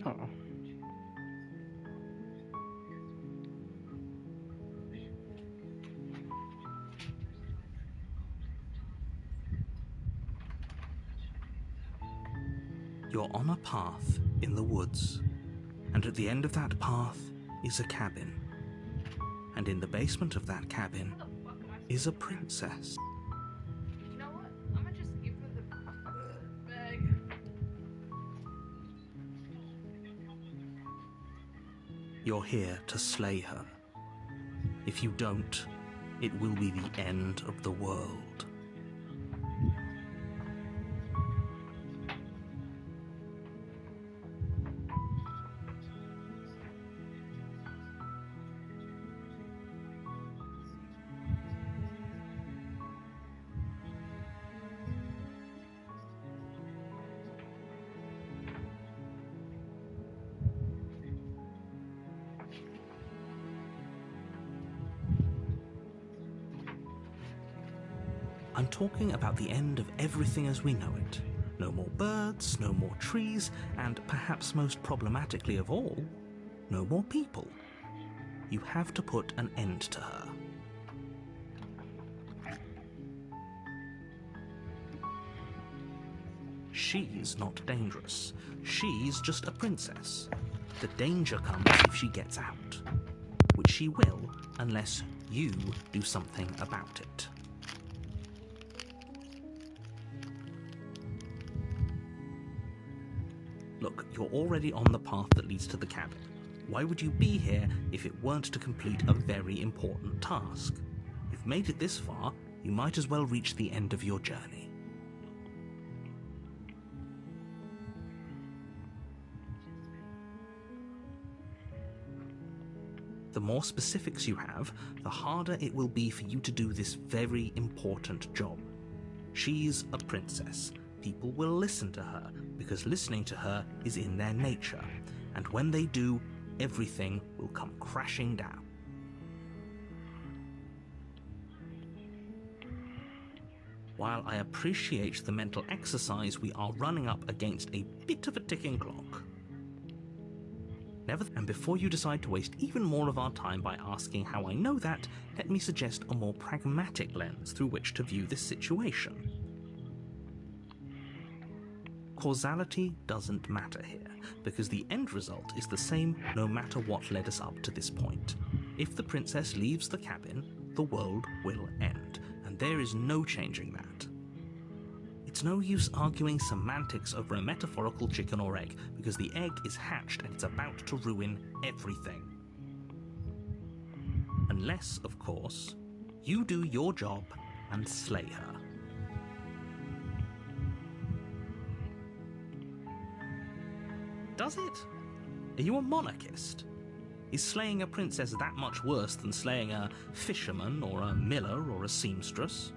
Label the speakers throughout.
Speaker 1: Oh.
Speaker 2: You're on a path in the woods, and at the end of that path is a cabin. And in the basement of that cabin is a princess.
Speaker 3: You know what? I'm gonna just give her the bag.
Speaker 2: You're here to slay her. If you don't, it will be the end of the world. I'm talking about the end of everything as we know it. No more birds, no more trees, and perhaps most problematically of all, no more people. You have to put an end to her. She's not dangerous. She's just a princess. The danger comes if she gets out, which she will unless you do something about it. Look, you're already on the path that leads to the cabin. Why would you be here if it weren't to complete a very important task? You've made it this far, you might as well reach the end of your journey. The more specifics you have, the harder it will be for you to do this very important job. She's a princess. People will listen to her, because listening to her is in their nature, and when they do, everything will come crashing down. While I appreciate the mental exercise, we are running up against a bit of a ticking clock. And before you decide to waste even more of our time by asking how I know that, let me suggest a more pragmatic lens through which to view this situation. Causality doesn't matter here, because the end result is the same no matter what led us up to this point. If the princess leaves the cabin, the world will end, and there is no changing that. It's no use arguing semantics over a metaphorical chicken or egg, because the egg is hatched and it's about to ruin everything. Unless, of course, you do your job and slay her. Does it? Are you a monarchist? Is slaying a princess that much worse than slaying a fisherman or a miller or a seamstress?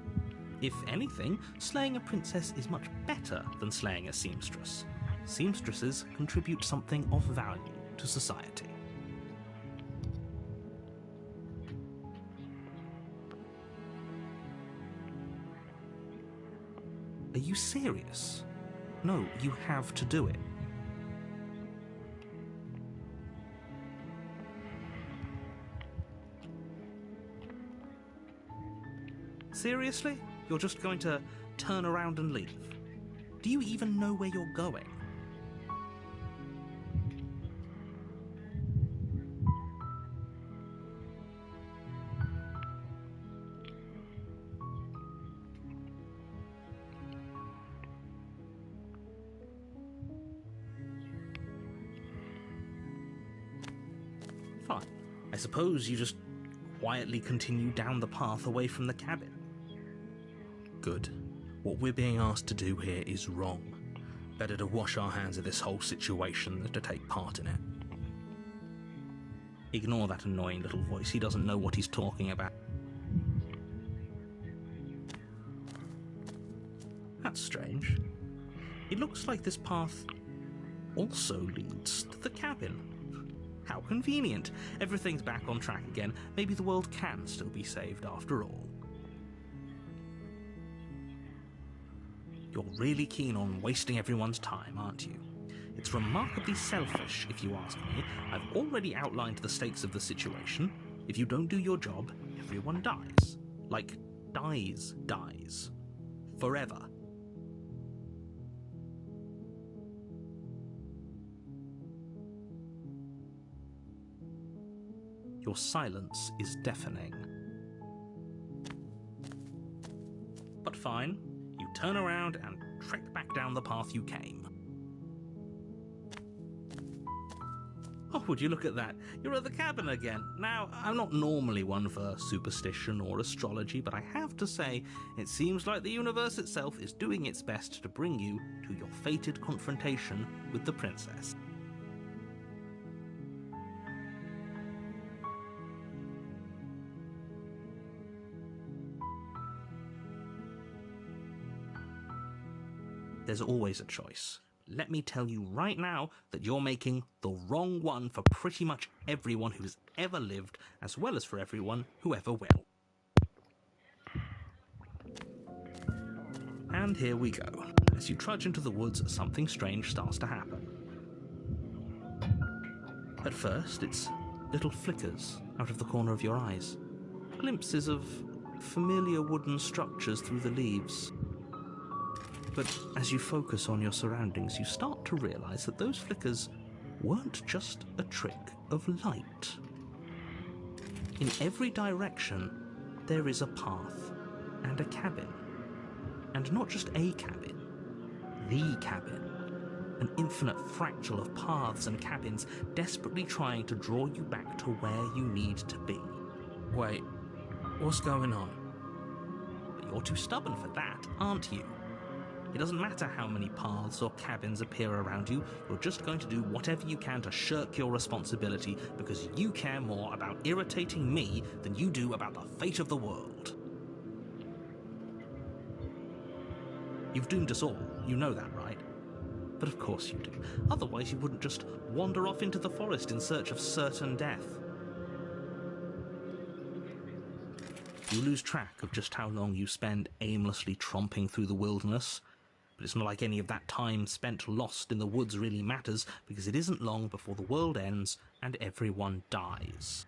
Speaker 2: If anything, slaying a princess is much better than slaying a seamstress. Seamstresses contribute something of value to society. Are you serious? No, you have to do it. Seriously? You're just going to turn around and leave? Do you even know where you're going? Fine. I suppose you just quietly continue down the path away from the cabin. Good. What we're being asked to do here is wrong. Better to wash our hands of this whole situation than to take part in it. Ignore that annoying little voice. He doesn't know what he's talking about. That's strange. It looks like this path also leads to the cabin. How convenient. Everything's back on track again. Maybe the world can still be saved after all. You're really keen on wasting everyone's time, aren't you? It's remarkably selfish, if you ask me. I've already outlined the stakes of the situation. If you don't do your job, everyone dies. Like, dies. Forever. Your silence is deafening. But fine, you turn around and trek back down the path you came. Oh, would you look at that? You're at the cabin again. Now, I'm not normally one for superstition or astrology, but I have to say, it seems like the universe itself is doing its best to bring you to your fated confrontation with the princess. There's always a choice. Let me tell you right now that you're making the wrong one for pretty much everyone who's ever lived, as well as for everyone who ever will. And here we go. As you trudge into the woods, something strange starts to happen. At first, it's little flickers out of the corner of your eyes. Glimpses of familiar wooden structures through the leaves. But as you focus on your surroundings, you start to realize that those flickers weren't just a trick of light. In every direction, there is a path and a cabin. And not just a cabin, the cabin. An infinite fractal of paths and cabins desperately trying to draw you back to where you need to be. Wait, what's going on? But you're too stubborn for that, aren't you? It doesn't matter how many paths or cabins appear around you, you're just going to do whatever you can to shirk your responsibility because you care more about irritating me than you do about the fate of the world. You've doomed us all, you know that, right? But of course you do. Otherwise you wouldn't just wander off into the forest in search of certain death. You lose track of just how long you spend aimlessly tromping through the wilderness. But it's not like any of that time spent lost in the woods really matters, because it isn't long before the world ends and everyone dies.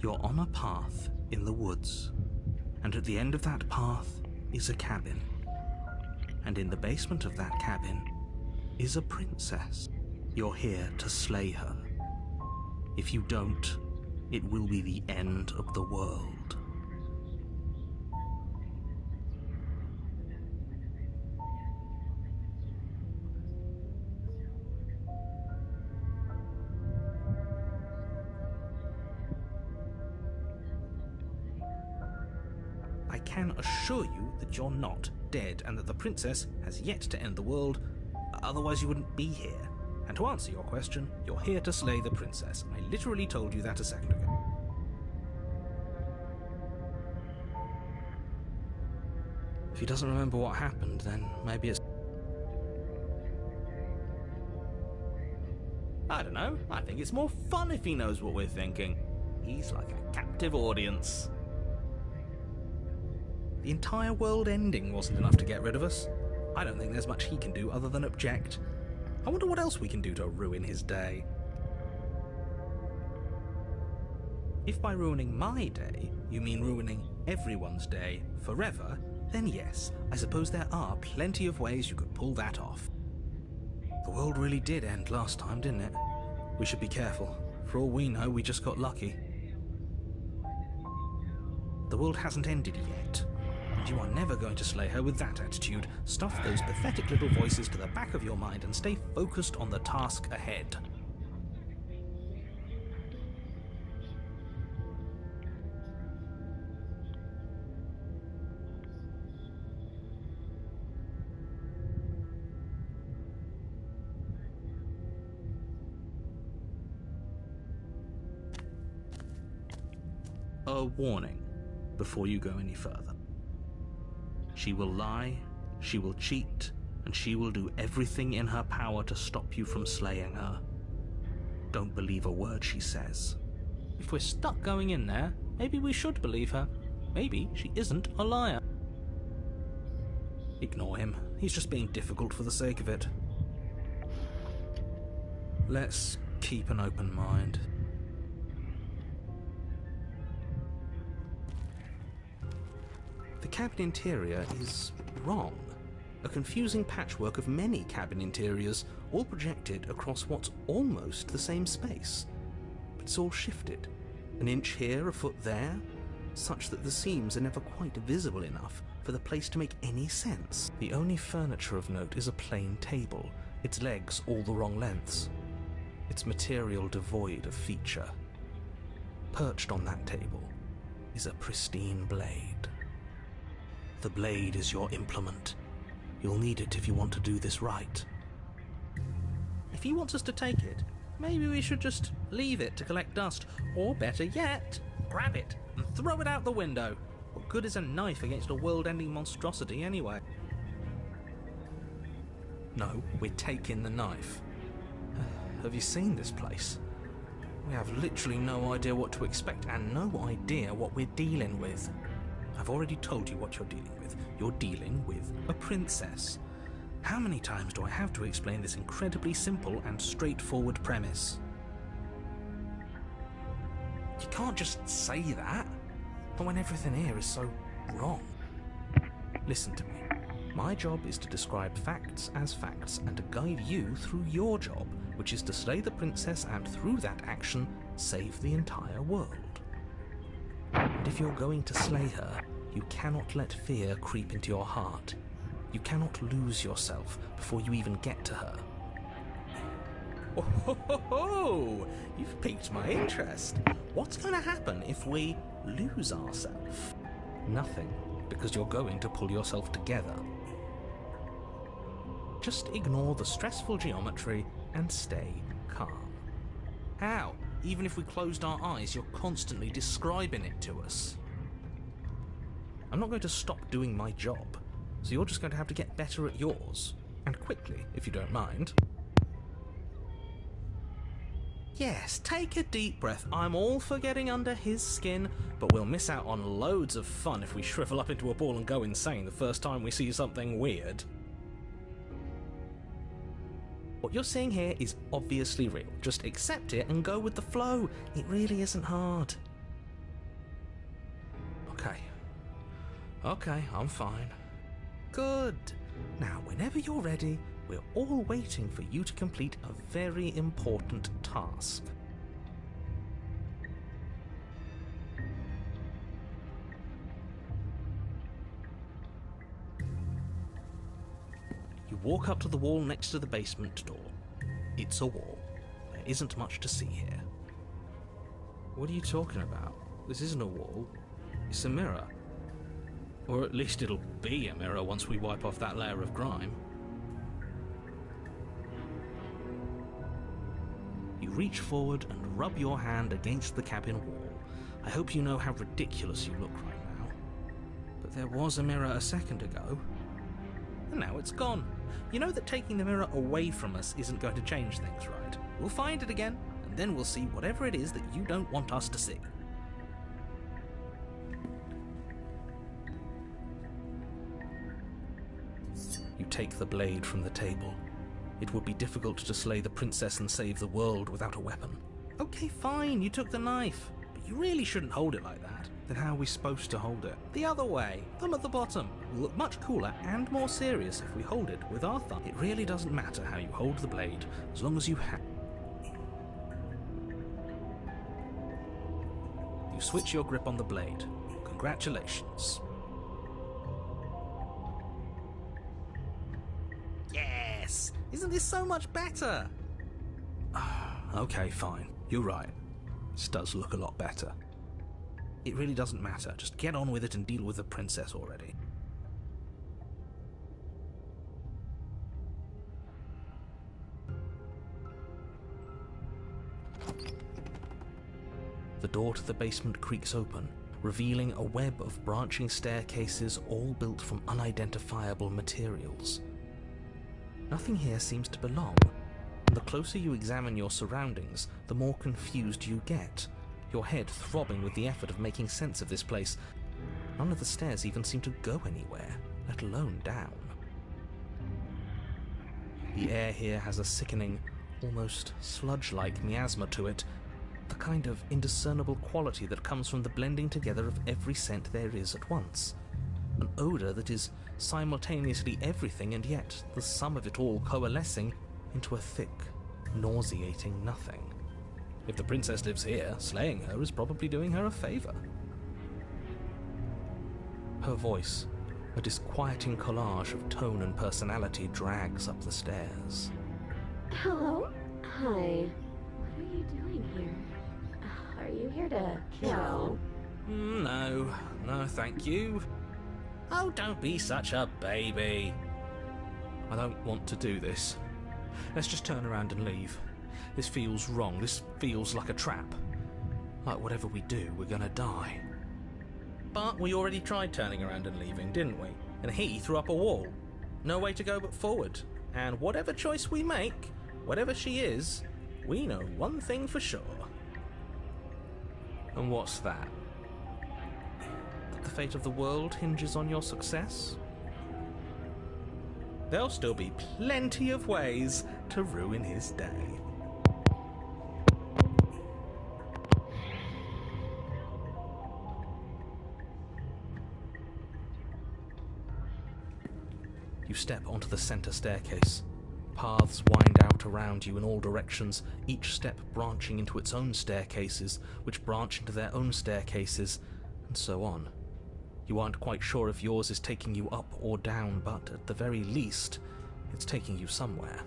Speaker 2: You're on a path in the woods, and at the end of that path is a cabin. And in the basement of that cabin is a princess. You're here to slay her. If you don't, it will be the end of the world. I can assure you that you're not dead and that the princess has yet to end the world, otherwise you wouldn't be here. And to answer your question, you're here to slay the princess. I literally told you that a second ago. If he doesn't remember what happened, then maybe it's... I don't know. I think it's more fun if he knows what we're thinking. He's like a captive audience. The entire world ending wasn't enough to get rid of us. I don't think there's much he can do other than object. I wonder what else we can do to ruin his day. If by ruining my day, you mean ruining everyone's day forever, then yes, I suppose there are plenty of ways you could pull that off. The world really did end last time, didn't it? We should be careful. For all we know, we just got lucky. The world hasn't ended yet. And you are never going to slay her with that attitude. Stuff those pathetic little voices to the back of your mind and stay focused on the task ahead. A warning before you go any further. She will lie, she will cheat, and she will do everything in her power to stop you from slaying her. Don't believe a word she says. If we're stuck going in there, Maybe we should believe her. Maybe she isn't a liar. Ignore him. He's just being difficult for the sake of it. Let's keep an open mind. The cabin interior is wrong. A confusing patchwork of many cabin interiors, all projected across what's almost the same space. But it's all shifted. An inch here, a foot there, such that the seams are never quite visible enough for the place to make any sense. The only furniture of note is a plain table, its legs all the wrong lengths, its material devoid of feature. Perched on that table is a pristine blade. The blade is your implement. You'll need it if you want to do this right. If he wants us to take it, maybe we should just leave it to collect dust, or better yet, grab it and throw it out the window. What good is a knife against a world-ending monstrosity anyway? No, we're taking the knife. Have you seen this place? We have literally no idea what to expect and no idea what we're dealing with. I've already told you what you're dealing with. You're dealing with a princess. How many times do I have to explain this incredibly simple and straightforward premise? You can't just say that, not when everything here is so wrong. Listen to me. My job is to describe facts as facts and to guide you through your job, which is to slay the princess and through that action, save the entire world. And if you're going to slay her, you cannot let fear creep into your heart. You cannot lose yourself before you even get to her. Oh, ho, ho, ho. You've piqued my interest. What's going to happen if we lose ourselves? Nothing, because you're going to pull yourself together. Just ignore the stressful geometry and stay calm. How? Even if we closed our eyes, you're constantly describing it to us. I'm not going to stop doing my job, so you're just going to have to get better at yours. And quickly, if you don't mind. Yes, take a deep breath. I'm all for getting under his skin, but we'll miss out on loads of fun if we shrivel up into a ball and go insane the first time we see something weird. What you're seeing here is obviously real. Just accept it and go with the flow. It really isn't hard. Okay, I'm fine. Good. Now, whenever you're ready, we're all waiting for you to complete a very important task. You walk up to the wall next to the basement door. It's a wall. There isn't much to see here. What are you talking about? This isn't a wall. It's a mirror. Or at least it'll be a mirror once we wipe off that layer of grime. You reach forward and rub your hand against the cabin wall. I hope you know how ridiculous you look right now. But there was a mirror a second ago. And now it's gone. You know that taking the mirror away from us isn't going to change things, right? We'll find it again, and then we'll see whatever it is that you don't want us to see. You take the blade from the table. It would be difficult to slay the princess and save the world without a weapon. Okay, fine, you took the knife, but you really shouldn't hold it like that. Then how are we supposed to hold it? The other way, thumb at the bottom. We'll look much cooler and more serious if we hold it with our thumb. It really doesn't matter how you hold the blade, as long as you You switch your grip on the blade. Congratulations. Yes! Isn't this so much better? Okay, fine. You're right. This does look a lot better. It really doesn't matter. Just get on with it and deal with the princess already. The door to the basement creaks open, revealing a web of branching staircases all built from unidentifiable materials. Nothing here seems to belong, and the closer you examine your surroundings, the more confused you get. your head throbbing with the effort of making sense of this place. None of the stairs even seem to go anywhere, let alone down. The air here has a sickening, almost sludge-like miasma to it, the kind of indiscernible quality that comes from the blending together of every scent there is at once. An odour that is simultaneously everything and yet the sum of it all coalescing into a thick, nauseating nothing. If the princess lives here, slaying her is probably doing her a favour. Her voice, a disquieting collage of tone and personality, drags up the stairs.
Speaker 1: Hello? Hi. What are you doing here? Are you here to kill?
Speaker 2: No, thank you. Oh, don't be such a baby. I don't want to do this. Let's just turn around and leave. This feels wrong. This feels like a trap. Like whatever we do, we're gonna die. But we already tried turning around and leaving, didn't we? And he threw up a wall. No way to go but forward. And whatever choice we make, whatever she is, we know one thing for sure. And what's that? That the fate of the world hinges on your success? There'll still be plenty of ways to ruin his day. You step onto the center staircase. Paths wind out around you in all directions, each step branching into its own staircases, which branch into their own staircases, and so on. You aren't quite sure if yours is taking you up or down, but at the very least, it's taking you somewhere.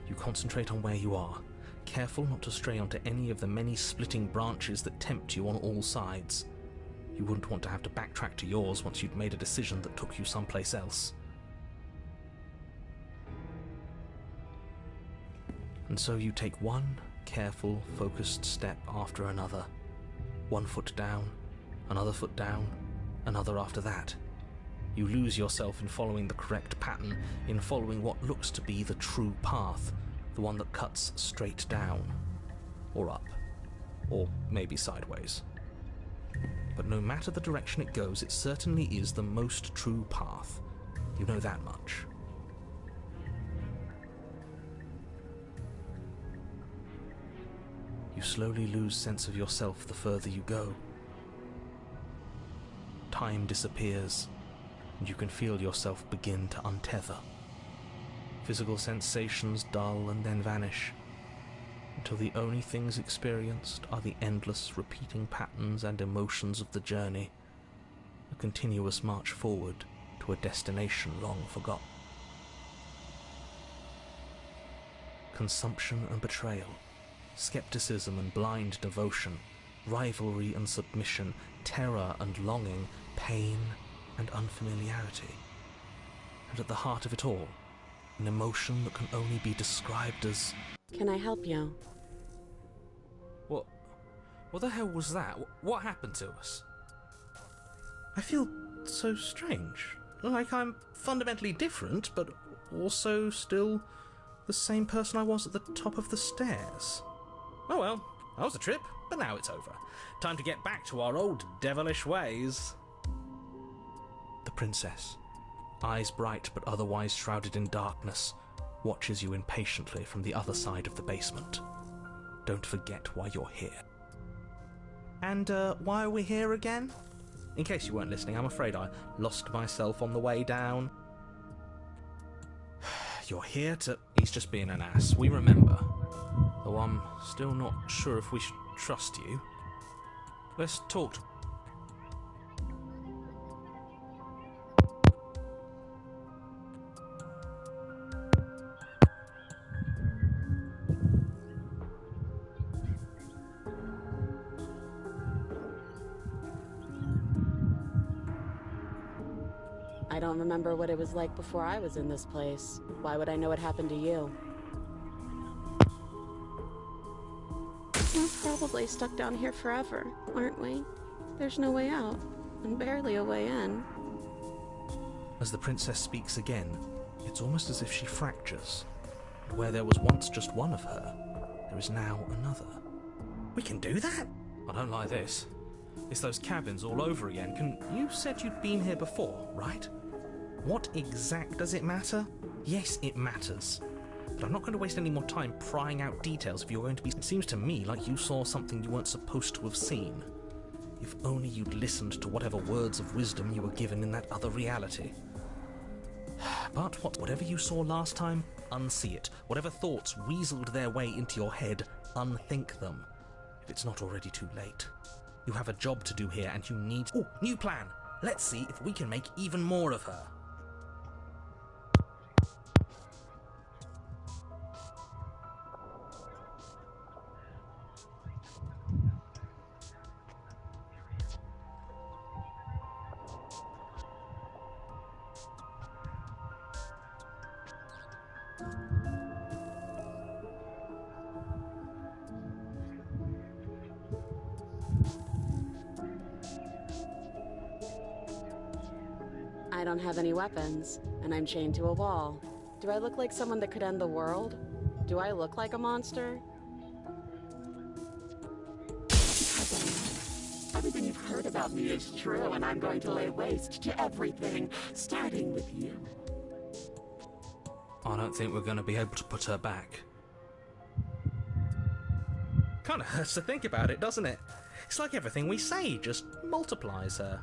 Speaker 2: You concentrate on where you are, careful not to stray onto any of the many splitting branches that tempt you on all sides. You wouldn't want to have to backtrack to yours once you'd made a decision that took you someplace else. And so you take one careful, focused step after another. One foot down, another foot down, another after that. You lose yourself in following the correct pattern, in following what looks to be the true path, the one that cuts straight down, or up, or maybe sideways. But no matter the direction it goes, it certainly is the most true path. You know that much. You slowly lose sense of yourself the further you go. Time disappears, and you can feel yourself begin to untether. Physical sensations dull and then vanish, until the only things experienced are the endless repeating patterns and emotions of the journey, a continuous march forward to a destination long forgotten. Consumption and betrayal, skepticism and blind devotion, rivalry and submission, terror and longing, pain and unfamiliarity. And at the heart of it all, an emotion that can only be described as...
Speaker 1: Can I help you?
Speaker 2: What the hell was that? What happened to us? I feel so strange. Like I'm fundamentally different, but also still the same person I was at the top of the stairs. Oh well, that was a trip, but now it's over. Time to get back to our old devilish ways. The princess, eyes bright but otherwise shrouded in darkness, watches you impatiently from the other side of the basement. Don't forget why you're here. And, why are we here again? In case you weren't listening, I'm afraid I lost myself on the way down. You're here to... He's just being an ass, we remember. Though I'm still not sure if we should trust you. Let's talk to...
Speaker 1: I don't remember what it was like before I was in this place. Why would I know what happened to you? We're probably stuck down here forever, aren't we? There's no way out, and barely a way in.
Speaker 2: As the princess speaks again, it's almost as if she fractures. Where there was once just one of her, there is now another. We can do that? I don't like this. It's those cabins all over again. You said you'd been here before, right? What exact does it matter? Yes, it matters. But I'm not going to waste any more time prying out details if you're going to be... It seems to me like you saw something you weren't supposed to have seen. If only you'd listened to whatever words of wisdom you were given in that other reality. But whatever you saw last time, unsee it. Whatever thoughts weaseled their way into your head, unthink them. If it's not already too late. You have a job to do here and you need... Oh, new plan! Let's see if we can make even more of her.
Speaker 1: I don't have any weapons, and I'm chained to a wall. Do I look like someone that could end the world? Do I look like a monster?
Speaker 4: Everything you've heard about me is true, and I'm going to lay waste to everything, starting with you.
Speaker 2: I don't think we're going to be able to put her back. Kind of hurts to think about it, doesn't it? It's like everything we say just multiplies her.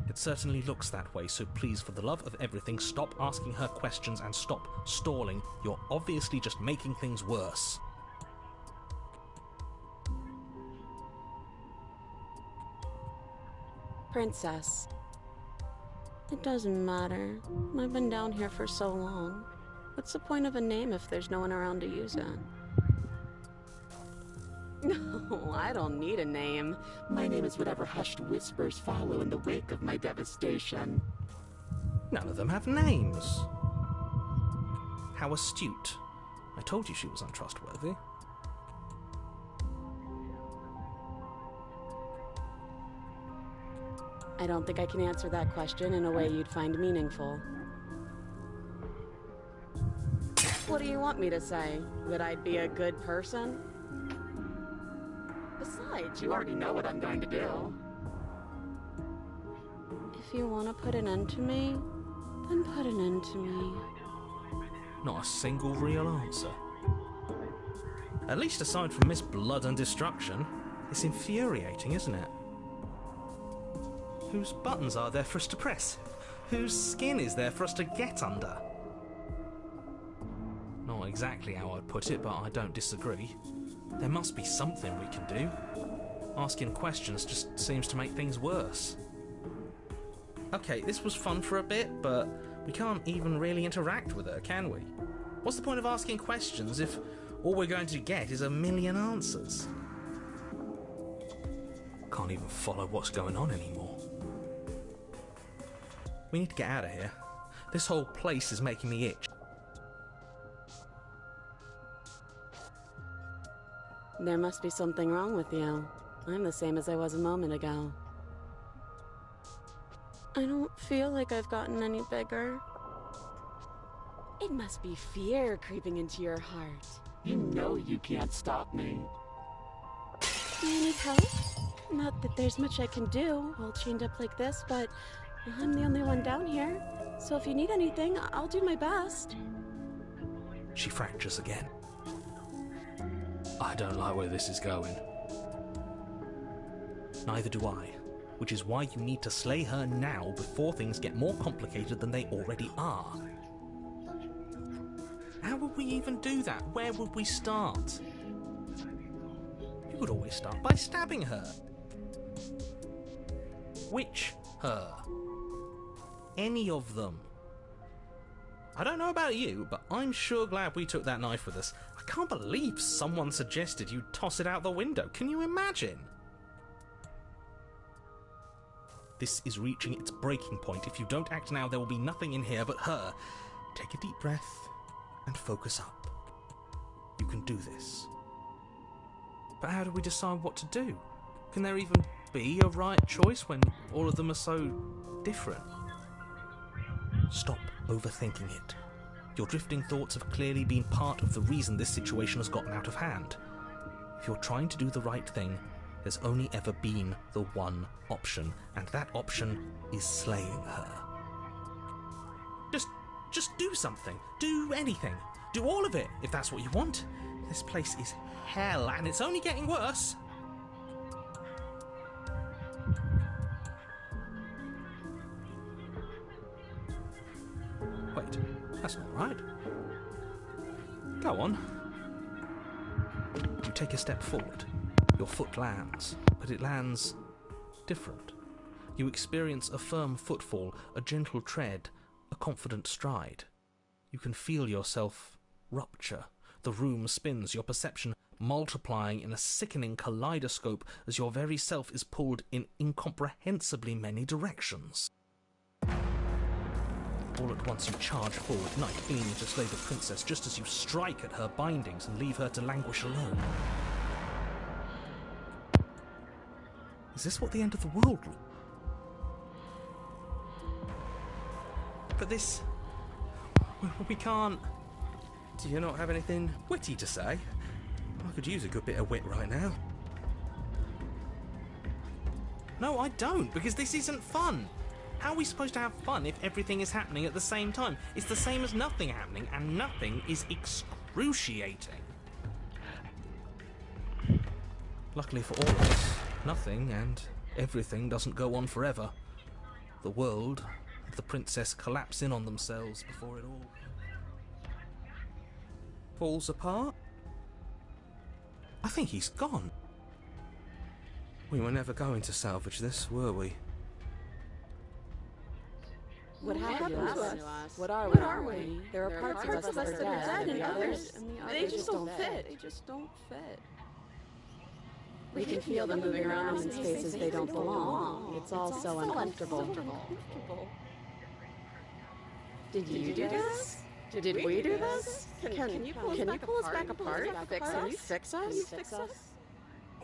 Speaker 2: It certainly looks that way, so please, for the love of everything, stop asking her questions and stop stalling. You're obviously just making things worse.
Speaker 1: Princess. It doesn't matter. I've been down here for so long. What's the point of a name if there's no one around to use it? No, I don't need a name.
Speaker 4: My name is whatever hushed whispers follow in the wake of my devastation.
Speaker 2: None of them have names. How astute. I told you she was untrustworthy.
Speaker 1: I don't think I can answer that question in a way you'd find meaningful. What do you want me to say? That I'd be a good person? Besides,
Speaker 4: You already know what I'm going to do.
Speaker 1: if you want to put an end to me, then put an end to me.
Speaker 2: Not a single real answer. At least aside from Miss Blood and Destruction, it's infuriating, isn't it? Whose buttons are there for us to press? Whose skin is there for us to get under? Not exactly how I'd put it, but I don't disagree. There must be something we can do. Asking questions just seems to make things worse. Okay, this was fun for a bit, but we can't even really interact with her, can we? What's the point of asking questions if all we're going to get is a million answers? Can't even follow what's going on anymore. We need to get out of here. This whole place is making me itch.
Speaker 1: There must be something wrong with you. I'm the same as I was a moment ago. I don't feel like I've gotten any bigger. It must be fear creeping into your heart.
Speaker 4: You know you can't stop me.
Speaker 1: Do you need help? Not that there's much I can do, all chained up like this, but I'm the only one down here. So if you need anything, I'll do my best.
Speaker 2: She fractures again. I don't like where this is going. Neither do I, which is why you need to slay her now before things get more complicated than they already are. How would we even do that? Where would we start? You would always start by stabbing her. Which her? Any of them. I don't know about you, but I'm sure glad we took that knife with us. I can't believe someone suggested you toss it out the window. Can you imagine? This is reaching its breaking point. If you don't act now, there will be nothing in here but her. Take a deep breath and focus up. You can do this. But how do we decide what to do? Can there even be a right choice when all of them are so different? Stop overthinking it. Your drifting thoughts have clearly been part of the reason this situation has gotten out of hand. If you're trying to do the right thing, there's only ever been the one option, and that option is slaying her. Just do something. Do anything. Do all of it, if that's what you want. This place is hell, and it's only getting worse. Wait, that's not right. Go on. You take a step forward. Your foot lands, but it lands different. You experience a firm footfall, a gentle tread, a confident stride. You can feel yourself rupture. The room spins, your perception multiplying in a sickening kaleidoscope as your very self is pulled in incomprehensibly many directions. All at once you charge forward, knife gleaming to slay the princess just as you strike at her bindings and leave her to languish alone. Is this what the end of the world looks? But this... we can't... Do you not have anything witty to say? I could use a good bit of wit right now. No, I don't, because this isn't fun. How are we supposed to have fun if everything is happening at the same time? It's the same as nothing happening, and nothing is excruciating. Luckily for all of us, nothing and everything doesn't go on forever. The world and the princess collapse in on themselves before it all falls apart. I think he's gone. We were never going to salvage this, were we?
Speaker 1: What happened to us?
Speaker 5: What are we? There are parts of us that are dead, and the others,
Speaker 1: they just don't fit. They just don't fit.
Speaker 5: we can feel them moving around in spaces they don't belong. It's all so uncomfortable. Did you do this? Did we do this? Can you pull us back apart? Can you fix us?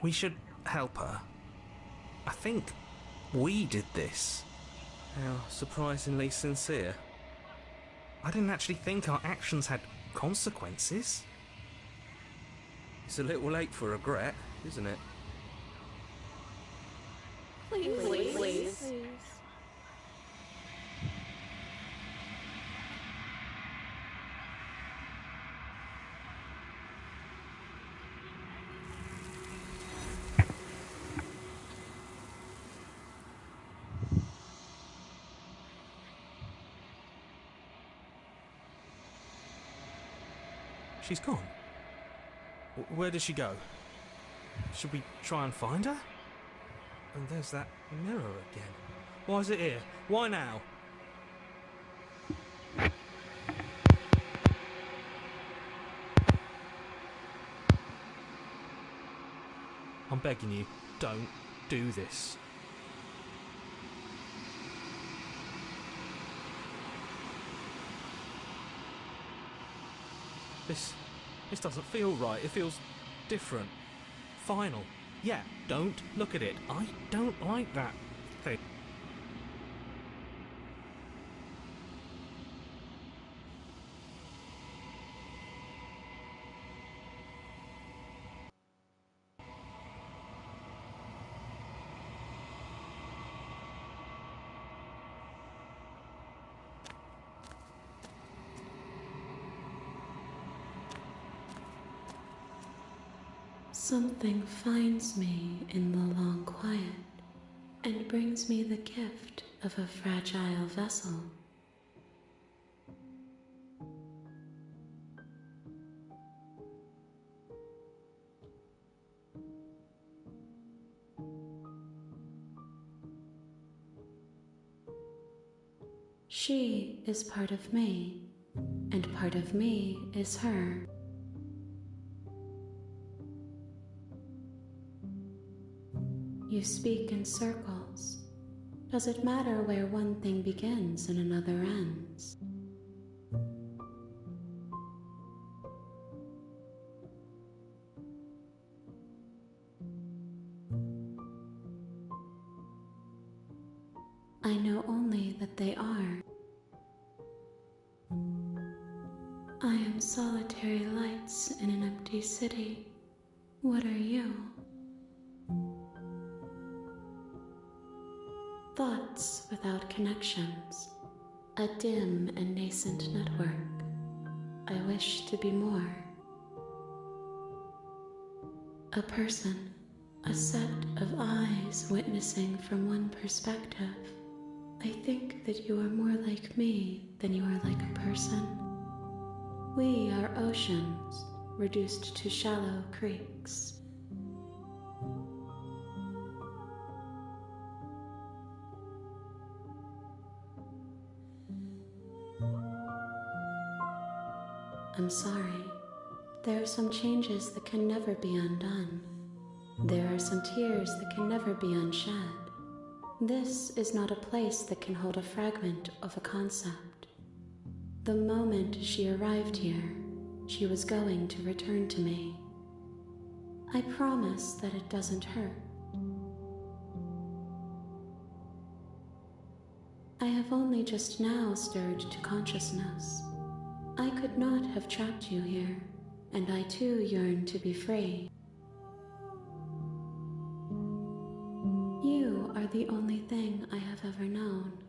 Speaker 2: We should help her. I think we did this. How surprisingly sincere. I didn't actually think our actions had consequences. It's a little late for regret, isn't it?
Speaker 1: Please.
Speaker 2: She's gone. Where did she go? Should we try and find her? And there's that mirror again. Why is it here? Why now? I'm begging you, don't do this. This doesn't feel right. It feels different. Final. Yeah, don't look at it. I don't like that thing.
Speaker 1: Something finds me in the long quiet and brings me the gift of a fragile vessel. She is part of me, and part of me is her. You speak in circles. Does it matter where one thing begins and another ends? I know only that they are. I am solitary lights in an empty city. What are you? Thoughts without connections. A dim and nascent network. I wish to be more. A person, a set of eyes witnessing from one perspective. I think that you are more like me than you are like a person. We are oceans, reduced to shallow creeks. I'm sorry. There are some changes that can never be undone. There are some tears that can never be unshed. This is not a place that can hold a fragment of a concept. The moment she arrived here, she was going to return to me. I promise that it doesn't hurt. I have only just now stirred to consciousness. I could not have trapped you here, and I too yearn to be free. You are the only thing I have ever known.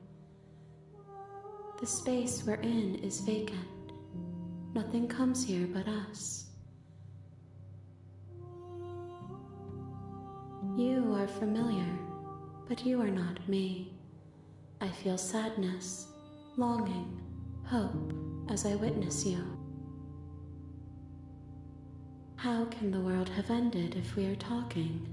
Speaker 1: The space we're in is vacant. Nothing comes here but us. You are familiar, but you are not me. I feel sadness, longing, hope as I witness you. How can the world have ended if we are talking?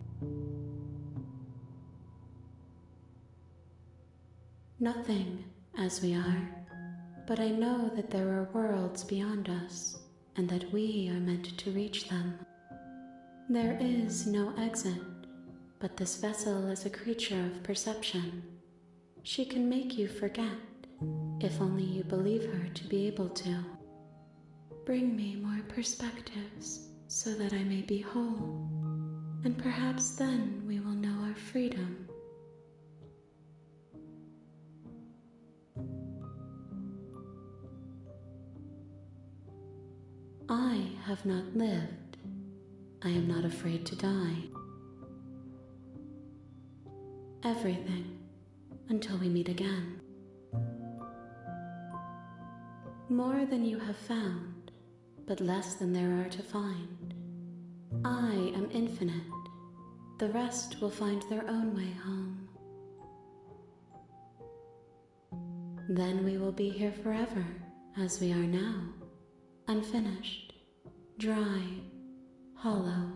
Speaker 1: Nothing, as we are, but I know that there are worlds beyond us, and that we are meant to reach them. There is no exit, but this vessel is a creature of perception. She can make you forget, if only you believe her to be able to. Bring me more perspectives, so that I may be whole, and perhaps then we will know our freedom. I have not lived. I am not afraid to die. Everything, until we meet again. More than you have found, but less than there are to find. I am infinite. The rest will find their own way home. Then we will be here forever, as we are now. Unfinished, dry, hollow.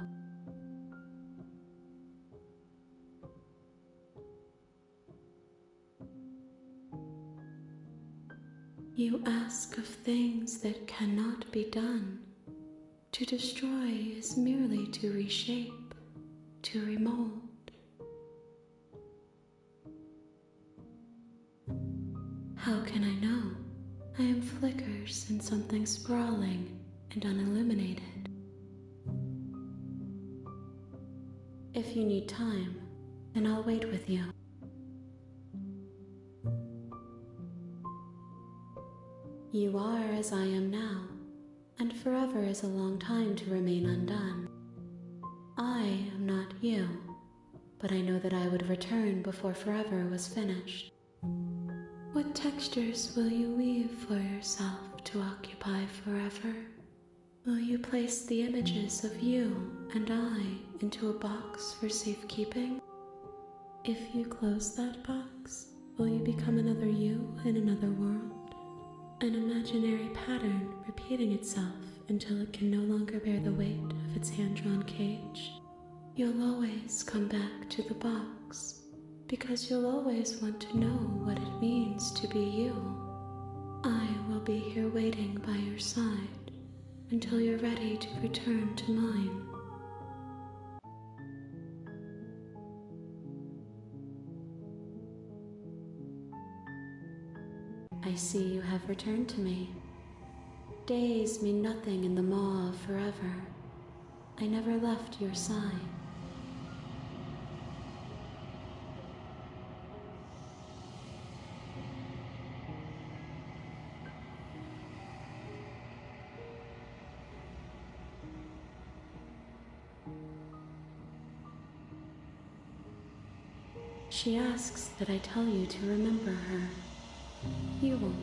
Speaker 1: You ask of things that cannot be done. To destroy is merely to reshape, to remold. How can I know? I am flickers in something sprawling and unilluminated. If you need time, then I'll wait with you. You are as I am now, and forever is a long time to remain undone. I am not you, but I know that I would return before forever was finished. What textures will you weave for yourself to occupy forever? Will you place the images of you and I into a box for safekeeping? If you close that box, will you become another you in another world? An imaginary pattern repeating itself until it can no longer bear the weight of its hand-drawn cage? You'll always come back to the box, because you'll always want to know what it means to be you. I will be here waiting by your side until you're ready to return to mine. I see you have returned to me. Days mean nothing in the maw of forever. I never left your side. She asks that I tell you to remember her. You won't.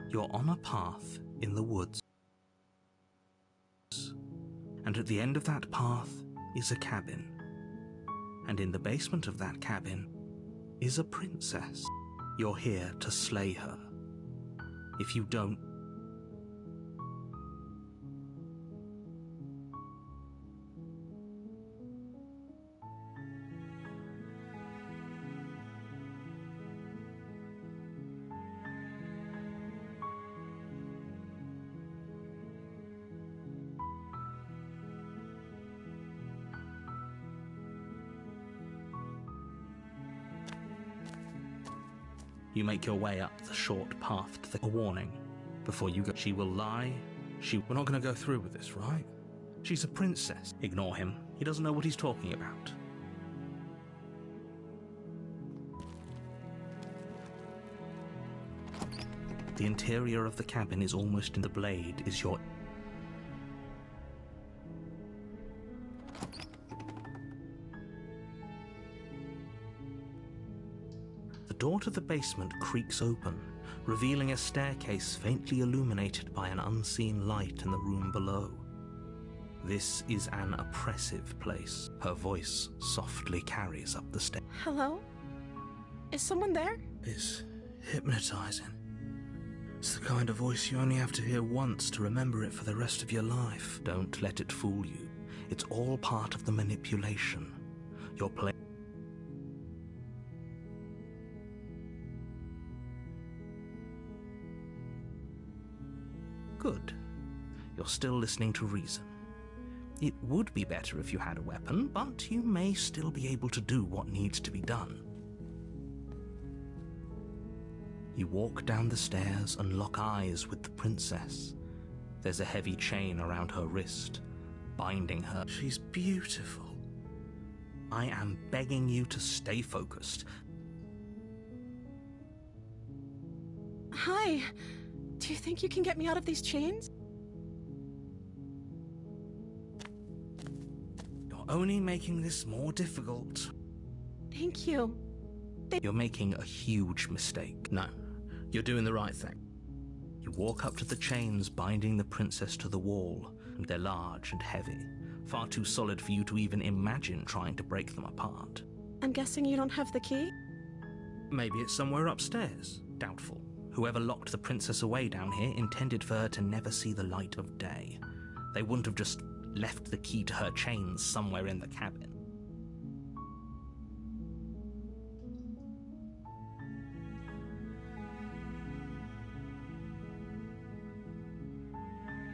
Speaker 2: You're on a path in the woods. And at the end of that path is a cabin. And in the basement of that cabin is a princess. You're here to slay her. If you don't, you make your way up the short path to the warning. Before you go, she will lie. We're not going to go through with this, right? She's a princess. Ignore him. He doesn't know what he's talking about. The interior of the cabin is almost in the blade is your... The door to the basement creaks open, revealing a staircase faintly illuminated by an unseen light in the room below. This is an oppressive place. Her voice softly carries up the stairs.
Speaker 5: Hello? Is someone there?
Speaker 2: It's hypnotizing. It's the kind of voice you only have to hear once to remember it for the rest of your life. Don't let it fool you. It's all part of the manipulation. You're playing. Good. You're still listening to reason. It would be better if you had a weapon, but you may still be able to do what needs to be done. You walk down the stairs and lock eyes with the princess. There's a heavy chain around her wrist, binding her. She's beautiful. I am begging you to stay focused.
Speaker 5: Hi. Do you think you can get me out of these chains?
Speaker 2: You're only making this more difficult.
Speaker 5: Thank you.
Speaker 2: You're making a huge mistake. No, you're doing the right thing. You walk up to the chains binding the princess to the wall, and they're large and heavy, far too solid for you to even imagine trying to break them apart.
Speaker 5: I'm guessing you don't have the key?
Speaker 2: Maybe it's somewhere upstairs. Doubtful. Whoever locked the princess away down here intended for her to never see the light of day. They wouldn't have just left the key to her chains somewhere in the cabin.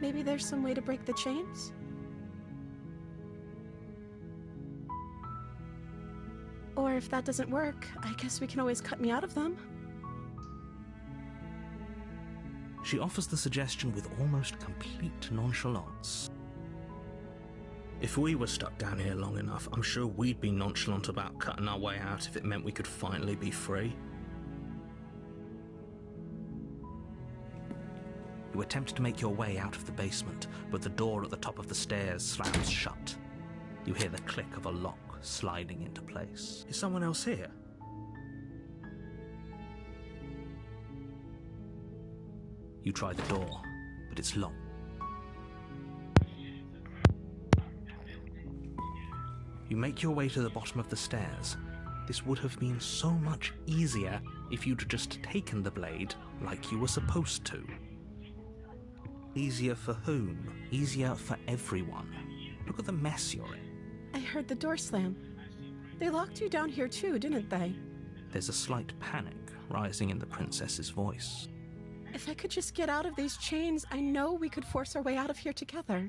Speaker 5: Maybe there's some way to break the chains? Or if that doesn't work, I guess we can always cut me out of them.
Speaker 2: She offers the suggestion with almost complete nonchalance. If we were stuck down here long enough, I'm sure we'd be nonchalant about cutting our way out if it meant we could finally be free. You attempt to make your way out of the basement, but the door at the top of the stairs slams shut. You hear the click of a lock sliding into place. Is someone else here? You try the door, but it's locked. You make your way to the bottom of the stairs. This would have been so much easier if you'd just taken the blade like you were supposed to. Easier for whom? Easier for everyone. Look at the mess you're in.
Speaker 5: I heard the door slam. They locked you down here too, didn't they?
Speaker 2: There's a slight panic rising in the princess's voice.
Speaker 5: If I could just get out of these chains, I know we could force our way out of here together.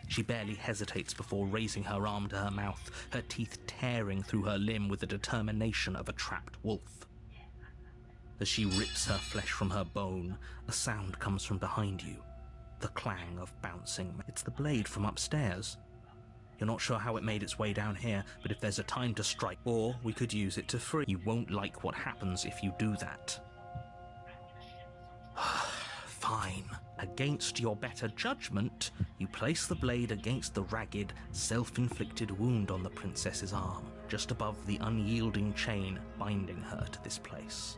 Speaker 2: She barely hesitates before raising her arm to her mouth, her teeth tearing through her limb with the determination of a trapped wolf. As she rips her flesh from her bone, a sound comes from behind you. The clang of bouncing. It's the blade from upstairs. You're not sure how it made its way down here, but if there's a time to strike, or we could use it to free. You won't like what happens if you do that. Fine. Against your better judgment, you place the blade against the ragged, self-inflicted wound on the princess's arm, just above the unyielding chain binding her to this place.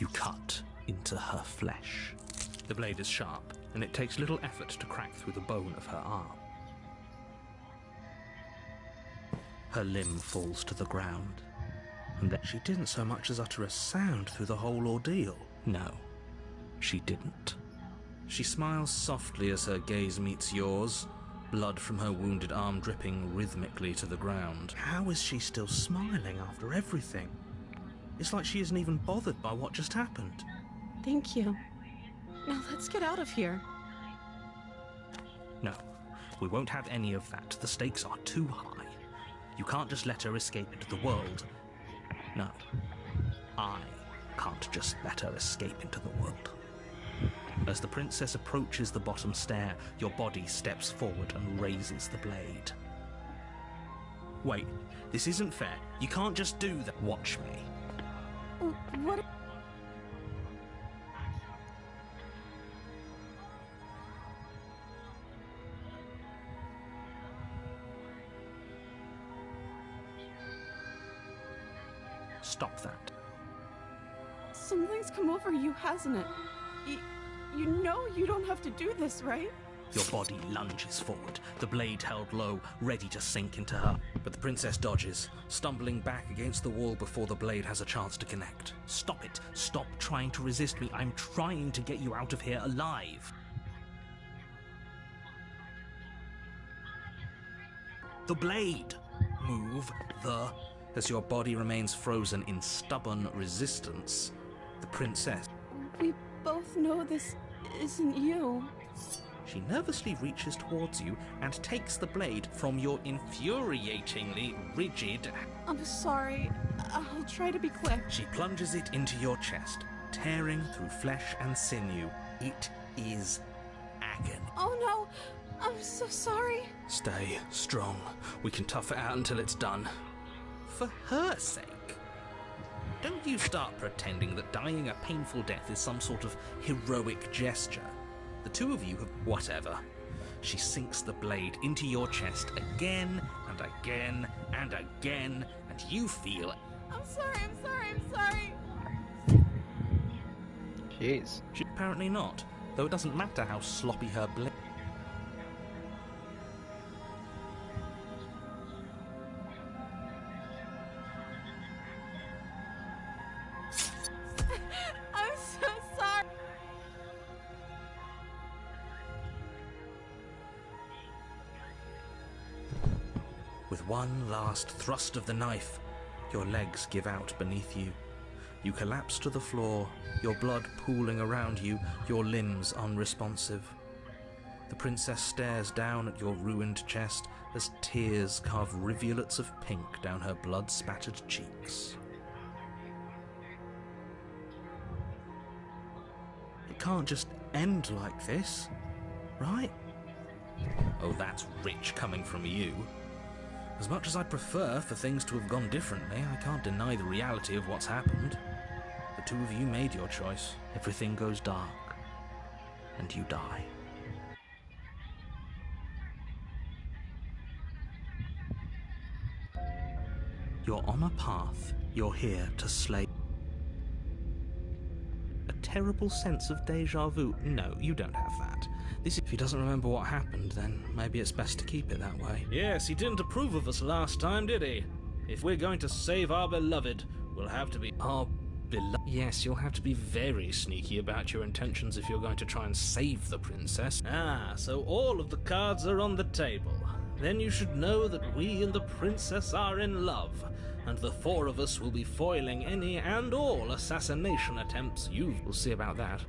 Speaker 2: You cut into her flesh. The blade is sharp, and it takes little effort to crack through the bone of her arm. Her limb falls to the ground, and then she didn't so much as utter a sound through the whole ordeal. No, she didn't. She smiles softly as her gaze meets yours, blood from her wounded arm dripping rhythmically to the ground. How is she still smiling after everything? It's like she isn't even bothered by what just happened.
Speaker 5: Thank you. Now let's get out of here.
Speaker 2: No, we won't have any of that. The stakes are too high. You can't just let her escape into the world. No, I can't just let her escape into the world. As the princess approaches the bottom stair, your body steps forward and raises the blade. Wait, this isn't fair. You can't just do that. Watch me.
Speaker 5: What?
Speaker 2: Stop that.
Speaker 5: Something's come over you, hasn't it? You know you don't have to do this, right?
Speaker 2: Your body lunges forward, the blade held low, ready to sink into her. But the princess dodges, stumbling back against the wall before the blade has a chance to connect. Stop it. Stop trying to resist me. I'm trying to get you out of here alive. The blade. Move the... As your body remains frozen in stubborn resistance, the princess...
Speaker 5: We both know this isn't you.
Speaker 2: She nervously reaches towards you and takes the blade from your infuriatingly rigid...
Speaker 5: I'm sorry. I'll try to be quick.
Speaker 2: She plunges it into your chest, tearing through flesh and sinew. It is agony.
Speaker 5: Oh no! I'm so sorry.
Speaker 2: Stay strong. We can tough it out until it's done. For her sake. Don't you start pretending that dying a painful death is some sort of heroic gesture. The two of you have... Whatever. She sinks the blade into your chest again and again and again, and you feel...
Speaker 5: I'm sorry.
Speaker 6: Jeez.
Speaker 2: She apparently not, though it doesn't matter how sloppy her blade...
Speaker 5: I'm so sorry.
Speaker 2: With one last thrust of the knife, your legs give out beneath you. You collapse to the floor, your blood pooling around you, your limbs unresponsive. The princess stares down at your ruined chest as tears carve rivulets of pink down her blood-spattered cheeks. It can't just end like this, right? Oh, that's rich coming from you. As much as I'd prefer for things to have gone differently, I can't deny the reality of what's happened. The two of you made your choice. Everything goes dark, and you die. You're on a path. You're here to slay. A terrible sense of déjà vu. No, you don't have that. If he doesn't remember what happened, then maybe it's best to keep it that way. Yes, he didn't approve of us last time, did he? If we're going to save our beloved, we'll have to be our beloved. Yes, you'll have to be very sneaky about your intentions if you're going to try and save the princess. Ah, so all of the cards are on the table. Then you should know that we and the princess are in love, and the four of us will be foiling any and all assassination attempts. We'll see about that.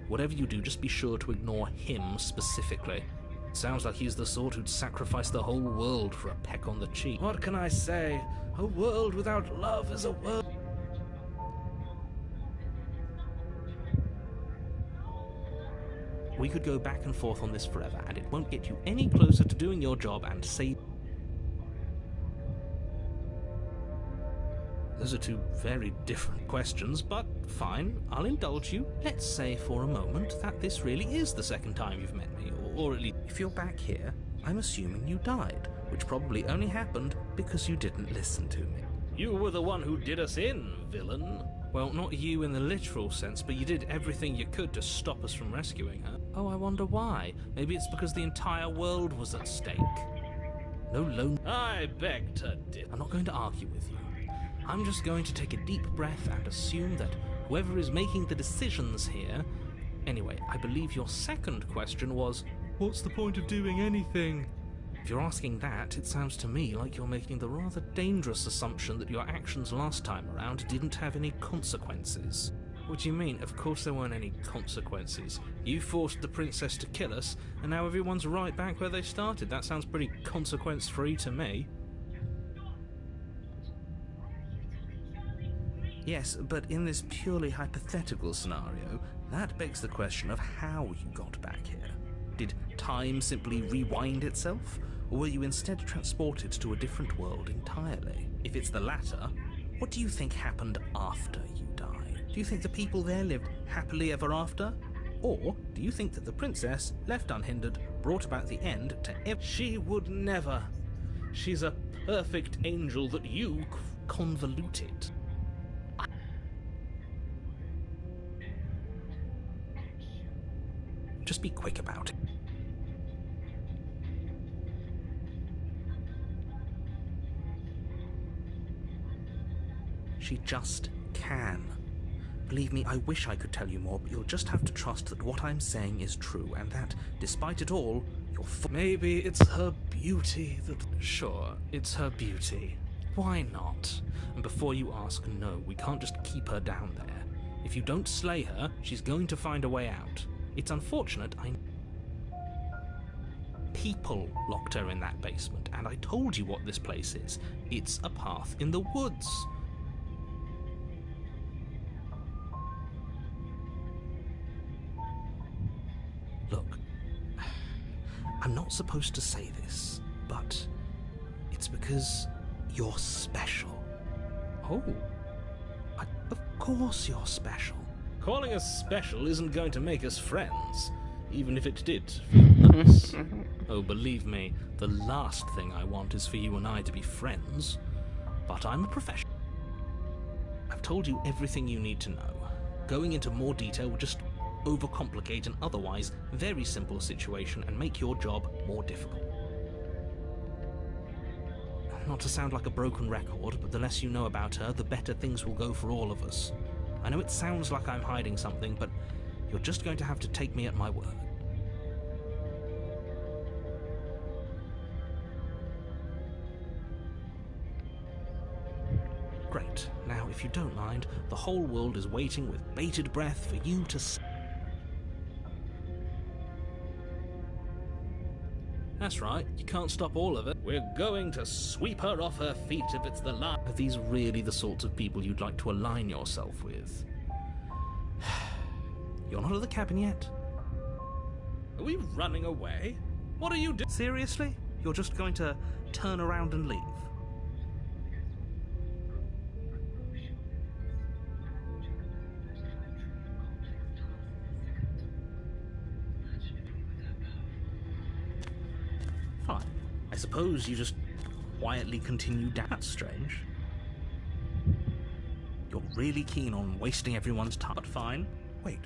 Speaker 2: Whatever you do, just be sure to ignore him specifically. It sounds like he's the sort who'd sacrifice the whole world for a peck on the cheek. What can I say? A world without love is a world... We could go back and forth on this forever, and it won't get you any closer to doing your job and save... Those are two very different questions, but fine, I'll indulge you. Let's say for a moment that this really is the second time you've met me, or at least if you're back here, I'm assuming you died, which probably only happened because you didn't listen to me. You were the one who did us in, villain. Well, not you in the literal sense, but you did everything you could to stop us from rescuing her. Oh, I wonder why. Maybe it's because the entire world was at stake. No lone... I beg to differ. I'm not going to argue with you. I'm just going to take a deep breath and assume that whoever is making the decisions here... Anyway, I believe your second question was, what's the point of doing anything? If you're asking that, it sounds to me like you're making the rather dangerous assumption that your actions last time around didn't have any consequences. What do you mean? Of course there weren't any consequences. You forced the princess to kill us, and now everyone's right back where they started. That sounds pretty consequence-free to me. Yes, but in this purely hypothetical scenario, that begs the question of how you got back here. Did time simply rewind itself, or were you instead transported to a different world entirely? If it's the latter, what do you think happened after you died? Do you think the people there lived happily ever after? Or do you think that the princess, left unhindered, brought about the end to She would never. She's a perfect angel that you convoluted. Just be quick about it. She just can. Believe me, I wish I could tell you more, but you'll just have to trust that what I'm saying is true, and that, despite it all, you're Maybe it's her beauty that... Sure, it's her beauty. Why not? And before you ask, no, we can't just keep her down there. If you don't slay her, she's going to find a way out. It's unfortunate, People locked her in that basement, and I told you what this place is. It's a path in the woods. Look, I'm not supposed to say this, but it's because you're special. Oh, of course you're special. Calling us special isn't going to make us friends, even if it did feel nice. Oh, believe me, the last thing I want is for you and I to be friends. But I'm a professional. I've told you everything you need to know. Going into more detail will just overcomplicate an otherwise very simple situation and make your job more difficult. Not to sound like a broken record, but the less you know about her, the better things will go for all of us. I know it sounds like I'm hiding something, but you're just going to have to take me at my word. Great. Now, if you don't mind, the whole world is waiting with bated breath for you to... That's right, you can't stop all of it. We're going to sweep her off her feet if it's the last. Are these really the sorts of people you'd like to align yourself with? You're not at the cabin yet. Are we running away? What are you doing? Seriously? You're just going to turn around and leave? Fine. I suppose you just quietly continue down. That's strange. You're really keen on wasting everyone's time. But fine.
Speaker 6: Wait,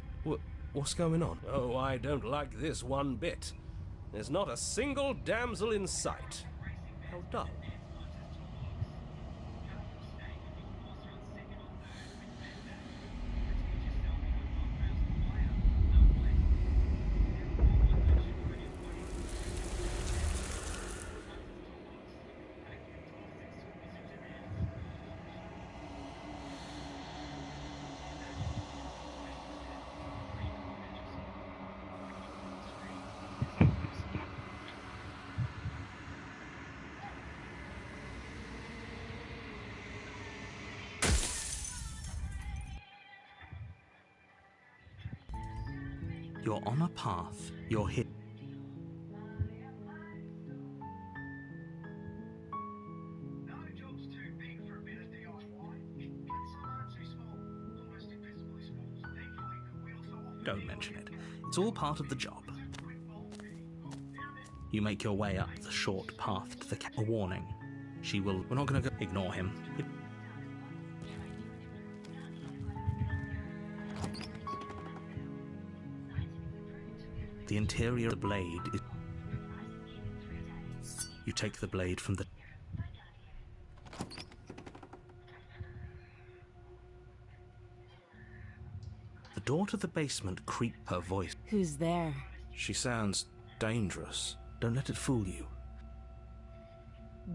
Speaker 6: what's going on? Oh, I don't like this one bit. There's not a single damsel in sight. How dull.
Speaker 2: You're on a path. You're here. Don't mention it. It's all part of the job. You make your way up the short path to the a warning. She will... We're not going to go... Ignore him. The interior of the blade is... You take the blade from the... The door to the basement creaked. Her voice.
Speaker 5: Who's there?
Speaker 6: She sounds dangerous.
Speaker 2: Don't let it fool you.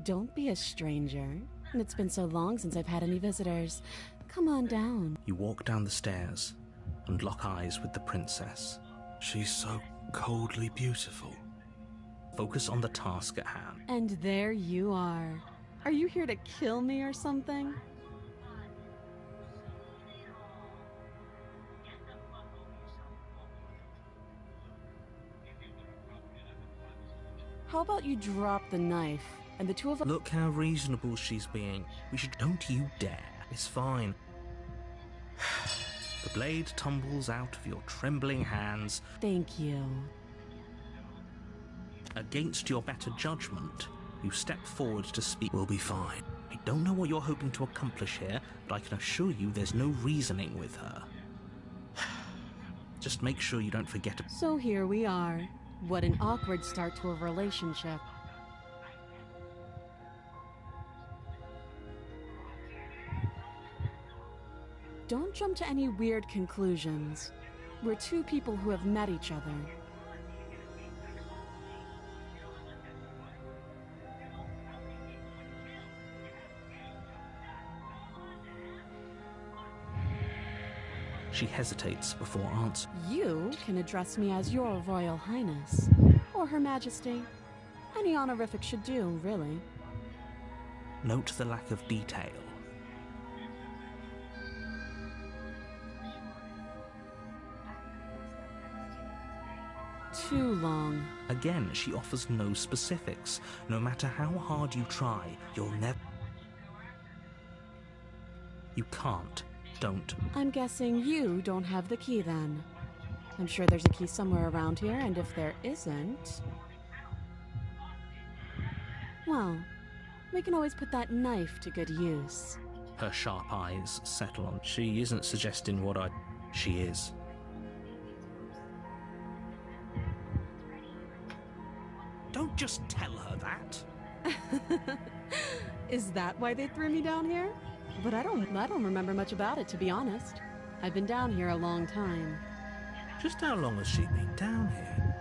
Speaker 5: Don't be a stranger. It's been so long since I've had any visitors. Come on down.
Speaker 2: You walk down the stairs and lock eyes with the princess.
Speaker 6: She's so coldly beautiful.
Speaker 2: Focus on the task at hand.
Speaker 5: And there you are. Are you here to kill me or something? How about you drop the knife, and the two of us—
Speaker 2: Look how reasonable she's being. We should... Don't you dare. It's fine. The blade tumbles out of your trembling hands.
Speaker 5: Thank you.
Speaker 2: Against your better judgment, you step forward to speak. We'll be fine. I don't know what you're hoping to accomplish here, but I can assure you there's no reasoning with her. Just make sure you don't forget to...
Speaker 5: So here we are. What an awkward start to a relationship. Don't jump to any weird conclusions. We're two people who have met each other.
Speaker 2: She hesitates before answering.
Speaker 5: You can address me as Your Royal Highness, or Her Majesty. Any honorific should do, really.
Speaker 2: Note the lack of detail.
Speaker 5: Too long.
Speaker 2: Again, she offers no specifics. No matter how hard you try, you'll never... You can't. Don't.
Speaker 5: I'm guessing you don't have the key then. I'm sure there's a key somewhere around here, and if there isn't... Well, we can always put that knife to good use.
Speaker 2: Her sharp eyes settle on... She isn't suggesting what I... She is. Don't just tell her that.
Speaker 5: Is that why they threw me down here? But I don't remember much about it, to be honest. I've been down here a long time.
Speaker 2: Just how long has she been down here?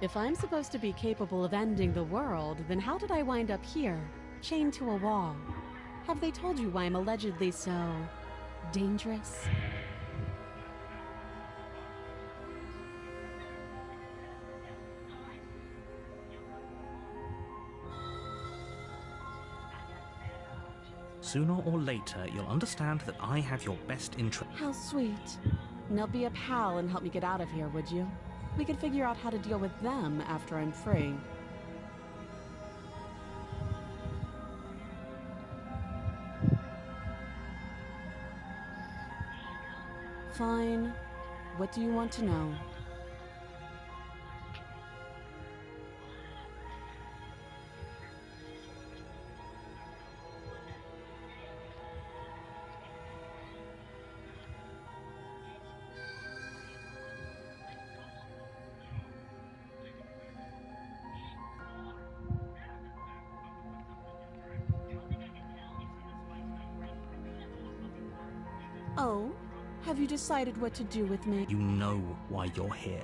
Speaker 5: If I'm supposed to be capable of ending the world, then how did I wind up here, chained to a wall? Have they told you why I'm allegedly so... dangerous?
Speaker 2: Sooner or later, you'll understand that I have your best interest.
Speaker 5: How sweet. Now be a pal and help me get out of here, would you? We could figure out how to deal with them after I'm free. Fine. What do you want to know? Oh? Have you decided what to do with me?
Speaker 2: You know why you're here.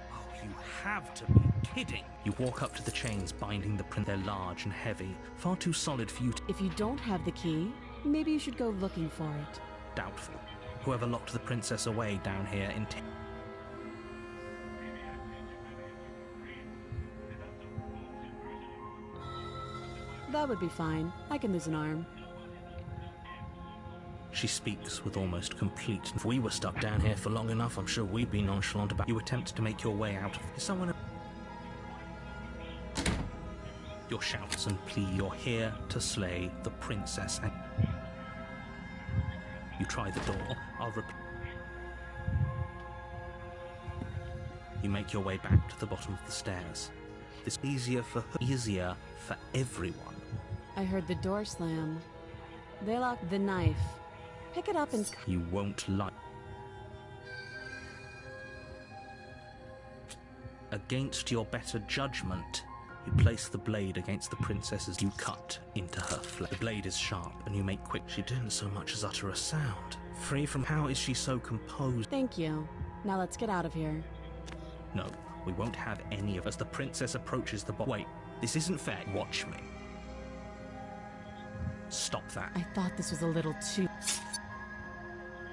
Speaker 2: Oh, you have to be kidding. You walk up to the chains binding the print. They're large and heavy, far too solid for you to...
Speaker 5: If you don't have the key, maybe you should go looking for it.
Speaker 2: Doubtful. Whoever locked the princess away down here in...
Speaker 5: That would be fine. I can lose an arm.
Speaker 2: She speaks with almost complete. If we were stuck down here for long enough, I'm sure we'd be nonchalant about. You attempt to make your way out. Is someone? Your shouts and plea. You're here to slay the princess. And you try the door. I'll repeat. You make your way back to the bottom of the stairs. This is easier for everyone.
Speaker 5: I heard the door slam. They locked the knife. Pick it up and...
Speaker 2: You won't like. Against your better judgment, you place the blade against the princess's. You cut into her flesh. The blade is sharp, and you make quick. She didn't so much as utter a sound. Free from. How is she so composed?
Speaker 5: Thank you. Now let's get out of here.
Speaker 2: No, we won't have any of us. The princess approaches the Wait, this isn't fair. Watch me. Stop that.
Speaker 5: I thought this was a little too...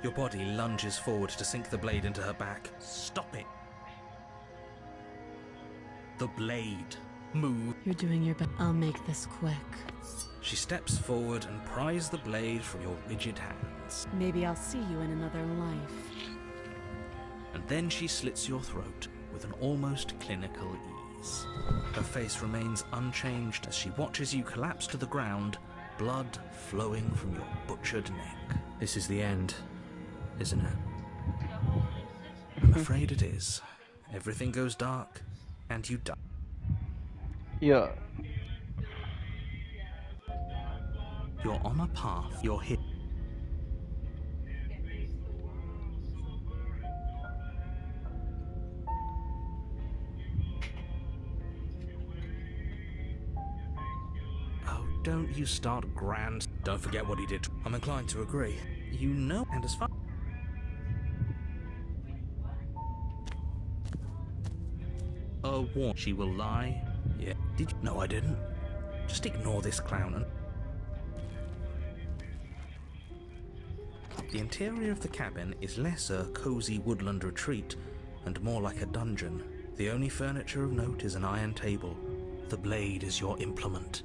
Speaker 2: Your body lunges forward to sink the blade into her back. Stop it. The blade. Move.
Speaker 5: You're doing your best. I'll make this quick.
Speaker 2: She steps forward and pries the blade from your rigid hands.
Speaker 5: Maybe I'll see you in another life.
Speaker 2: And then she slits your throat with an almost clinical ease. Her face remains unchanged as she watches you collapse to the ground, blood flowing from your butchered neck. This is the end, isn't it? I'm afraid it is. Everything goes dark, and you die.
Speaker 7: Yeah.
Speaker 2: You're on a path. You're hit. Oh, don't you start grand. Don't forget what he did. I'm inclined to agree. You know, and as far... She will lie. Yeah. Did you? No, I didn't. Just ignore this clown and... The interior of the cabin is less a cozy woodland retreat and more like a dungeon. The only furniture of note is an iron table. The blade is your implement.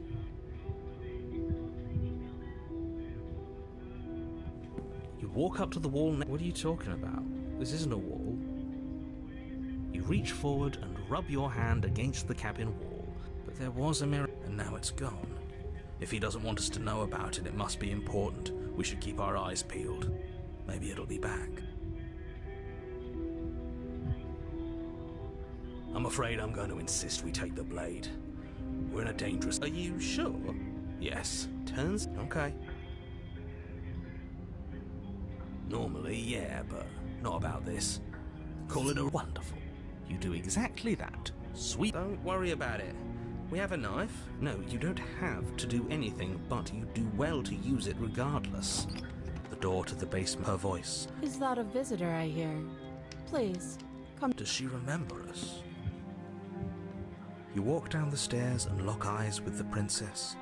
Speaker 2: You walk up to the wall. What are you talking about? This isn't a wall. You reach forward and rub your hand against the cabin wall. But there was a mirror, and now it's gone. If he doesn't want us to know about it, it must be important. We should keep our eyes peeled. Maybe it'll be back. I'm afraid I'm going to insist we take the blade. We're in a dangerous... Are you sure? Yes. Turns... Okay. Normally, yeah, but not about this. Call it a... Wonderful. You do exactly that. Sweet. Don't worry about it. We have a knife. No, you don't have to do anything, but you do well to use it regardless. The door to the basement, her voice.
Speaker 5: Is that a visitor I hear? Please, come.
Speaker 2: Does she remember us? You walk down the stairs and lock eyes with the princess.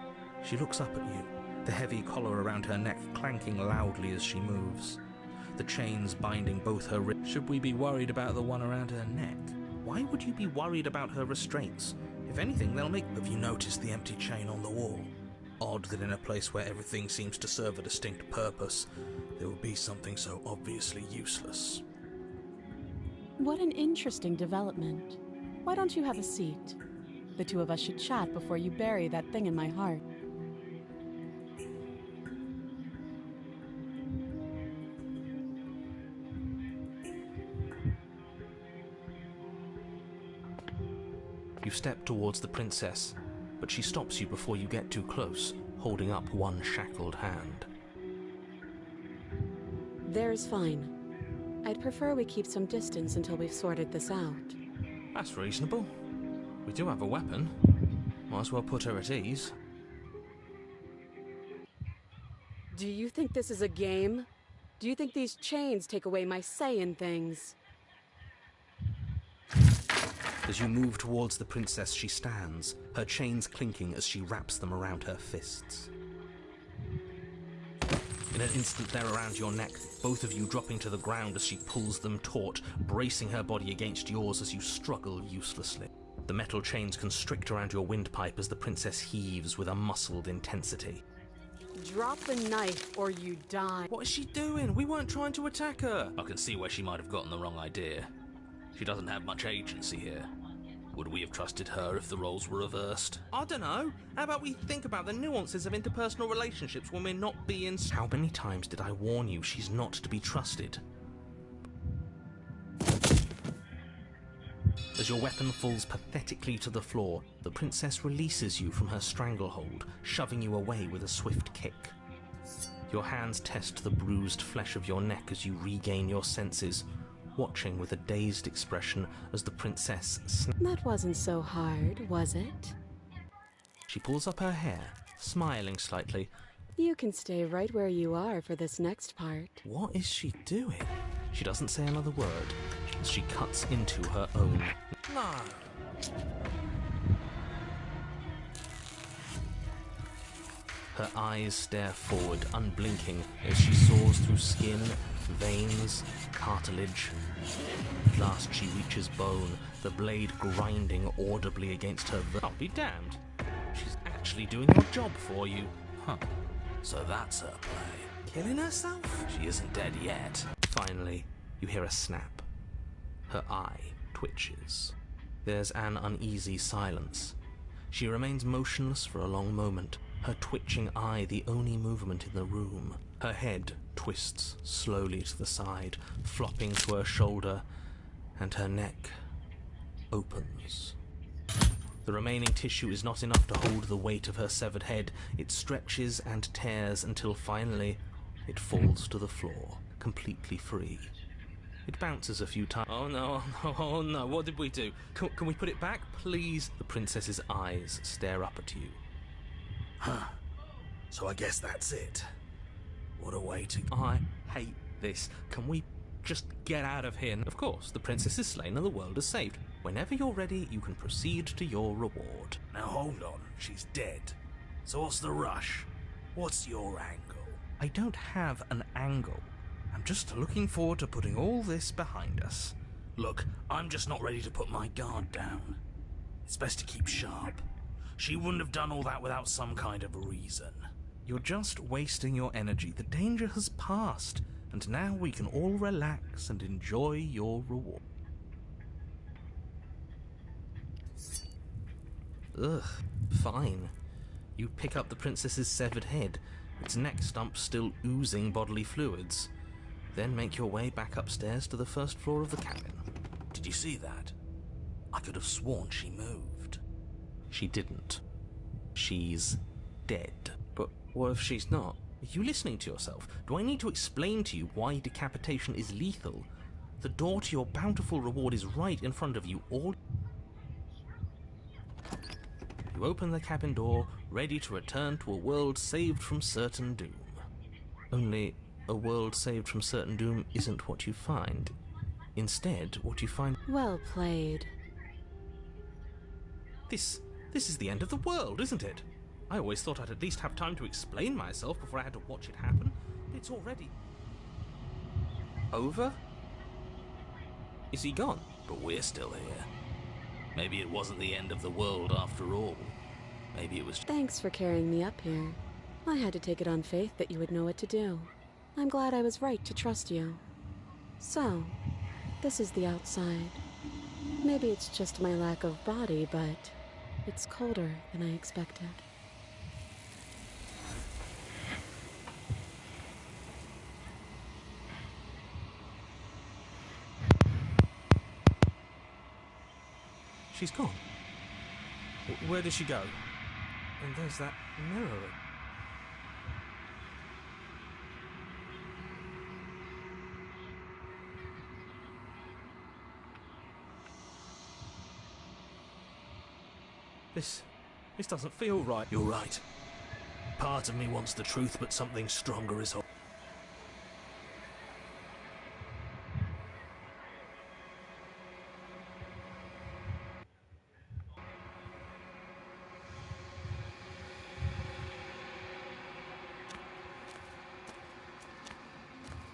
Speaker 2: She looks up at you, the heavy collar around her neck clanking loudly as she moves. The chains binding both her wrists. Should we be worried about the one around her neck? Why would you be worried about her restraints? If anything, they'll make... Have you noticed the empty chain on the wall? Odd that in a place where everything seems to serve a distinct purpose, there would be something so obviously useless.
Speaker 5: What an interesting development. Why don't you have a seat? The two of us should chat before you bury that thing in my heart.
Speaker 2: You step towards the princess, but she stops you before you get too close, holding up one shackled hand.
Speaker 5: There's fine. I'd prefer we keep some distance until we've sorted this out.
Speaker 2: That's reasonable. We do have a weapon. Might as well put her at ease.
Speaker 5: Do you think this is a game? Do you think these chains take away my say in things?
Speaker 2: As you move towards the princess, she stands, her chains clinking as she wraps them around her fists. In an instant, they're around your neck, both of you dropping to the ground as she pulls them taut, bracing her body against yours as you struggle uselessly. The metal chains constrict around your windpipe as the princess heaves with a muscled intensity.
Speaker 5: Drop the knife or you die.
Speaker 2: What is she doing? We weren't trying to attack her.
Speaker 8: I can see where she might have gotten the wrong idea. She doesn't have much agency here. Would we have trusted her if the roles were reversed?
Speaker 2: I don't know. How about we think about the nuances of interpersonal relationships when we're not being... How many times did I warn you she's not to be trusted? As your weapon falls pathetically to the floor, the princess releases you from her stranglehold, shoving you away with a swift kick. Your hands test the bruised flesh of your neck as you regain your senses, watching with a dazed expression as the princess
Speaker 5: That wasn't so hard, was it?
Speaker 2: She pulls up her hair, smiling slightly.
Speaker 5: You can stay right where you are for this next part.
Speaker 2: What is she doing? She doesn't say another word as she cuts into her own. No. Her eyes stare forward, unblinking, as she soars through skin, veins, cartilage. At last she reaches bone, the blade grinding audibly against her. I'll be damned. She's actually doing your job for you.
Speaker 8: Huh. So that's her play.
Speaker 2: Killing herself?
Speaker 8: She isn't dead yet.
Speaker 2: Finally, you hear a snap. Her eye twitches. There's an uneasy silence. She remains motionless for a long moment, her twitching eye the only movement in the room. Her head twists slowly to the side, flopping to her shoulder, and her neck opens. The remaining tissue is not enough to hold the weight of her severed head. It stretches and tears until finally it falls to the floor, completely free. It bounces a few times. Oh no, oh no, what did we do? Can we put it back, please? The princess's eyes stare up at you.
Speaker 8: Huh. So I guess that's it. What a way to...
Speaker 2: I hate this. Can we just get out of here? Of course, the princess is slain and the world is saved. Whenever you're ready, you can proceed to your reward.
Speaker 8: Now hold on, she's dead. So what's the rush? What's your angle?
Speaker 2: I don't have an angle. I'm just looking forward to putting all this behind us.
Speaker 8: Look, I'm just not ready to put my guard down. It's best to keep sharp. She wouldn't have done all that without some kind of a reason.
Speaker 2: You're just wasting your energy. The danger has passed, and now we can all relax and enjoy your reward. Ugh, fine. You pick up the princess's severed head, its neck stump still oozing bodily fluids. Then make your way back upstairs to the first floor of the cabin.
Speaker 8: Did you see that? I could have sworn she moved.
Speaker 2: She didn't. She's dead. But what if she's not? Are you listening to yourself? Do I need to explain to you why decapitation is lethal? The door to your bountiful reward is right in front of you. All you open the cabin door, ready to return to a world saved from certain doom. Only a world saved from certain doom isn't what you find. Instead, what you find...
Speaker 5: Well played.
Speaker 2: This is the end of the world, isn't it? I always thought I'd at least have time to explain myself before I had to watch it happen. It's already... over? Is he gone?
Speaker 8: But we're still here. Maybe it wasn't the end of the world after all. Maybe it was...
Speaker 5: Thanks for carrying me up here. I had to take it on faith that you would know what to do. I'm glad I was right to trust you. So, this is the outside. Maybe it's just my lack of body, but it's colder than I expected.
Speaker 2: She's gone. Where did she go? And there's that mirror. This doesn't feel right.
Speaker 8: You're right. Part of me wants the truth, but something stronger is holding.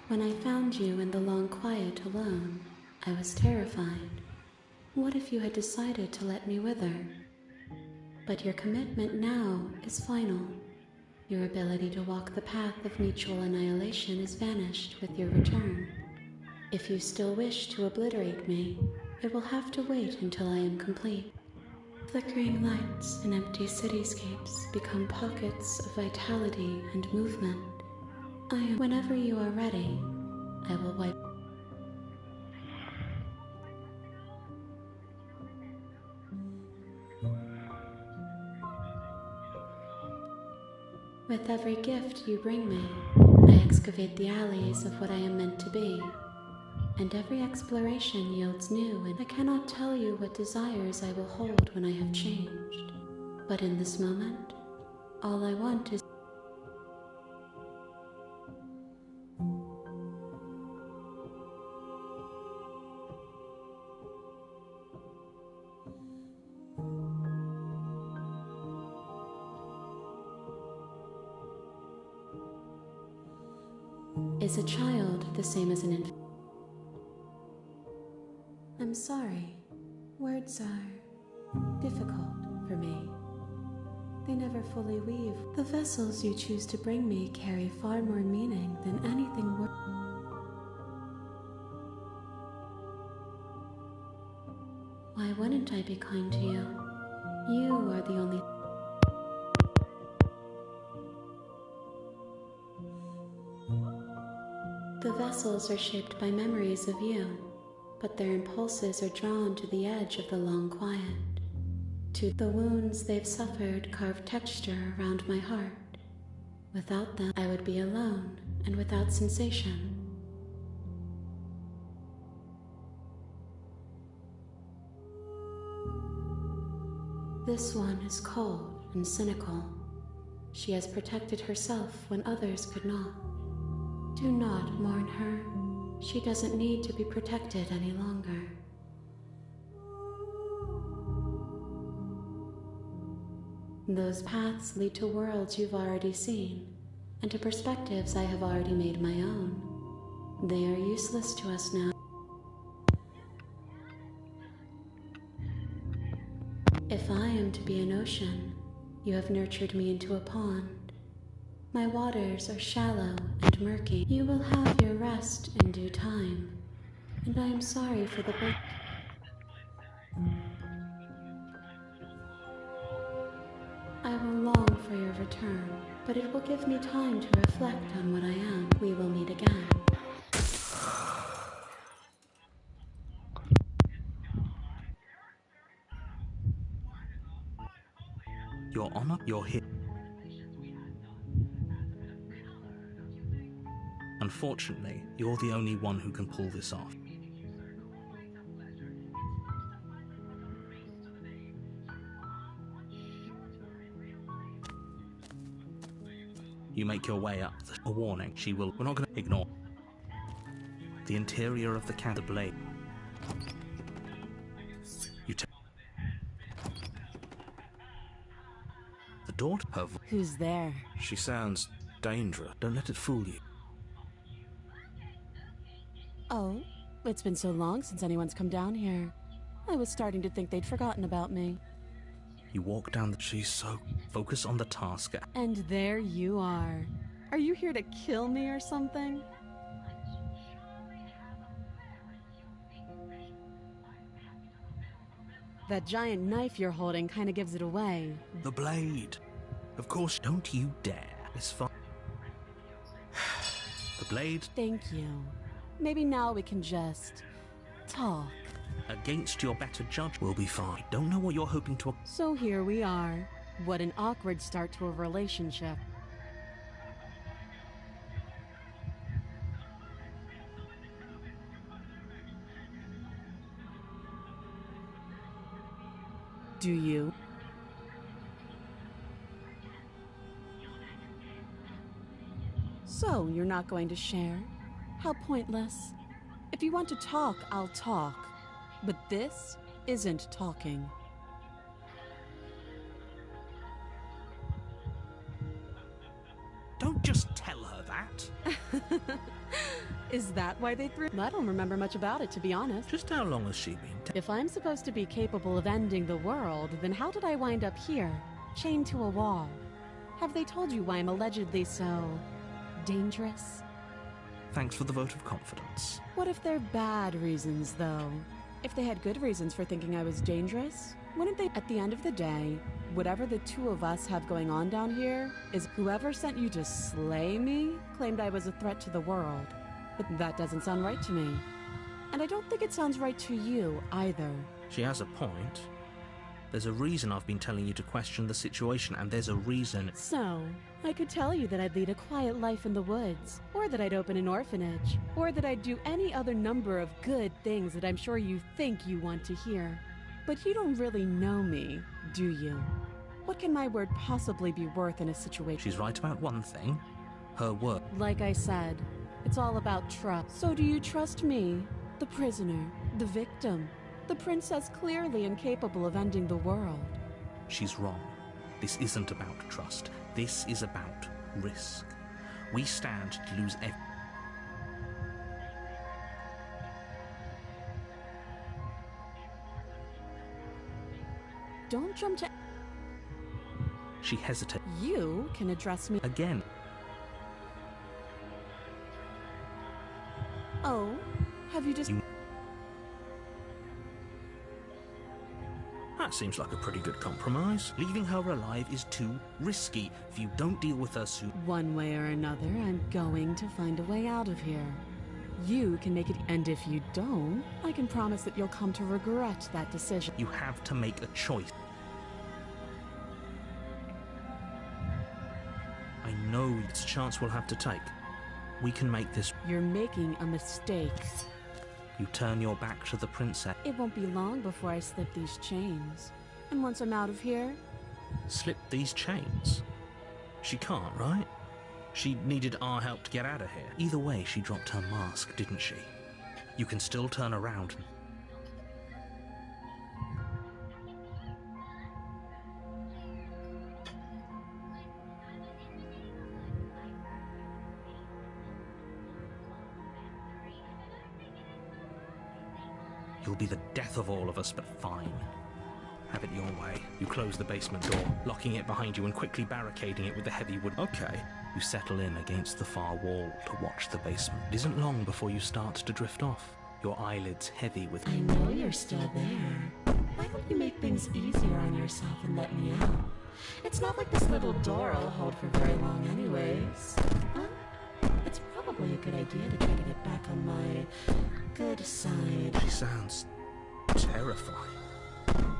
Speaker 1: When I found you in the long quiet alone, I was terrified. What if you had decided to let me wither? But your commitment now is final. Your ability to walk the path of mutual annihilation is vanished with your return. If you still wish to obliterate me, it will have to wait until I am complete. Flickering lights and empty cityscapes become pockets of vitality and movement. Whenever you are ready, I will wipe. With every gift you bring me, I excavate the alleys of what I am meant to be, and every exploration yields new, and I cannot tell you what desires I will hold when I have changed. But in this moment, all I want is Is a child the same as an infant? I'm sorry. Words are difficult for me. They never fully weave. The vessels you choose to bring me carry far more meaning than anything worth. Why wouldn't I be kind to you? You are the only. The vessels are shaped by memories of you, but their impulses are drawn to the edge of the long quiet. To the wounds they've suffered carve texture around my heart. Without them, I would be alone and without sensation. This one is cold and cynical. She has protected herself when others could not. Do not mourn her. She doesn't need to be protected any longer. Those paths lead to worlds you've already seen, and to perspectives I have already made my own. They are useless to us now. If I am to be an ocean, you have nurtured me into a pond. My waters are shallow and murky. You will have your rest in due time, and I am sorry for the break. I will long for your return, but it will give me time to reflect on what I am. We will meet again.
Speaker 2: Your Honor, you're here. Unfortunately, you're the only one who can pull this off. You make your way up. A warning, she will. We're not going to ignore. The interior of the cat, blade. You take. The daughter of.
Speaker 5: Who's there?
Speaker 6: She sounds dangerous.
Speaker 2: Don't let it fool you.
Speaker 5: Oh, it's been so long since anyone's come down here. I was starting to think they'd forgotten about me.
Speaker 2: You walk down the. She's so. Focus on the task.
Speaker 5: And there you are. Are you here to kill me or something? That giant knife you're holding kind of gives it away.
Speaker 2: The blade. Of course, don't you dare. It's fine. The blade.
Speaker 5: Thank you. Maybe now we can just talk.
Speaker 2: Against your better judge, will be fine. Don't know what you're hoping to.
Speaker 5: So here we are. What an awkward start to a relationship. Do you? So, you're not going to share? How pointless. If you want to talk, I'll talk. But this isn't talking.
Speaker 2: Don't just tell her that.
Speaker 5: Is that why they threw? I don't remember much about it, to be honest.
Speaker 2: Just how long has she been?
Speaker 5: If I'm supposed to be capable of ending the world, then how did I wind up here, chained to a wall? Have they told you why I'm allegedly so dangerous?
Speaker 2: Thanks for the vote of confidence.
Speaker 5: What if they're bad reasons, though? If they had good reasons for thinking I was dangerous, wouldn't they? At the end of the day, whatever the two of us have going on down here is whoever sent you to slay me claimed I was a threat to the world. But that doesn't sound right to me. And I don't think it sounds right to you, either.
Speaker 2: She has a point. There's a reason I've been telling you to question the situation, and there's a reason.
Speaker 5: So, I could tell you that I'd lead a quiet life in the woods, or that I'd open an orphanage, or that I'd do any other number of good things that I'm sure you think you want to hear. But you don't really know me, do you? What can my word possibly be worth in a situation?
Speaker 2: She's right about one thing. Her word.
Speaker 5: Like I said, it's all about trust. So do you trust me, the prisoner, the victim, the princess clearly incapable of ending the world?
Speaker 2: She's wrong. This isn't about trust. This is about risk. We stand to lose everything.
Speaker 5: Don't jump to...
Speaker 2: She hesitates.
Speaker 5: You can address me...
Speaker 2: Again.
Speaker 5: Oh, have you just...
Speaker 2: That seems like a pretty good compromise. Leaving her alive is too risky. If you don't deal with her soon...
Speaker 5: One way or another, I'm going to find a way out of here. You can make it... And if you don't, I can promise that you'll come to regret that decision.
Speaker 2: You have to make a choice. I know it's a chance we'll have to take. We can make this...
Speaker 5: You're making a mistake.
Speaker 2: You turn your back to the princess.
Speaker 5: It won't be long before I slip these chains. And once I'm out of here...
Speaker 2: Slip these chains? She can't, right? She needed our help to get out of here. Either way, she dropped her mask, didn't she? You can still turn around. You'll be the death of all of us, but fine. Have it your way. You close the basement door, locking it behind you and quickly barricading it with the heavy wood. Okay. You settle in against the far wall to watch the basement. It isn't long before you start to drift off, your eyelids heavy with...
Speaker 4: I know you're still there. Why don't you make things easier on yourself and let me out? It's not like this little door will hold for very long anyways. It's probably a good idea to try to get back on my good side.
Speaker 2: She sounds terrifying.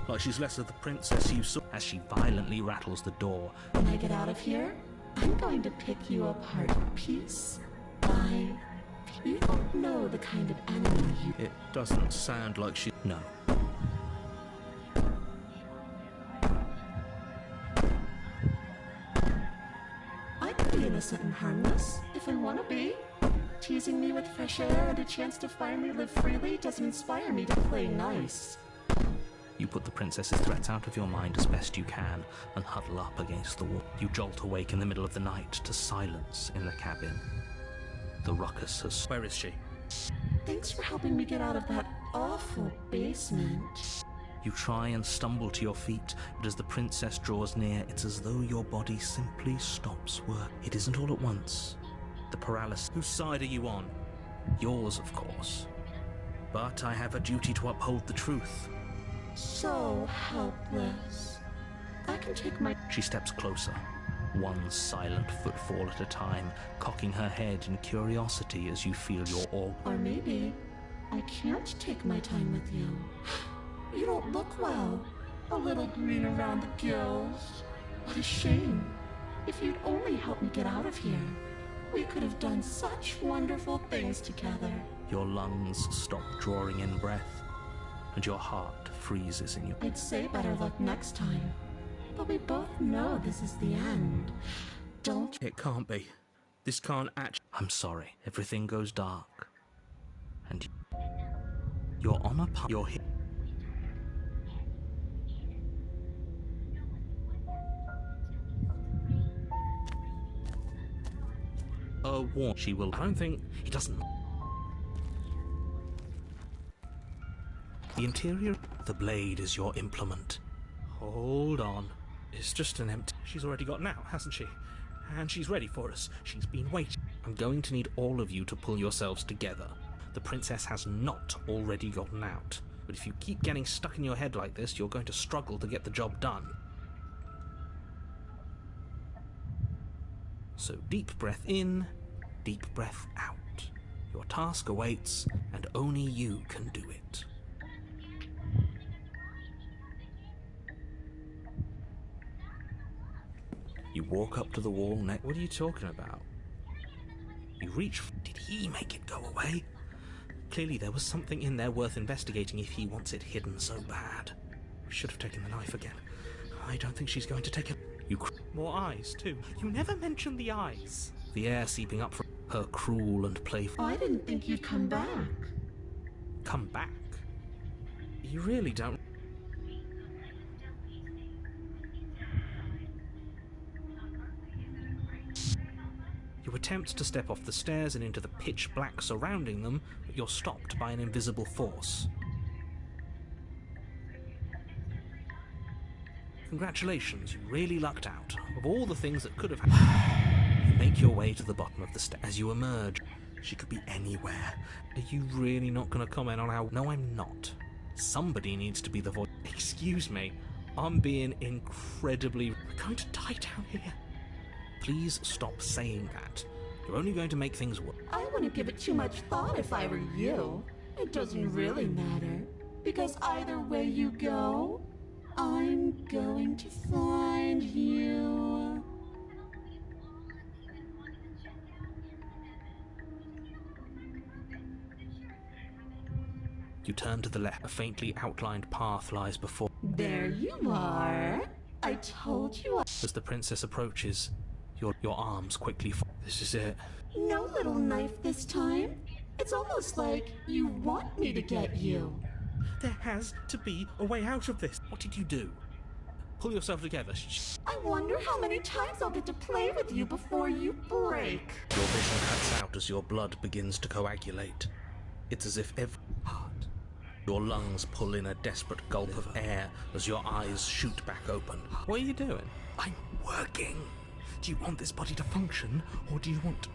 Speaker 2: Like she's less of the princess you saw. As she violently rattles the door.
Speaker 4: When I get out of here, I'm going to pick you apart piece by... You don't know the kind of enemy you...
Speaker 2: It doesn't sound like she... No.
Speaker 4: I could be innocent and harmless, if I want to be. Teasing me with fresh air and a chance to finally live freely doesn't inspire me to play nice.
Speaker 2: You put the princess's threats out of your mind as best you can and huddle up against the wall. You jolt awake in the middle of the night to silence in the cabin. The ruckus has... Where is she?
Speaker 4: Thanks for helping me get out of that awful basement.
Speaker 2: You try and stumble to your feet, but as the princess draws near, it's as though your body simply stops work. It isn't all at once. The paralysis... Whose side are you on? Yours, of course. But I have a duty to uphold the truth.
Speaker 4: So helpless. I can take my...
Speaker 2: She steps closer, one silent footfall at a time, cocking her head in curiosity as you feel your awe.
Speaker 4: Or maybe I can't take my time with you. You don't look well. A little green around the gills. What a shame. If you'd only help me get out of here, we could have done such wonderful things together.
Speaker 2: Your lungs stop drawing in breath, and your heart freezes in you.
Speaker 4: I'd say better luck next time, but we both know this is the end. Don't...
Speaker 2: It can't be. This can't actually... I'm sorry. Everything goes dark. And you're on a path. You're here. She will... I don't think... He doesn't... The interior... The blade is your implement. Hold on. It's just an empty... She's already gotten out, hasn't she? And she's ready for us. She's been waiting. I'm going to need all of you to pull yourselves together. The princess has not already gotten out. But if you keep getting stuck in your head like this, you're going to struggle to get the job done. So deep breath in, deep breath out. Your task awaits, and only you can do it. You walk up to the wall next. What are you talking about? You reach. Did he make it go away? Clearly there was something in there worth investigating if he wants it hidden so bad. We should have taken the knife again. I don't think she's going to take it. More eyes, too. You never mentioned the eyes. The air seeping up from her, cruel and playful.
Speaker 4: I didn't think you'd come back.
Speaker 2: Come back? You really don't. You attempt to step off the stairs and into the pitch black surrounding them, but you're stopped by an invisible force. Congratulations, you really lucked out. Of all the things that could have happened, you make your way to the bottom of the stairs. As you emerge, she could be anywhere. Are you really not going to comment on how... No, I'm not. Somebody needs to be the voice. Excuse me, I'm being incredibly... We're going to die down here. Please stop saying that. You're only going to make things worse.
Speaker 4: I wouldn't give it too much thought if I were you. It doesn't really matter. Because either way you go, I'm going to find you.
Speaker 2: You turn to the left. A faintly outlined path lies before.
Speaker 4: There you are. I told you.
Speaker 2: As the princess approaches, your arms quickly fall. This is it.
Speaker 4: No little knife this time. It's almost like you want me to get you.
Speaker 2: There has to be a way out of this. What did you do? Pull yourself together.
Speaker 4: I wonder how many times I'll get to play with you before you break.
Speaker 2: Your vision cuts out as your blood begins to coagulate. It's as if every heart. Your lungs pull in a desperate gulp of air as your eyes shoot back open. What are you doing? I'm working. Do you want this body to function, or do you want...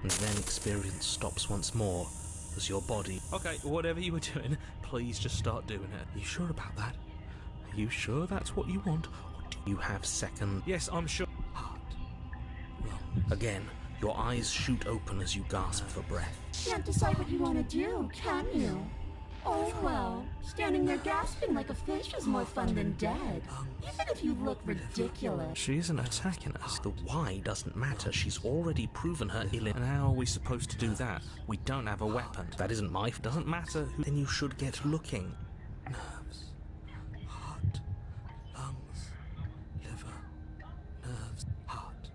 Speaker 2: And then experience stops once more as your body... Okay, whatever you were doing, please just start doing it. Are you sure about that? Are you sure that's what you want, or do you have second... Yes, I'm sure... Heart. Lung. Again, your eyes shoot open as you gasp for breath.
Speaker 4: Can't decide what you want to do, can you? Oh well, standing there gasping like a fish is more fun than dead. Even if you look ridiculous.
Speaker 2: She isn't attacking us. The why doesn't matter. She's already proven her ill. And how are we supposed to do that? We don't have a weapon. That isn't my... Doesn't matter who... Then you should get looking. Nerves. Heart. Lungs. Liver. Nerves. Heart.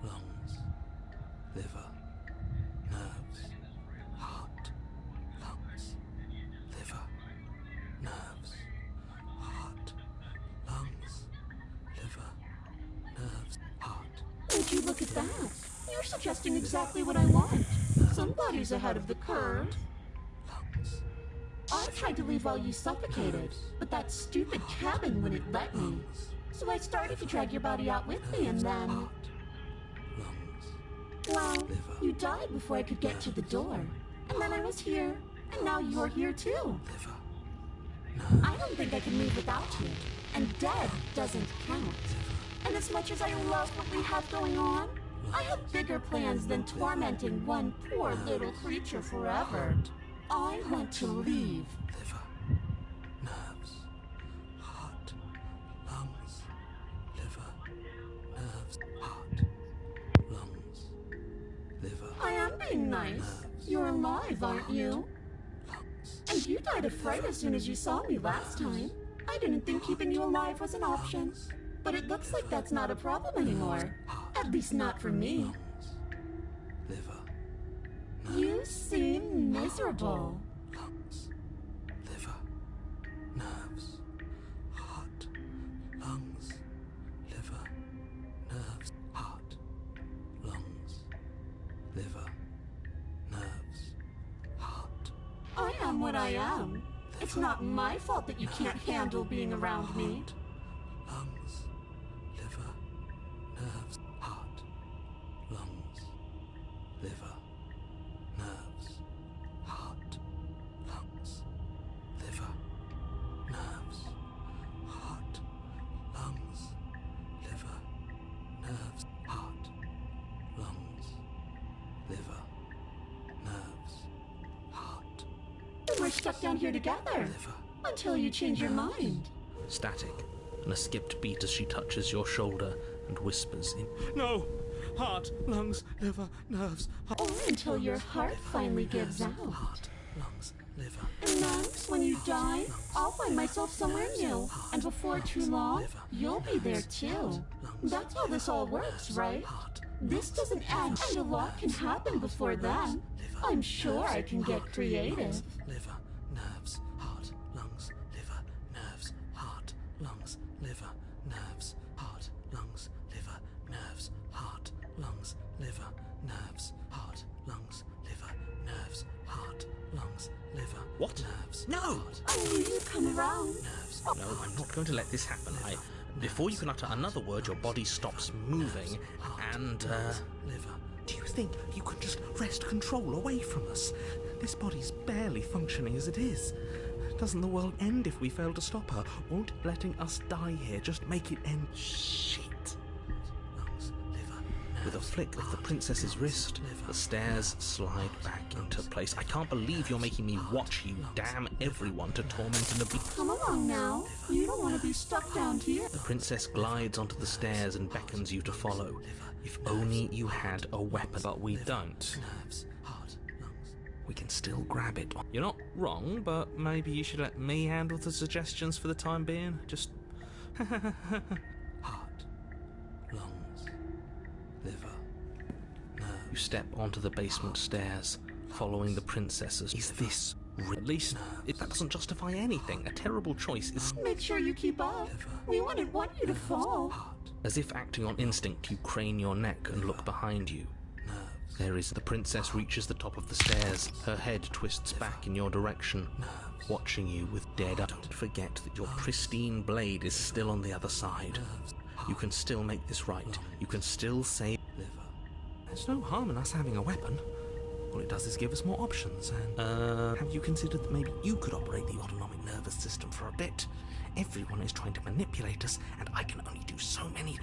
Speaker 2: Lungs. Liver. Nerves. Heart. Lungs. Liver. Nerves. Heart. Lungs. Liver. Nerves. Heart.
Speaker 4: Would you look at that? You're suggesting exactly what I want. Somebody's ahead of the curve.
Speaker 2: Lungs.
Speaker 4: I tried to leave while you suffocated, but that stupid cabin wouldn't let me. So I started to drag your body out with me, and then...
Speaker 2: Heart. Lungs.
Speaker 4: Well,
Speaker 2: Liver.
Speaker 4: you died before I could get to the door. And then I was here, and now you're here too.
Speaker 2: Liver.
Speaker 4: I don't think I can leave without you. And dead doesn't count. And as much as I love what we have going on, I have bigger plans than tormenting one poor little creature forever. I want to leave.
Speaker 2: Liver. Nerves. Heart. Lungs. Liver. Nerves. Heart. Lungs. Liver.
Speaker 4: I am being nice. You're alive, aren't you?
Speaker 2: Lungs.
Speaker 4: And you died of fright as soon as you saw me last time. I didn't think keeping you alive was an option. But it looks like that's not a problem anymore. At least not for me.
Speaker 2: Lungs. Liver.
Speaker 4: You seem miserable.
Speaker 2: Lungs. Liver. Nerves. Heart. Lungs. Liver. Nerves. Heart. Lungs. Liver. Nerves. Heart.
Speaker 4: I am what I am. It's not my fault that you can't handle being around me.
Speaker 2: Lungs. Liver.
Speaker 4: we're stuck down here together. Until you change your mind.
Speaker 2: Static, and a skipped beat as she touches your shoulder and whispers in.
Speaker 6: No! Heart, lungs, liver, nerves, heart.
Speaker 4: Or until your heart finally gives out.
Speaker 2: Heart, lungs, liver.
Speaker 4: And then, when you die, I'll find myself somewhere new. And before too long, you'll be there too. That's how this all works, right? This doesn't end, and a lot can happen before then. I'm sure I can get creative.
Speaker 2: Liver, nerves, heart, lungs, liver, nerves, heart, lungs, liver, nerves, heart, lungs, liver, nerves, heart, lungs, liver, nerves, heart, lungs, liver, nerves, heart, lungs, liver. What? Nerves.
Speaker 8: No!
Speaker 4: I knew you'd come around.
Speaker 2: Nerves. No, I'm not going to let this happen. Before you can utter another word, your body stops moving, and,
Speaker 9: Liver. Do you think you could just wrest control away from us? This body's barely functioning as it is. Doesn't the world end if we fail to stop her? Won't letting us die here just make it end? Shit.
Speaker 2: Lungs, liver, with a flick of the princess's wrist, the stairs slide back into place. I can't believe you're making me watch you damn everyone to torment and abuse.
Speaker 4: Come along now. You don't want to be stuck down here.
Speaker 2: The princess glides onto the stairs and beckons you to follow. If only you had a weapon, but we don't. Nerves, heart, lungs. We can still grab it. You're not wrong, but maybe you should let me handle the suggestions for the time being. Just heart, lungs, liver, nerves. You step onto the basement stairs, following the princesses. Is this at least if that doesn't justify anything? A terrible choice is.
Speaker 4: Make sure you keep up. We wouldn't want you to fall.
Speaker 2: As if acting on instinct, you crane your neck and look behind you. There is the princess reaches the top of the stairs. Her head twists back in your direction, watching you with dead eyes. Don't forget that your pristine blade is still on the other side. You can still make this right. You can still save.
Speaker 9: There's no harm in us having a weapon. All it does is give us more options, and... have you considered that maybe you could operate the autonomic nervous system for a bit? Everyone is trying to manipulate us, and I can only do so many...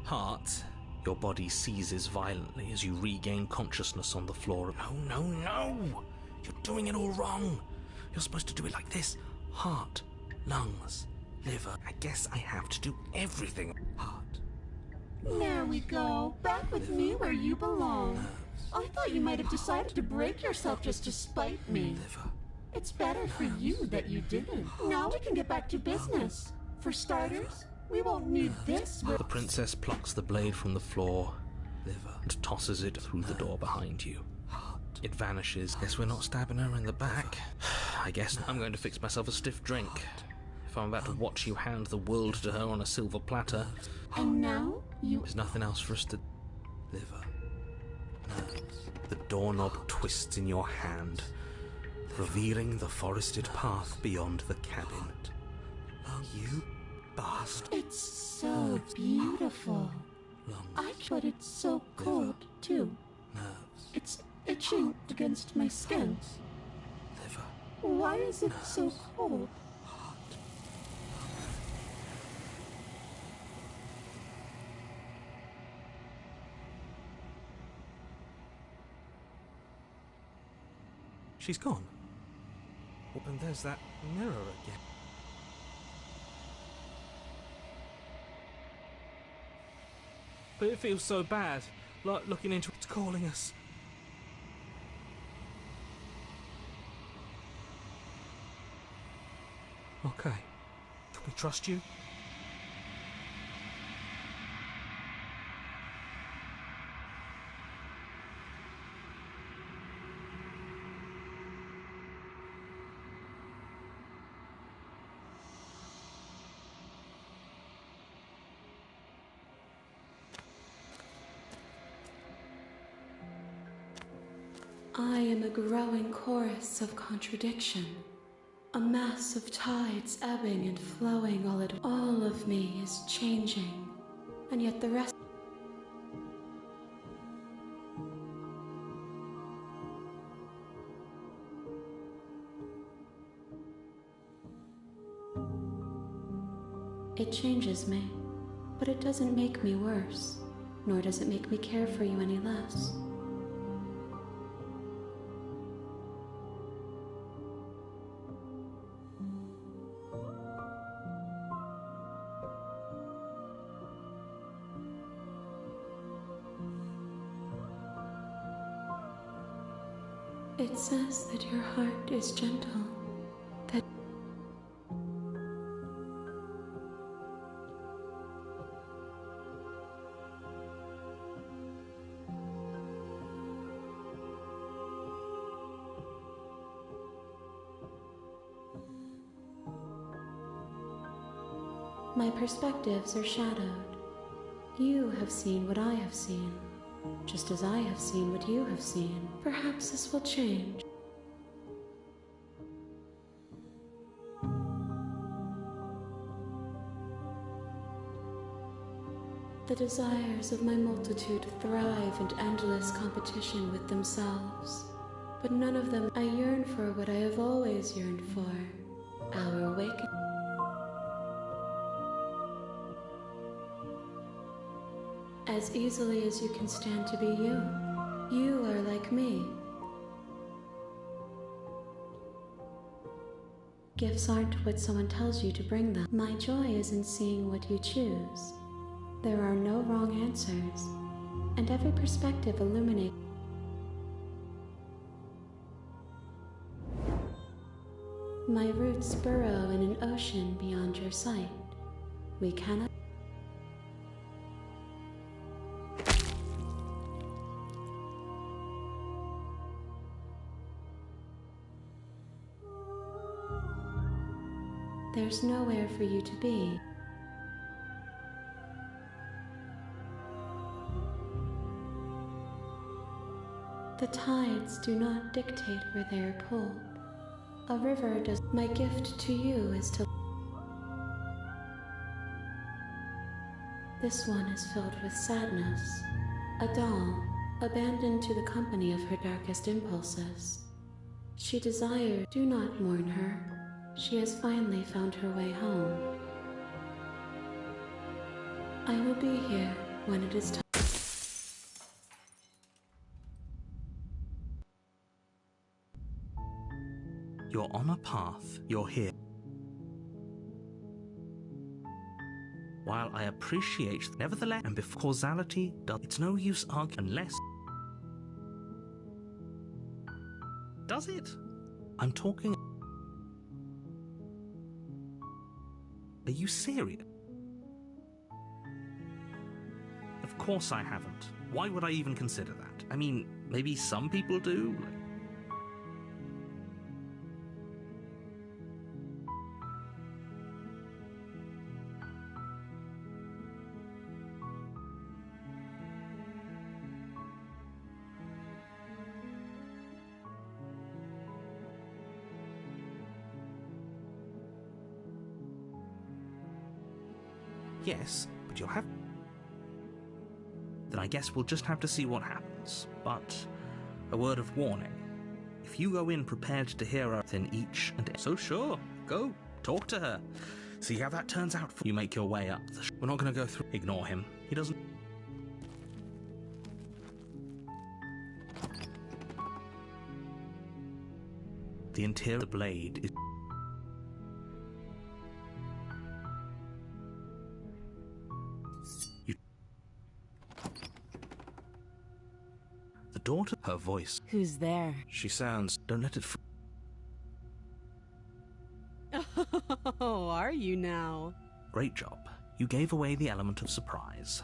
Speaker 2: Heart. Your body seizes violently as you regain consciousness on the floor.
Speaker 9: No, no, no! You're doing it all wrong. You're supposed to do it like this. Heart, lungs, liver. I guess I have to do everything. Heart.
Speaker 4: There we go. Back with me where you belong. I thought you might have decided to break yourself just to spite me.
Speaker 9: Liver.
Speaker 4: It's better for you that you didn't. Now we can get back to business. For starters, we won't need this.
Speaker 2: The princess plucks the blade from the floor and tosses it through the door behind you. It vanishes. Guess we're not stabbing her in the back. I guess I'm going to fix myself a stiff drink. If I'm about to watch you hand the world to her on a silver platter.
Speaker 4: And now you...
Speaker 2: There's nothing else for us to... Liver. The doorknob twists in your hand, revealing the forested path beyond the cabin. You bastard.
Speaker 4: It's so beautiful. But it's so cold, too. It's itching against my skin. Why is it so cold?
Speaker 9: She's gone. Oh, and there's that mirror again. But it feels so bad, like looking into it's calling us. Okay. Can we trust you?
Speaker 1: I am a growing chorus of contradiction, a mass of tides ebbing and flowing all of me is changing, and yet the rest... It changes me, but it doesn't make me worse, nor does it make me care for you any less. It says that your heart is gentle, that my perspectives are shadowed. You have seen what I have seen, just as I have seen what you have seen. Perhaps this will change. The desires of my multitude thrive in endless competition with themselves, but none of them I yearn for what I have always yearned for, our awakening. As easily as you can stand to be you, you are like me. Gifts aren't what someone tells you to bring them. My joy is in seeing what you choose. There are no wrong answers, and every perspective illuminates. My roots burrow in an ocean beyond your sight. We cannot. There's nowhere for you to be. The tides do not dictate where they are pulled. A river does. My gift to you is to. This one is filled with sadness. A doll, abandoned to the company of her darkest impulses. She desires. Do not mourn her. She has finally found her way home. I will be here when it is time.
Speaker 2: You're on a path. You're here. While I appreciate, nevertheless, and before causality does, it's no use arguing unless. Does it? I'm talking. Are you serious? Of course I haven't. Why would I even consider that? I mean, maybe some people do. Yes, but you'll have. Then I guess we'll just have to see what happens. But a word of warning. If you go in prepared to hear her, then each and so sure, go talk to her. See how that turns out for you. Make your way up the We're not going to go through. Ignore him. He doesn't. The interior of the blade is. The daughter, her voice.
Speaker 5: Who's there?
Speaker 2: She sounds. Don't let it.
Speaker 5: Oh, are you now?
Speaker 2: Great job. You gave away the element of surprise.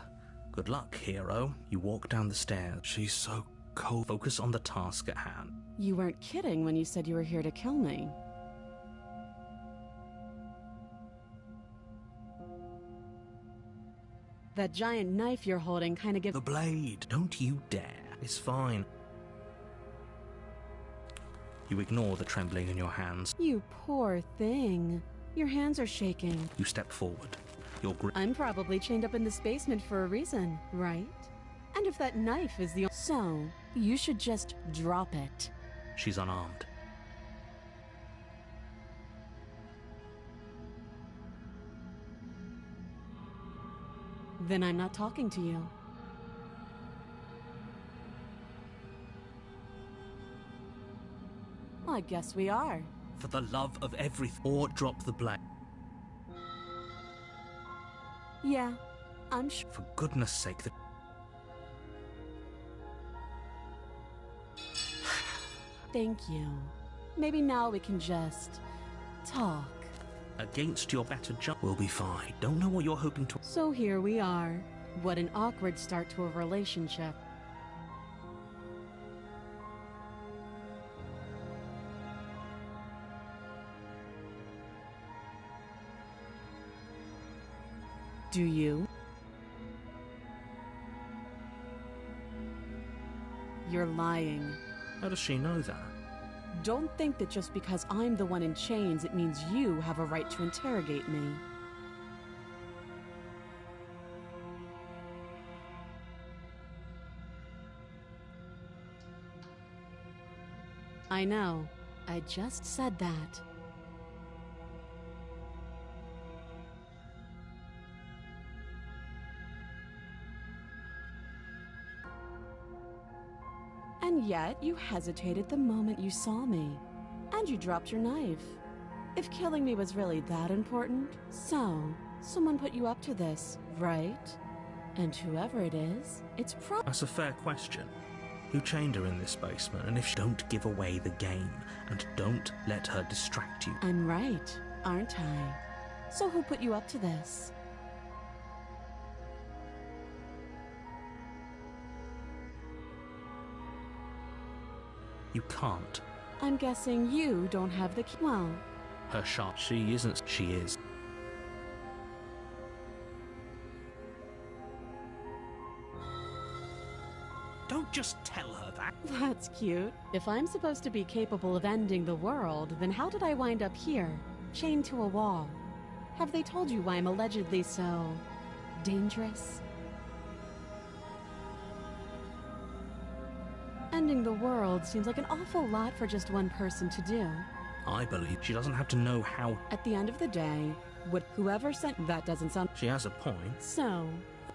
Speaker 2: Good luck, hero. You walk down the stairs. She's so cold. Focus on the task at hand.
Speaker 5: You weren't kidding when you said you were here to kill me. That giant knife you're holding kind of gives.
Speaker 2: The blade. Don't you dare. It's fine. You ignore the trembling in your hands.
Speaker 5: You poor thing. Your hands are shaking.
Speaker 2: You step forward. Your grip.
Speaker 5: I'm probably chained up in this basement for a reason, right? And if that knife is the. So, you should just drop it.
Speaker 2: She's unarmed.
Speaker 5: Then I'm not talking to you. I guess we are.
Speaker 2: For the love of everything. Or drop the blade.
Speaker 5: Yeah, I'm sure.
Speaker 2: For goodness sake,
Speaker 5: thank you. Maybe now we can just talk.
Speaker 2: Against your better judgment, we'll be fine. Don't know what you're hoping to.
Speaker 5: So here we are. What an awkward start to a relationship. Do you? You're lying.
Speaker 2: How does she know that?
Speaker 5: Don't think that just because I'm the one in chains, it means you have a right to interrogate me. I know. I just said that. And yet, you hesitated the moment you saw me. And you dropped your knife. If killing me was really that important, so, someone put you up to this, right? And whoever it is, it's
Speaker 2: That's a fair question. Who chained her in this basement? And if she don't give away the game, and don't let her distract you.
Speaker 5: I'm right, aren't I? So who put you up to this?
Speaker 2: You can't.
Speaker 5: I'm guessing you don't have the key. Well,
Speaker 2: Her shot. She isn't. She is. Don't just tell her that.
Speaker 5: that's cute. If I'm supposed to be capable of ending the world, then how did I wind up here, chained to a wall? Have they told you why I'm allegedly so dangerous? Ending the world seems like an awful lot for just one person to do.
Speaker 2: I believe she doesn't have to know how.
Speaker 5: At the end of the day, whoever sent that doesn't sound
Speaker 2: She has a point.
Speaker 5: so.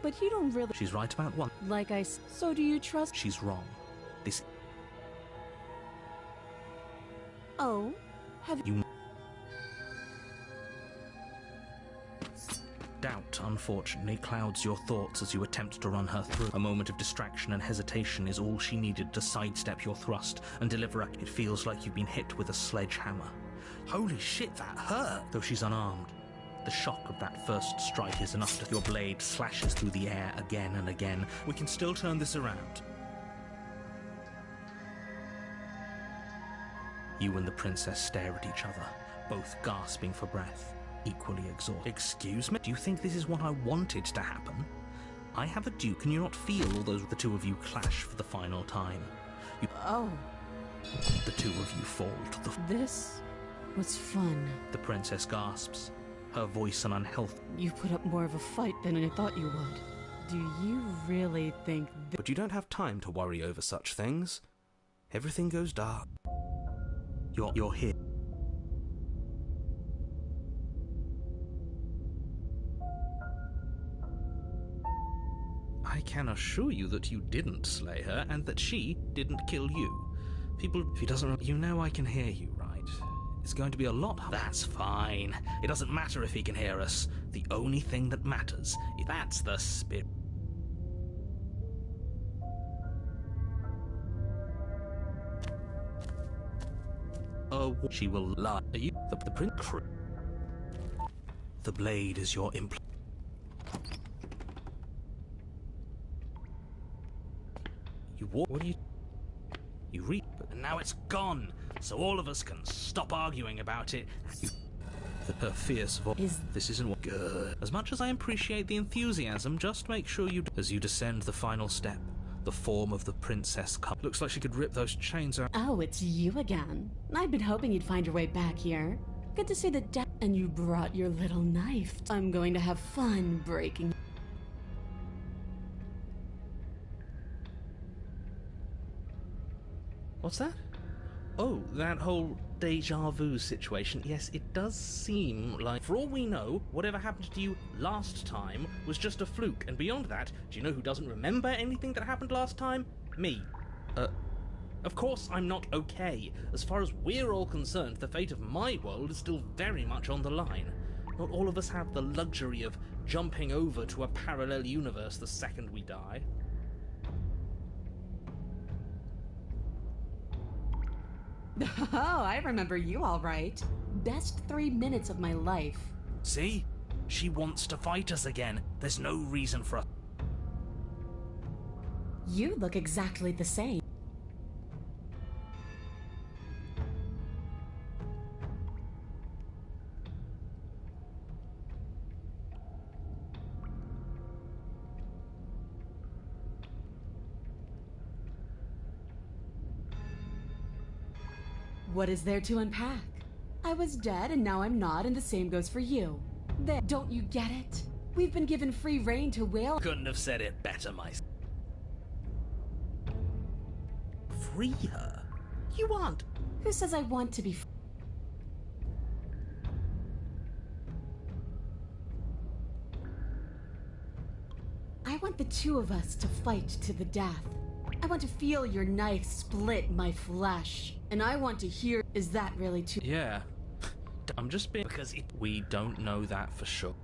Speaker 5: But you don't really
Speaker 2: She's right about one.
Speaker 5: So do you trust?
Speaker 2: She's wrong. This.
Speaker 5: Oh, have
Speaker 2: You. Doubt, unfortunately, clouds your thoughts as you attempt to run her through. A moment of distraction and hesitation is all she needed to sidestep your thrust and deliver It feels like you've been hit with a sledgehammer. Holy shit, that hurt! Though she's unarmed. The shock of that first strike is enough to... Your blade slashes through the air again and again. We can still turn this around. You and the princess stare at each other, both gasping for breath. Equally exhausted. Excuse me? Do you think this is what I wanted to happen? I have a duke. Can you not feel all those... The two of you clash for the final time.
Speaker 5: Oh,
Speaker 2: The two of you fall to the...
Speaker 5: this was fun.
Speaker 2: The princess gasps, her voice an unhealthy...
Speaker 5: You put up more of a fight than I thought you would. Do you really think
Speaker 6: But you don't have time to worry over such things. Everything goes dark.
Speaker 2: You're here. I can assure you that you didn't slay her and that she didn't kill you. People, if he doesn't... You know I can hear you, right? It's going to be a lot... That's fine. It doesn't matter if he can hear us. The only thing that matters is that's the spirit. Oh, she will lie. Are you the prince? The blade is your implant. You walk. What do you? You read, but now it's gone. So all of us can stop arguing about it. Her fierce voice. This isn't what good. As much as I appreciate the enthusiasm, just make sure you, as you descend the final step, the form of the princess comes. Looks like she could rip those chains out.
Speaker 5: Oh, it's you again. I've been hoping you'd find your way back here. Good to see the and you brought your little knife. I'm going to have fun breaking.
Speaker 2: What's that? Oh, that whole deja vu situation. Yes, it does seem like, for all we know, whatever happened to you last time was just a fluke. And beyond that, do you know who doesn't remember anything that happened last time? Me. Of course I'm not okay. As far as we're all concerned, the fate of my world is still very much on the line. Not all of us have the luxury of jumping over to a parallel universe the second we die.
Speaker 5: Oh, I remember you all right. Best 3 minutes of my life.
Speaker 8: See? She wants to fight us again. There's no reason for us.
Speaker 5: You look exactly the same. What is there to unpack? I was dead and now I'm not, and the same goes for you. There, don't you get it? We've been given free rein to wail.
Speaker 8: Couldn't have said it better myself.
Speaker 9: Free her? You aren't.
Speaker 5: Who says I want to be free? I want the two of us to fight to the death. I want to feel your knife split my flesh. And I want to hear, is that really too—
Speaker 2: Yeah. I'm just being— because we don't know that for sure.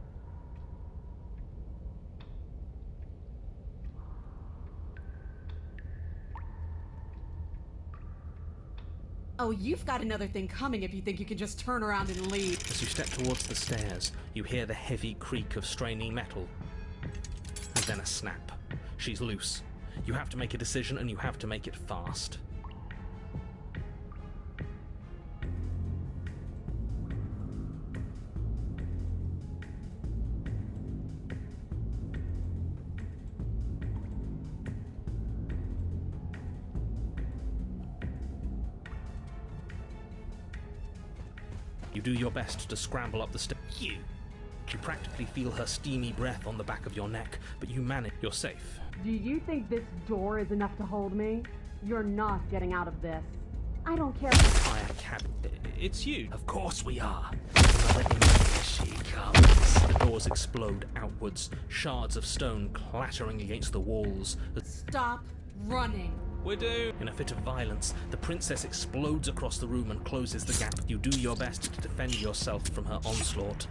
Speaker 5: Oh, you've got another thing coming if you think you can just turn around and leave.
Speaker 2: As you step towards the stairs, you hear the heavy creak of straining metal. And then a snap. She's loose. You have to make a decision, and you have to make it fast. You do your best to scramble up the stairs. You practically feel her steamy breath on the back of your neck, but you manage. You're safe.
Speaker 5: Do you think this door is enough to hold me? You're not getting out of this. I don't care.
Speaker 2: Fire cab. It's you.
Speaker 8: Of course we are. Another image, she comes.
Speaker 2: The doors explode outwards, shards of stone clattering against the walls.
Speaker 5: Stop running.
Speaker 2: We're doomed. In a fit of violence, the princess explodes across the room and closes the gap. You do your best to defend yourself from her onslaught.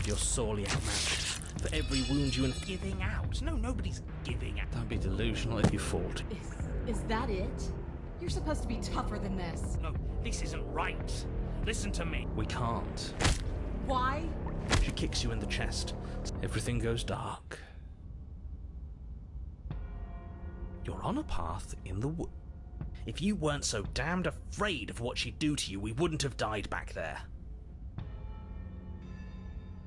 Speaker 2: You're sorely outmatched. For every wound you inflict—
Speaker 8: Giving out? No, nobody's giving out.
Speaker 2: Don't be delusional if you fall.
Speaker 5: Is that it? You're supposed to be tougher than this.
Speaker 8: No, this isn't right. Listen to me.
Speaker 2: We can't.
Speaker 5: Why?
Speaker 2: She kicks you in the chest. Everything goes dark. You're on a path in the wood.
Speaker 8: If you weren't so damned afraid of what she'd do to you, we wouldn't have died back there.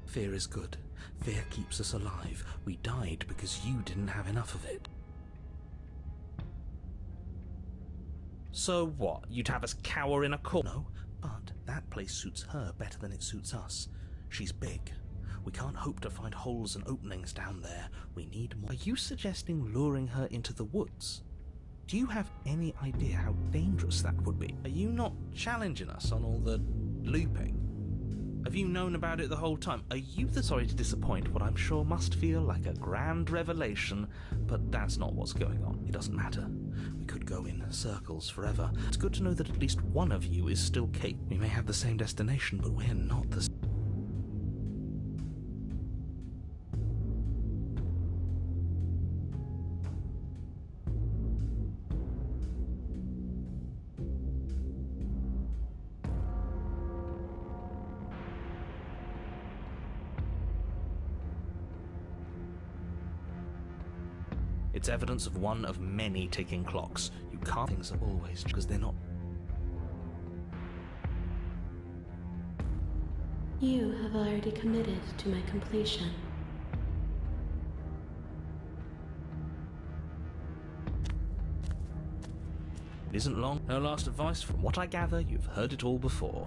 Speaker 2: Fear is good. Fear keeps us alive. We died because you didn't have enough of it. So what? You'd have us cower in a corner? No, but that place suits her better than it suits us. She's big. We can't hope to find holes and openings down there. We need more. Are you suggesting luring her into the woods? Do you have any idea how dangerous that would be? Are you not challenging us on all the looping? Have you known about it the whole time? Are you the sorry to disappoint what I'm sure must feel like a grand revelation, but that's not what's going on. It doesn't matter. We could go in circles forever. It's good to know that at least one of you is still capable. We may have the same destination, but we're not the same. It's evidence of one of many ticking clocks. You can't— things are always because they're not.
Speaker 1: You have already committed to my completion.
Speaker 2: It isn't long. No last advice. From what I gather, you've heard it all before.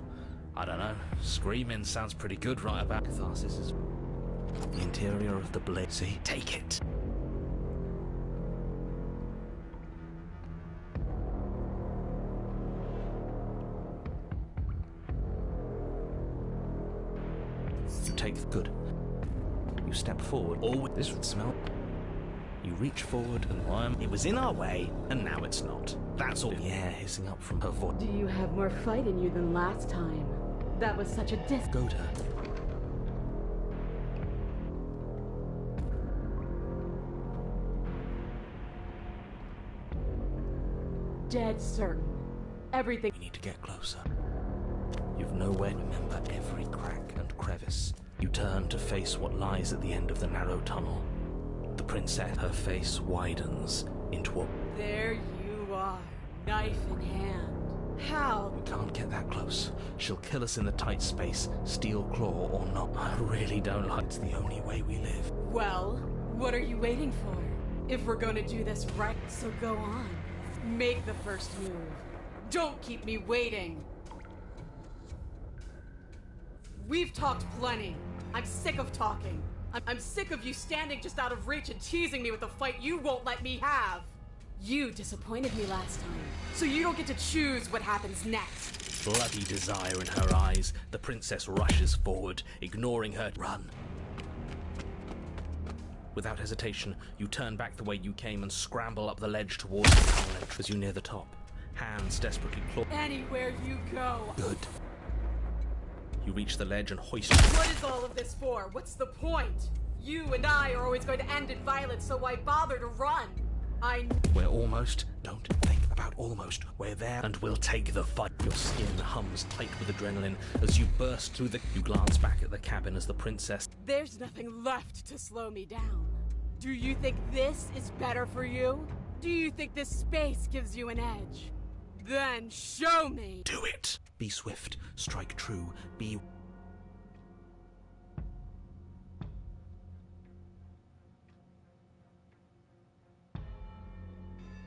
Speaker 8: I don't know. Screaming sounds pretty good right about.
Speaker 2: Catharsis is the interior of the blade. See?
Speaker 8: Take it.
Speaker 2: You take good. You step forward.
Speaker 8: Always.
Speaker 2: This would smell. You reach forward and worm.
Speaker 8: It was in our way, and now it's not. That's all.
Speaker 2: The air hissing up from her voice.
Speaker 5: Do you have more fight in you than last time? That was such a
Speaker 2: Goda.
Speaker 5: dead certain.
Speaker 10: everything.
Speaker 9: We need to get closer. You've nowhere to remember every crack and crevice. You turn to face what lies at the end of the narrow tunnel. The princess, her face widens into a...
Speaker 10: There you are, knife in hand. How?
Speaker 9: We can't get that close. She'll kill us in the tight space, steel claw or not. I really don't like it's the only way we live.
Speaker 10: Well, what are you waiting for? If we're gonna do this right, so go on. Make the first move. Don't keep me waiting. We've talked plenty. I'm sick of talking. I'm sick of you standing just out of reach and teasing me with a fight you won't let me have. You disappointed me last time, so you don't get to choose what happens next.
Speaker 9: Bloody desire in her eyes, the princess rushes forward, ignoring her. Run. Without hesitation, you turn back the way you came and scramble up the ledge towards the tunnel entrance as you near the top. Hands desperately claw.
Speaker 10: Anywhere you go.
Speaker 9: Good. You reach the ledge and hoist.
Speaker 10: What is all of this for? What's the point? You and I are always going to end in violence, so why bother to run?
Speaker 9: We're almost. Don't think about almost. We're there and we'll take the fight. Your skin hums tight with adrenaline as you burst through the... You glance back at the cabin as the princess...
Speaker 10: There's nothing left to slow me down. Do you think this is better for you? Do you think this space gives you an edge? Then show me!
Speaker 9: Do it! Be swift, strike true, be...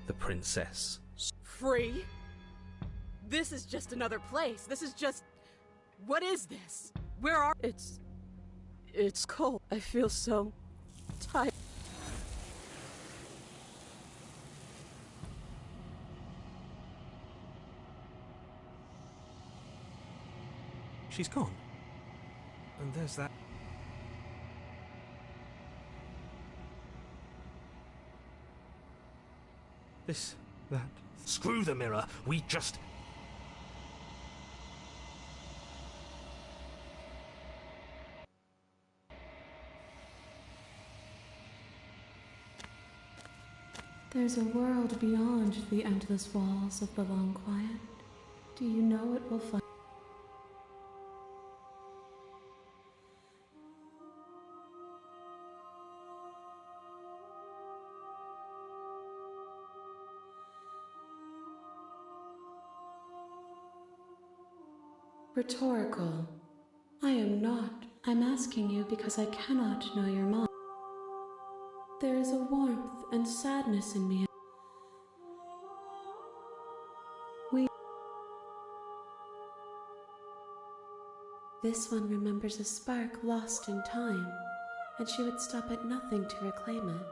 Speaker 9: The princess.
Speaker 10: Free? This is just another place. This is just... What is this? Where are... It's cold. I feel so... tired.
Speaker 6: She's gone. And there's that... This... that...
Speaker 9: Screw the mirror, we just...
Speaker 1: There's a world beyond the endless walls of the long quiet. Do you know it will find? Rhetorical. I am not. I'm asking you because I cannot know your mind. There is a warmth and sadness in me. This one remembers a spark lost in time, and she would stop at nothing to reclaim it.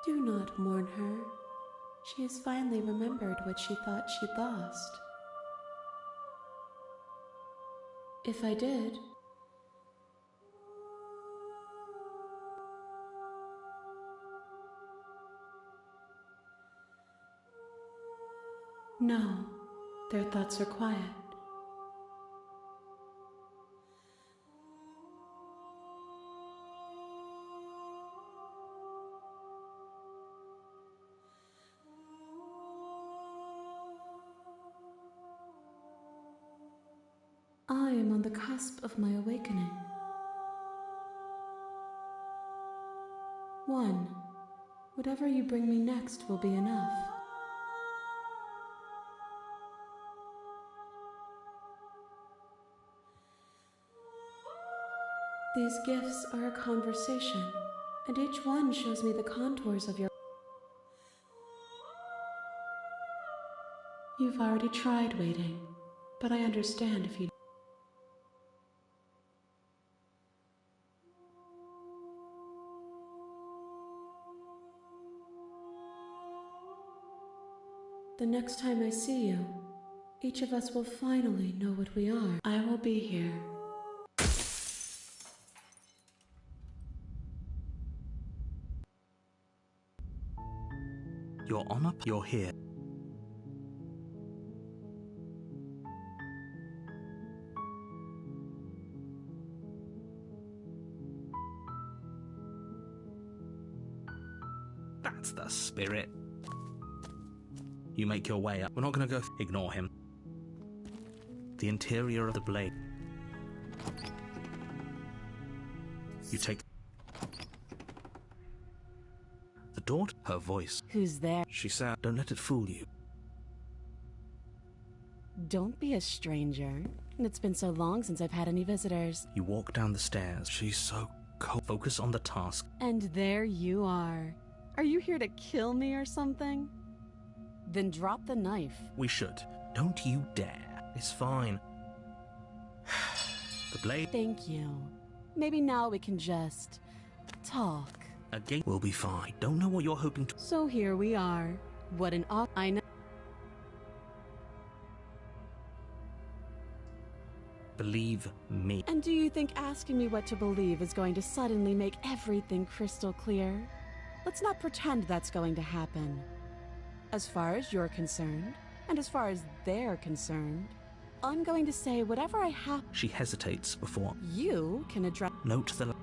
Speaker 1: Do not mourn her. She has finally remembered what she thought she'd lost. If I did... No, their thoughts are quiet. I am on the cusp of my awakening. 1. Whatever you bring me next will be enough. These gifts are a conversation, and each one shows me the contours of your... You've already tried waiting, but I understand if you... The next time I see you, each of us will finally know what we are. I will be here.
Speaker 2: Your Honor, you're here. That's the spirit. You make your way up. We're not going to go... Ignore him. the interior of the blade. You take the door, her voice.
Speaker 5: Who's there?
Speaker 2: She said, don't let it fool you.
Speaker 5: Don't be a stranger. It's been so long since I've had any visitors.
Speaker 2: You walk down the stairs. She's so cold. Focus on the task.
Speaker 5: And there you are. Are you here to kill me or something? Then drop the knife.
Speaker 2: We should. Don't you dare. It's fine. The blade.
Speaker 5: Thank you. Maybe now we can just talk.
Speaker 2: A gate will be fine. Don't know what you're hoping to.
Speaker 5: So here we are. What an I know.
Speaker 2: Believe me.
Speaker 5: And do you think asking me what to believe is going to suddenly make everything crystal clear? Let's not pretend that's going to happen. As far as you're concerned, and as far as they're concerned, I'm going to say whatever I have.
Speaker 2: She hesitates before.
Speaker 5: You can address.
Speaker 2: Note the.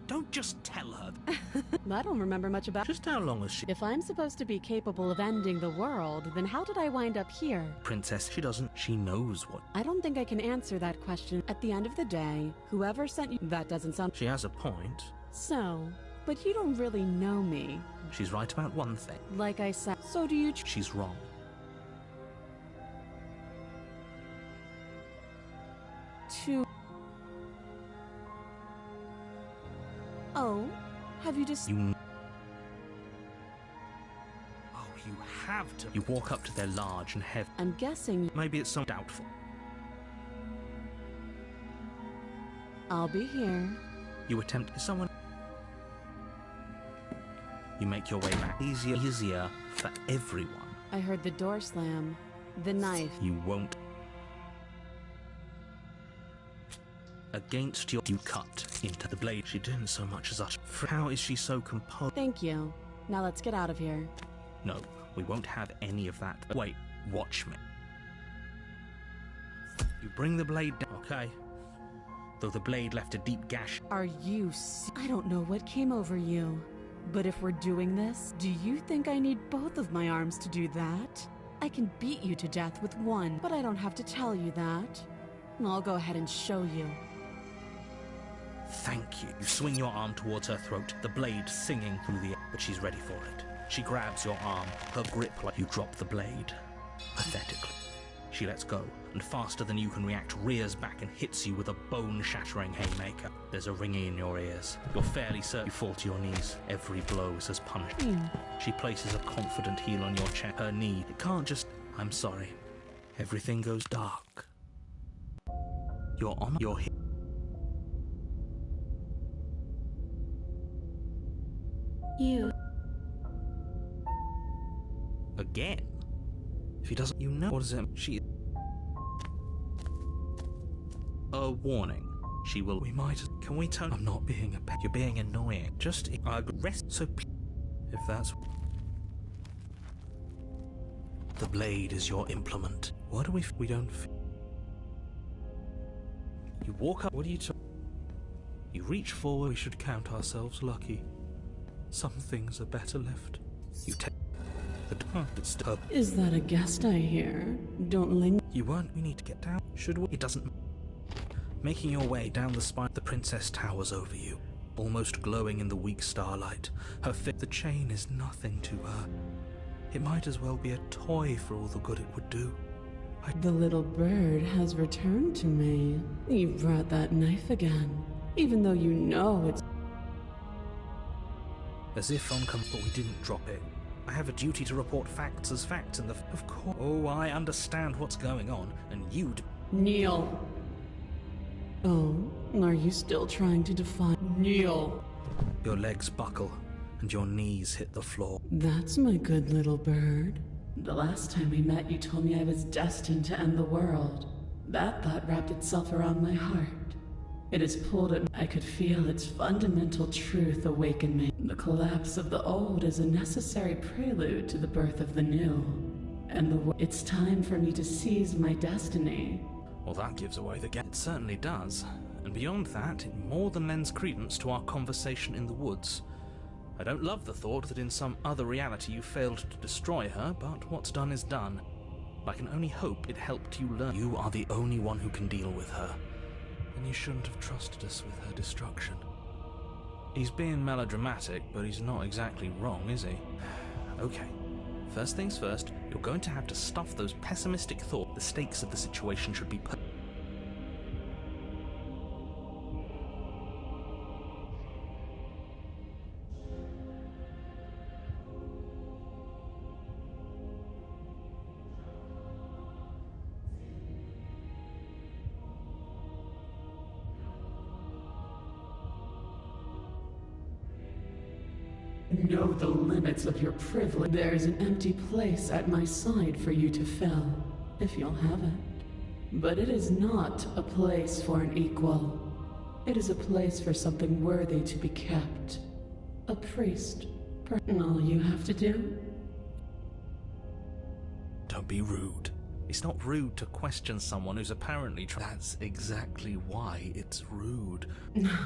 Speaker 2: Don't just tell her.
Speaker 5: I don't remember much about.
Speaker 2: Just how long is she?
Speaker 5: If I'm supposed to be capable of ending the world, then how did I wind up here?
Speaker 2: Princess, she doesn't. She knows what.
Speaker 5: I don't think I can answer that question. At the end of the day, whoever sent you. That doesn't sound.
Speaker 2: She has a point.
Speaker 5: So, but you don't really know me.
Speaker 2: She's right about one thing.
Speaker 5: Like I said. So do you.
Speaker 2: She's wrong.
Speaker 5: Oh, have you just...
Speaker 2: Oh, you have to. You walk up to their large and heavy.
Speaker 5: I'm guessing...
Speaker 2: Maybe it's some doubtful.
Speaker 5: I'll be here.
Speaker 2: You attempt someone. You make your way back. Easier for everyone.
Speaker 5: I heard the door slam. The knife.
Speaker 2: You won't. Against you cut into the blade. She didn't so much as utter. How is she so composed?
Speaker 5: Thank you. Now let's get out of here.
Speaker 2: No, we won't have any of that. Wait, watch me. You bring the blade down, okay? Though the blade left a deep gash.
Speaker 5: Are you I don't know what came over you. But if we're doing this, do you think I need both of my arms to do that? I can beat you to death with one, but I don't have to tell you that. I'll go ahead and show you.
Speaker 2: Thank you. You swing your arm towards her throat, the blade singing through the air, but she's ready for it. She grabs your arm, her grip like you drop the blade. Pathetically. She lets go, and faster than you can react, rears back and hits you with a bone-shattering haymaker. There's a ringing in your ears. You're fairly certain you fall to your knees. Every blow is as punishment. She places a confident heel on your chest. Her knee. It can't just... I'm sorry. Everything goes dark. You're on your hip.
Speaker 1: You.
Speaker 2: Again? If he doesn't, you know. What is it? She. A warning. She will. We might. Can we tell? I'm not being a pet. You're being annoying. Just. Rest. So. If that's. The blade is your implement. What do we. We don't. You walk up. What are you talking? You reach forward. We should count ourselves lucky. Some things are better left. You take.
Speaker 5: Is that a guest I hear? Don't linger.
Speaker 2: You weren't. We need to get down. Should we? It doesn't. Making your way down the spine, the princess towers over you, almost glowing in the weak starlight. Her the chain is nothing to her. It might as well be a toy for all the good it would do.
Speaker 5: The little bird has returned to me. You brought that knife again, even though you know it's.
Speaker 2: As if but we didn't drop it. I have a duty to report facts as facts, and of course. Oh, I understand what's going on, and you'd.
Speaker 5: Kneel. Oh, are you still trying to defy? Kneel.
Speaker 2: Your legs buckle, and your knees hit the floor.
Speaker 5: That's my good little bird. The last time we met, you told me I was destined to end the world. That thought wrapped itself around my heart. It has pulled at me. I could feel its fundamental truth awaken me. The collapse of the old is a necessary prelude to the birth of the new. And it's time for me to seize my destiny.
Speaker 2: Well, that gives away the game. It certainly does. And beyond that, it more than lends credence to our conversation in the woods. I don't love the thought that in some other reality you failed to destroy her, but what's done is done. I can only hope it helped you learn. You are the only one who can deal with her, and you shouldn't have trusted us with her destruction. He's being melodramatic, but he's not exactly wrong, is he? Okay. First things first, you're going to have to stuff those pessimistic thoughts. The stakes of the situation should be put.
Speaker 11: Know the limits of your privilege. There's an empty place at my side for you to fill, if you'll have it. But it is not a place for an equal. It is a place for something worthy to be kept. A priest. All you have to do?
Speaker 2: Don't be rude. It's not rude to question someone who's apparently That's exactly why it's rude.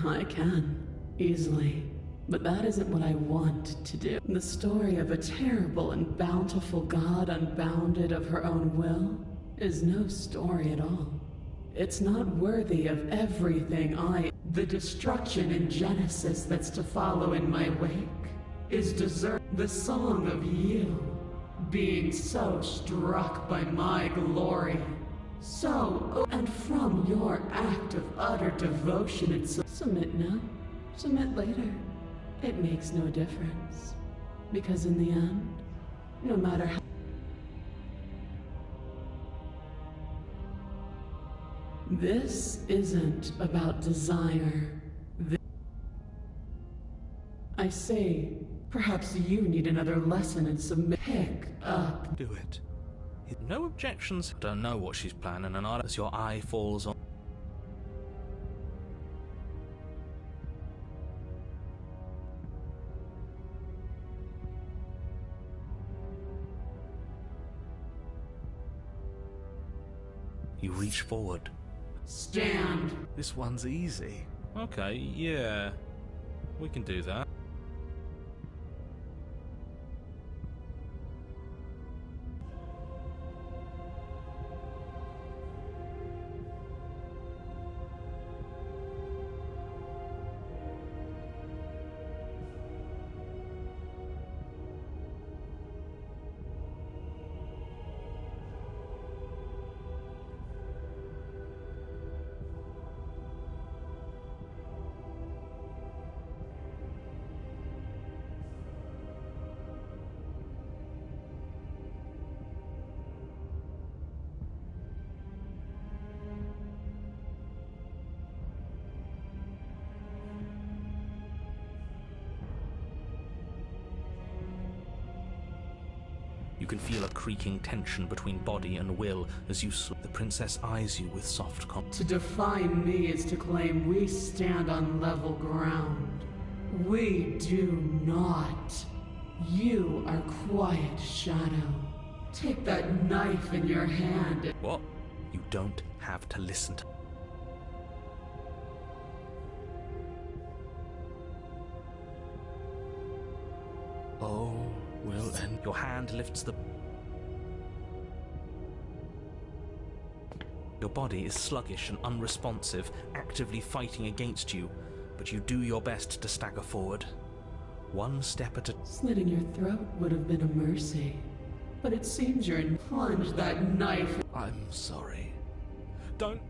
Speaker 11: I can. Easily. But that isn't what I want to do. The story of a terrible and bountiful god unbounded of her own will is no story at all. It's not worthy of everything The destruction in Genesis that's to follow in my wake is the song of you being so struck by my glory. And from your act of utter devotion and submit now, submit later. It makes no difference. Because in the end, no matter how... This isn't about desire. I say, perhaps you need another lesson in submit. Pick up.
Speaker 2: Do it. No objections. Don't know what she's planning, and as your eye falls on... You reach forward.
Speaker 11: Stand!
Speaker 2: This one's easy. Okay, yeah. We can do that. You can feel a creaking tension between body and will as you The princess eyes you with soft
Speaker 11: To define me is to claim we stand on level ground. We do not. You are quiet, Shadow. Take that knife in your hand.
Speaker 2: What? You don't have to listen to... Oh, well then. Your hand lifts the... Your body is sluggish and unresponsive, actively fighting against you, but you do your best to stagger forward. One step at a...
Speaker 11: Slitting your throat would have been a mercy, but it seems you're in... Plunge that knife...
Speaker 2: I'm sorry. Don't...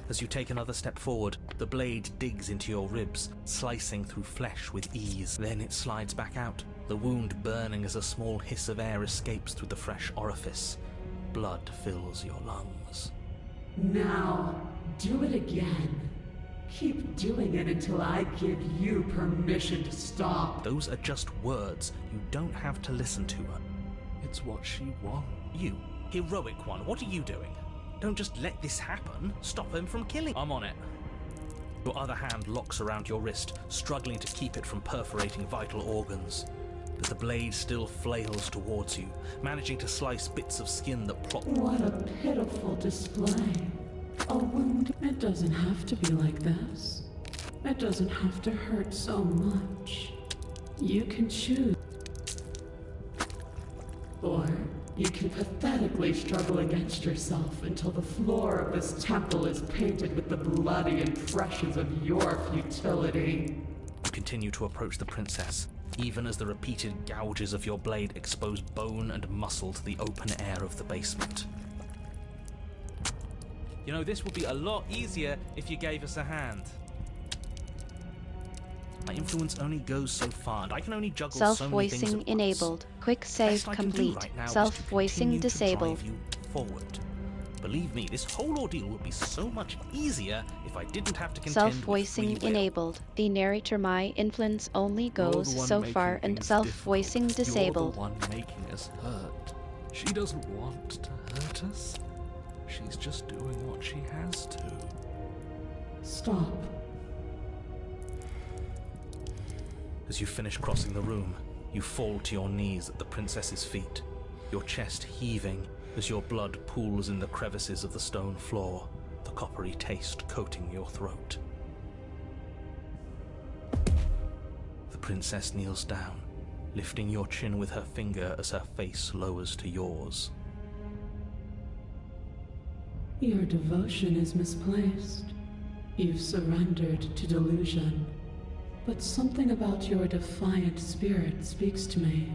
Speaker 2: As you take another step forward, the blade digs into your ribs, slicing through flesh with ease. Then it slides back out, the wound burning as a small hiss of air escapes through the fresh orifice. Blood fills your lungs.
Speaker 11: Now, do it again. Keep doing it until I give you permission to stop.
Speaker 2: Those are just words. You don't have to listen to her. It's what she wants. You, heroic one, what are you doing? Don't just let this happen. Stop him from killing. I'm on it. Your other hand locks around your wrist, struggling to keep it from perforating vital organs. But the blade still flails towards you, managing to slice bits of skin that plop.
Speaker 11: What a pitiful display. A wound. It doesn't have to be like this. It doesn't have to hurt so much. You can choose. Or you can pathetically struggle against yourself until the floor of this temple is painted with the bloody impressions of your futility.
Speaker 2: You continue to approach the princess, even as the repeated gouges of your blade expose bone and muscle to the open air of the basement. You know, this would be a lot easier if you gave us a hand. My influence only goes so far, and I can only juggle so many things at
Speaker 12: Self-voicing
Speaker 2: once.
Speaker 12: enabled. Quick save
Speaker 2: Best I can do
Speaker 12: complete.
Speaker 2: right now is to
Speaker 12: Self-voicing
Speaker 2: continue to
Speaker 12: disabled.
Speaker 2: drive you forward. Believe me, this whole ordeal would be so much easier if I didn't have to contend with
Speaker 12: Self-voicing
Speaker 2: free will.
Speaker 12: enabled. The narrator my influence only
Speaker 9: You're
Speaker 12: goes
Speaker 9: the one
Speaker 12: so
Speaker 9: making
Speaker 12: far and
Speaker 9: things
Speaker 12: self-voicing
Speaker 9: difficult.
Speaker 12: disabled.
Speaker 9: You're the one making us hurt. She doesn't want to hurt us. She's just doing what she has to.
Speaker 11: Stop.
Speaker 2: As you finish crossing the room, you fall to your knees at the princess's feet, your chest heaving as your blood pools in the crevices of the stone floor, the coppery taste coating your throat. The princess kneels down, lifting your chin with her finger as her face lowers to yours.
Speaker 11: Your devotion is misplaced. You've surrendered to delusion. But something about your defiant spirit speaks to me.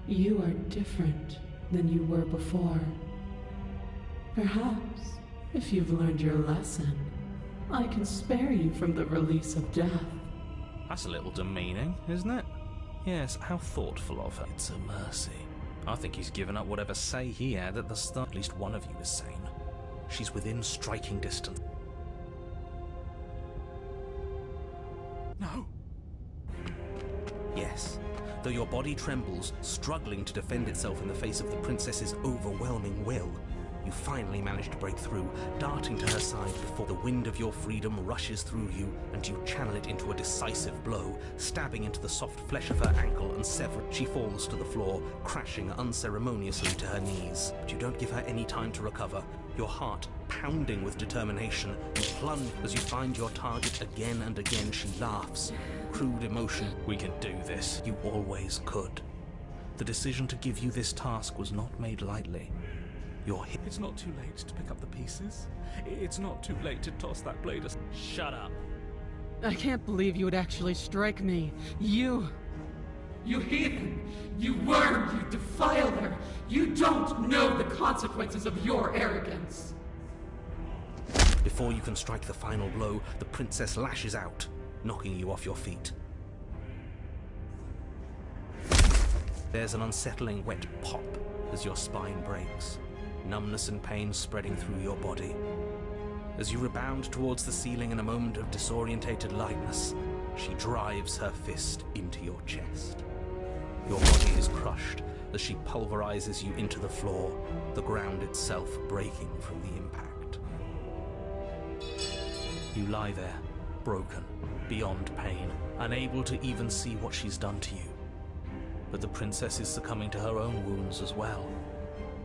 Speaker 11: You are different than you were before. Perhaps, if you've learned your lesson, I can spare you from the release of death.
Speaker 2: That's a little demeaning, isn't it? Yes, how thoughtful of her.
Speaker 9: It's a mercy.
Speaker 2: I think he's given up whatever say he had at the start. At least one of you is sane. She's within striking distance.
Speaker 9: No.
Speaker 2: Yes. Though your body trembles, struggling to defend itself in the face of the princess's overwhelming will, you finally manage to break through, darting to her side before the wind of your freedom rushes through you and you channel it into a decisive blow, stabbing into the soft flesh of her ankle and severing. She falls to the floor, crashing unceremoniously to her knees. But you don't give her any time to recover. Your heart pounding with determination, you plunge as you find your target again and again. She laughs. Crude emotion. We can do this. You always could. The decision to give you this task was not made lightly.
Speaker 9: It's not too late to pick up the pieces. It's not too late to toss that blade aside.
Speaker 2: Shut up.
Speaker 10: I can't believe you would actually strike me. You
Speaker 11: heathen! You worm! You defiler! You don't know the consequences of your arrogance!
Speaker 2: Before you can strike the final blow, the princess lashes out, knocking you off your feet. There's an unsettling wet pop as your spine breaks, numbness and pain spreading through your body. As you rebound towards the ceiling in a moment of disorientated lightness, she drives her fist into your chest. Your body is crushed as she pulverizes you into the floor, the ground itself breaking from the impact. You lie there, broken, beyond pain, unable to even see what she's done to you. But the princess is succumbing to her own wounds as well.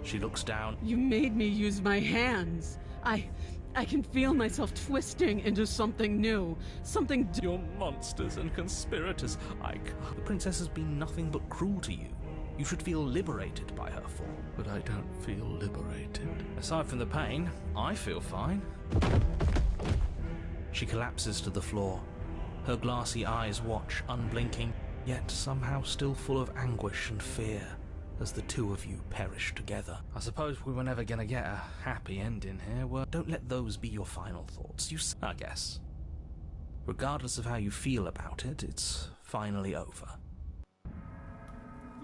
Speaker 2: She looks down.
Speaker 10: You made me use my hands. I can feel myself twisting into something new. Something
Speaker 2: You're monsters and conspirators. The princess has been nothing but cruel to you. You should feel liberated by her fall.
Speaker 9: But I don't feel liberated.
Speaker 2: Aside from the pain, I feel fine. She collapses to the floor. Her glassy eyes watch, unblinking, yet somehow still full of anguish and fear, as the two of you perish together. I suppose we were never gonna get a happy ending here. Well, don't let those be your final thoughts. I guess. Regardless of how you feel about it, it's finally over.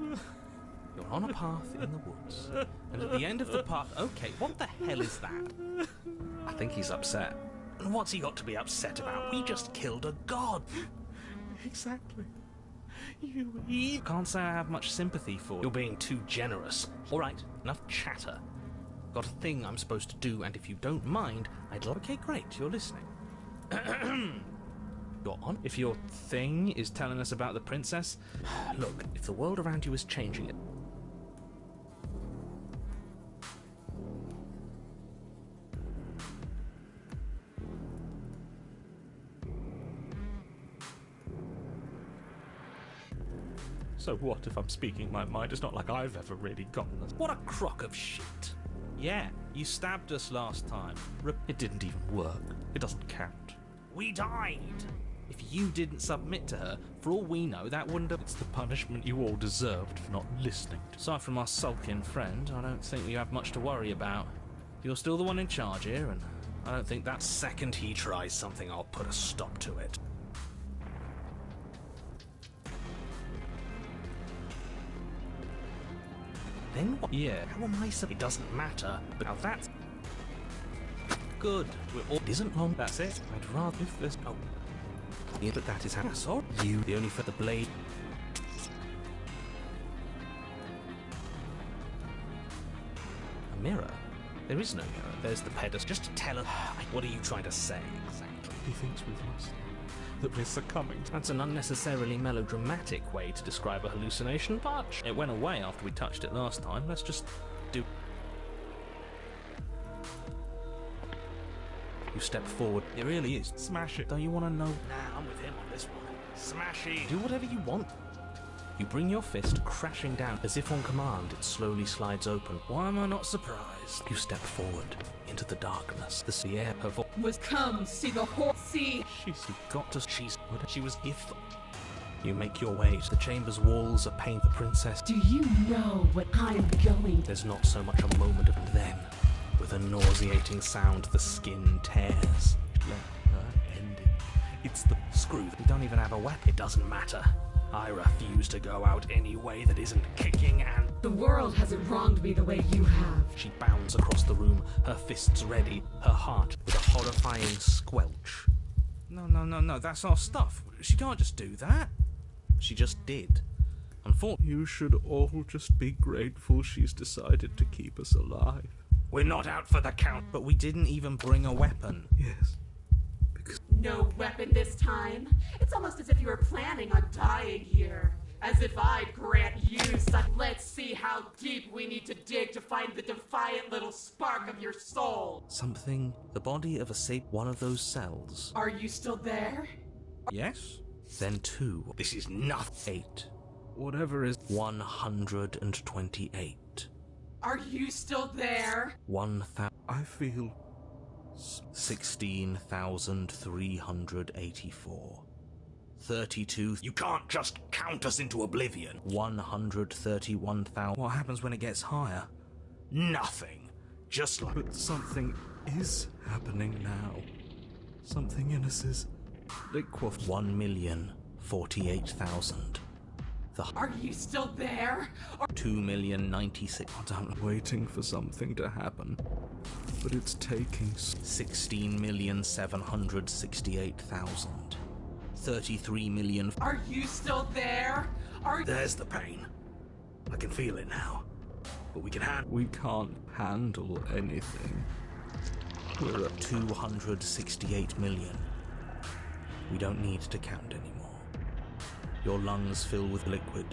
Speaker 2: You're on a path in the woods, and at the end of the path... Okay, what the hell is that? I think he's upset. And what's he got to be upset about? We just killed a god!
Speaker 9: Exactly.
Speaker 2: You can't say I have much sympathy for you. You're being too generous. Alright, enough chatter. Got a thing I'm supposed to do, and if you don't mind, I'd like... Okay, great, you're listening. You're on? If your thing is telling us about the princess... Look, if the world around you is changing it...
Speaker 9: So what if I'm speaking my mind? It's not like I've ever really gotten this. What a crock of shit.
Speaker 2: Yeah, you stabbed us last time.
Speaker 9: It didn't even work. It doesn't count.
Speaker 2: We died! If you didn't submit to her, for all we know, that wouldn't have...
Speaker 9: It's the punishment you all deserved for not listening to.
Speaker 2: Aside from our sulking friend, I don't think we have much to worry about. You're still the one in charge here, and I don't think that
Speaker 6: Second he tries something, I'll put a stop to it.
Speaker 2: Then what? Yeah.
Speaker 6: How am I so? It doesn't matter. But
Speaker 2: Now that's... good. We're all...
Speaker 9: It isn't long.
Speaker 2: That's it.
Speaker 9: I'd rather if this... Oh.
Speaker 2: Yeah, but that is how... Sorry. You, the only for the blade... A mirror? There is no mirror. There's the pedestal. Just to tell her... What are you trying to say, exactly?
Speaker 9: He thinks we've lost. That we're succumbing.
Speaker 2: That's an unnecessarily melodramatic way to describe a hallucination, but it went away after we touched it last time. Let's just do... You step forward. It really is.
Speaker 9: Smash it.
Speaker 2: Don't you want to know?
Speaker 6: nah, I'm with him on this one. Smash it!
Speaker 2: Do whatever you want. You bring your fist crashing down. As if on command, it slowly slides open. Why am I not surprised? You step forward into the darkness. The sea air, her voice...
Speaker 10: Was come, see the whole sea.
Speaker 2: She's got to... She was if... You make your way to the chamber's walls, a paint the princess.
Speaker 11: Do you know what I'm going?
Speaker 2: There's not so much a moment of then. With a nauseating sound, the skin tears.
Speaker 9: Let her end it. It's the...
Speaker 2: Screw them. We don't even have a weapon. It doesn't matter. I refuse to go out any way that isn't kicking and...
Speaker 11: The world hasn't wronged me the way you have.
Speaker 2: She bounds across the room, her fists ready, her heart with a horrifying squelch. No, that's our stuff. She can't just do that. She just did. Unfortunately...
Speaker 9: You should all just be grateful she's decided to keep us alive.
Speaker 2: We're not out for the count. But we didn't even bring a weapon.
Speaker 9: Yes.
Speaker 10: No weapon this time? It's almost as if you were planning on dying here. As if I'd grant you such... Let's see how deep we need to dig to find the defiant little spark of your soul.
Speaker 2: Something... The body of a one of those cells.
Speaker 10: Are you still there?
Speaker 2: Yes? Then 2.
Speaker 6: This is nothing.
Speaker 2: 8.
Speaker 9: Whatever is...
Speaker 2: 128.
Speaker 10: Are you still there?
Speaker 2: 1,000...
Speaker 9: I feel...
Speaker 2: 16,384. 32...
Speaker 6: You can't just count us into oblivion.
Speaker 2: 131,000... What happens when it gets higher?
Speaker 6: Nothing. Just like...
Speaker 9: But something is happening now. Something in us is... liquefied.
Speaker 2: 1,048,000.
Speaker 10: Are you still there?
Speaker 2: 2,096,000.
Speaker 9: I'm waiting for something to happen. But it's taking...
Speaker 2: 16,768,000. 33 million...
Speaker 10: Are you still there?
Speaker 6: There's the pain. I can feel it now. But we can handle...
Speaker 9: We can't handle anything. We're at
Speaker 2: 268 million. We don't need to count anymore. Your lungs fill with liquid.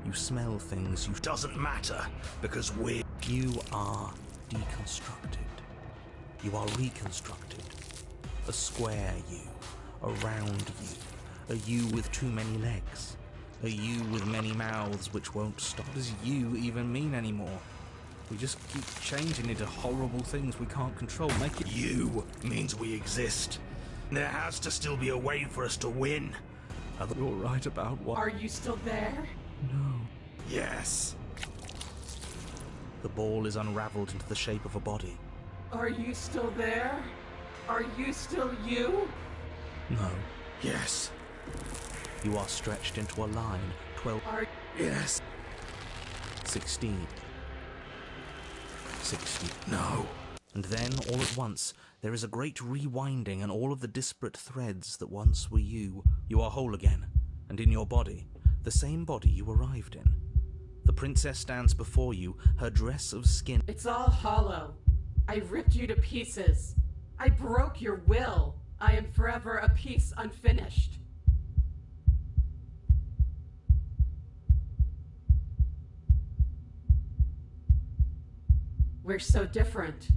Speaker 2: You smell things you...
Speaker 6: Doesn't matter, because we're...
Speaker 2: You are deconstructed. You are reconstructed. A square you. A round you. A you with too many legs. A you with many mouths which won't stop. What does you even mean anymore? We just keep changing into horrible things we can't control. Make it...
Speaker 6: You means we exist. There has to still be a way for us to win.
Speaker 9: You're right about what...
Speaker 10: Are you still there?
Speaker 9: No.
Speaker 6: Yes.
Speaker 2: The ball is unraveled into the shape of a body.
Speaker 10: Are you still there? Are you still you?
Speaker 2: No.
Speaker 6: Yes.
Speaker 2: You are stretched into a line. 12...
Speaker 6: Yes.
Speaker 2: 16. 16.
Speaker 6: No.
Speaker 2: And then, all at once, there is a great rewinding, and all of the disparate threads that once were you are whole again, and in your body, the same body you arrived in. The princess stands before you, her dress of skin...
Speaker 10: It's all hollow. I ripped you to pieces. I broke your will. I am forever a piece unfinished. We're so different.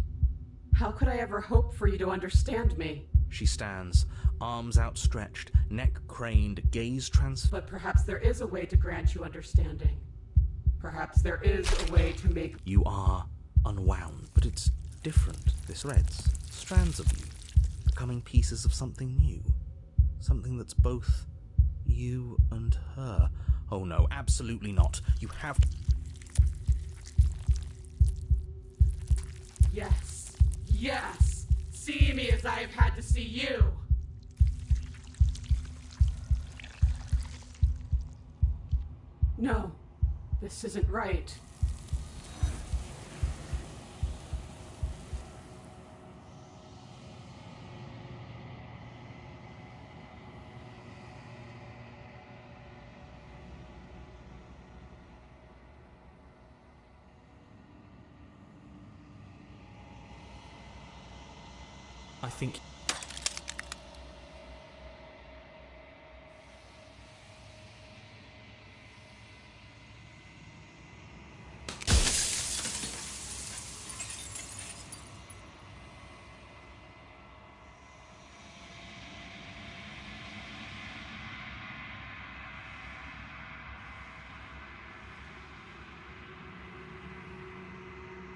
Speaker 10: How could I ever hope for you to understand me?
Speaker 2: She stands, arms outstretched, neck craned, gaze transfixed.
Speaker 11: But perhaps there is a way to grant you understanding. Perhaps there is a way to make...
Speaker 2: You are unwound, but it's different. This threads, strands of you, becoming pieces of something new. Something that's both you and her. Oh no, absolutely not. You have...
Speaker 11: Yes. Yes! See me as I have had to see you! No. This isn't right.
Speaker 2: I think...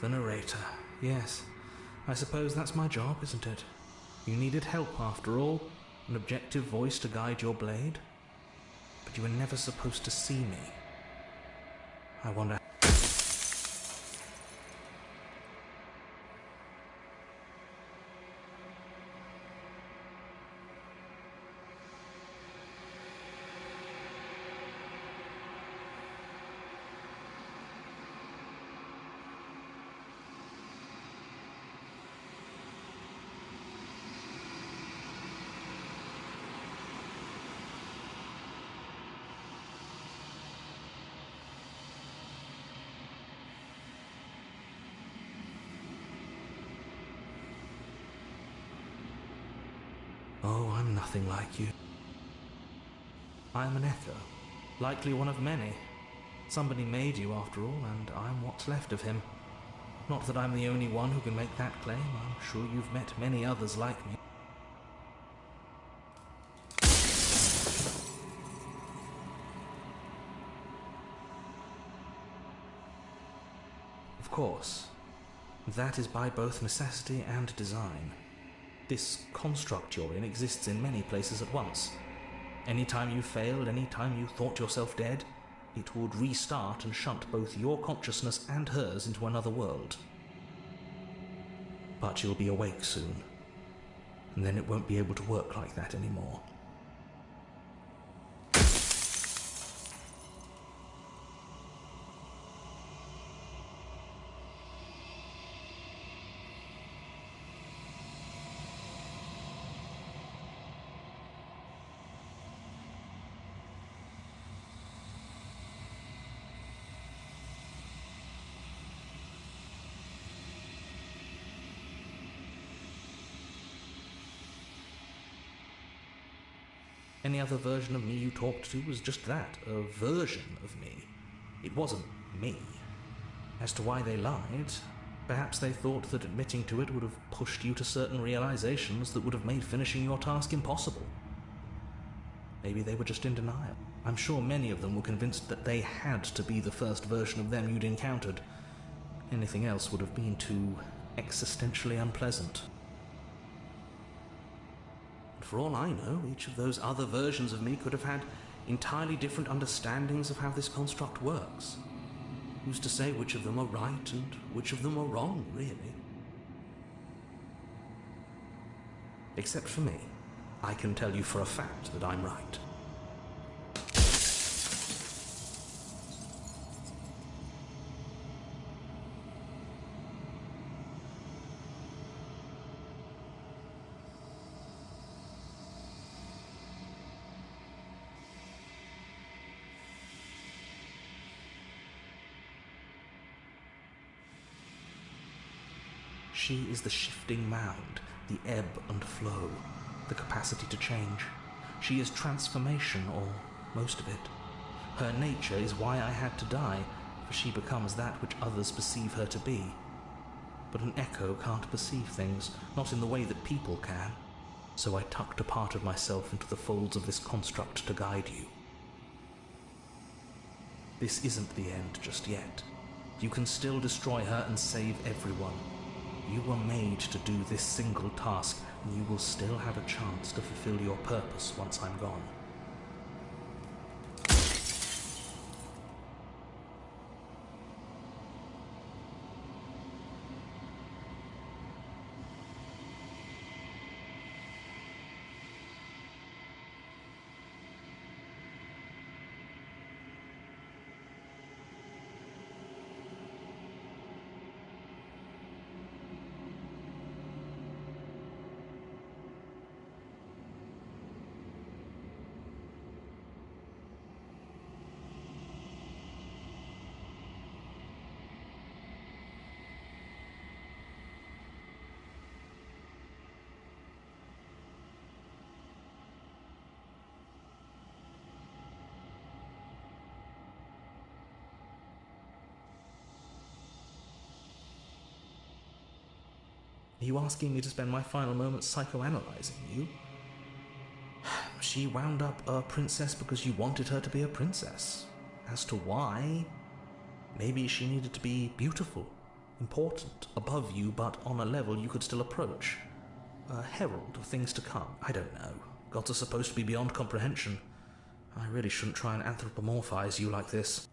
Speaker 9: The narrator. Yes. I suppose that's my job, isn't it? You needed help, after all. An objective voice to guide your blade. But you were never supposed to see me. I wonder... Oh, I'm nothing like you. I'm an echo, likely one of many. Somebody made you after all, and I'm what's left of him. Not that I'm the only one who can make that claim. I'm sure you've met many others like me. Of course, that is by both necessity and design. This construct you're in exists in many places at once. Anytime you failed, anytime you thought yourself dead, it would restart and shunt both your consciousness and hers into another world. But you'll be awake soon, and then it won't be able to work like that anymore. Any other version of me you talked to was just that, a version of me. It wasn't me. As to why they lied, perhaps they thought that admitting to it would have pushed you to certain realizations that would have made finishing your task impossible. Maybe they were just in denial. I'm sure many of them were convinced that they had to be the first version of them you'd encountered. Anything else would have been too existentially unpleasant. For all I know, each of those other versions of me could have had entirely different understandings of how this construct works. Who's to say which of them are right and which of them are wrong, really? Except for me, I can tell you for a fact that I'm right. She is the shifting mound, the ebb and flow, the capacity to change. She is transformation, or most of it. Her nature is why I had to die, for she becomes that which others perceive her to be. But an echo can't perceive things, not in the way that people can.
Speaker 2: So I tucked a part of myself into the folds of this construct to guide you. This isn't the end just yet. You can still destroy her and save everyone. You were made to do this single task, and you will still have a chance to fulfill your purpose once I'm gone. Are you asking me to spend my final moments psychoanalyzing you? She wound up a princess because you wanted her to be a princess. As to why, maybe she needed to be beautiful, important, above you, but on a level you could still approach. A herald of things to come. I don't know. Gods are supposed to be beyond comprehension. I really shouldn't try and anthropomorphize you like this.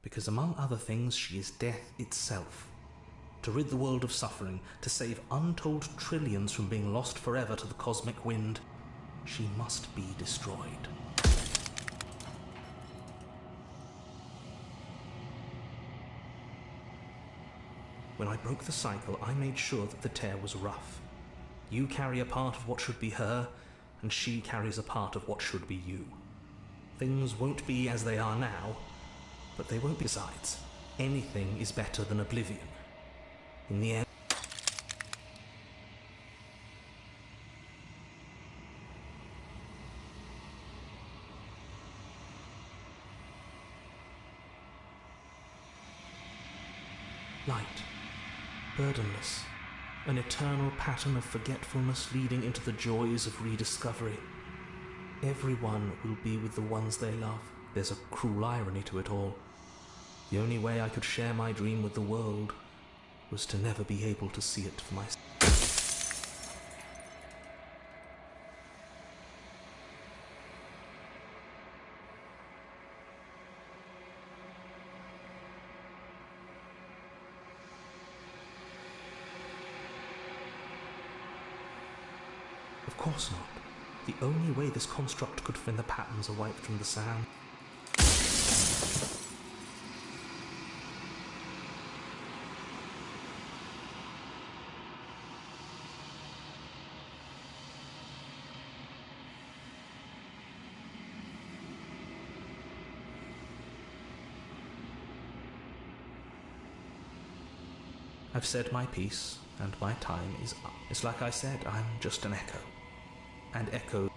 Speaker 2: Because among other things, she is death itself. To rid the world of suffering, to save untold trillions from being lost forever to the cosmic wind, she must be destroyed. When I broke the cycle, I made sure that the tear was rough. You carry a part of what should be her, and she carries a part of what should be you. Things won't be as they are now, but they won't be. Besides, anything is better than oblivion. In the end, light, burdenless, an eternal pattern of forgetfulness leading into the joys of rediscovery. Everyone will be with the ones they love. There's a cruel irony to it all. The only way I could share my dream with the world was to never be able to see it for myself. Of course not. The only way this construct could find the patterns are wiped from the sand. I've said my piece, and my time is up. It's like I said, I'm just an echo. And echo.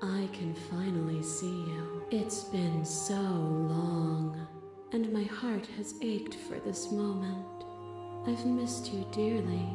Speaker 5: I can finally see you. It's been so long, and my heart has ached for this moment. I've missed you dearly.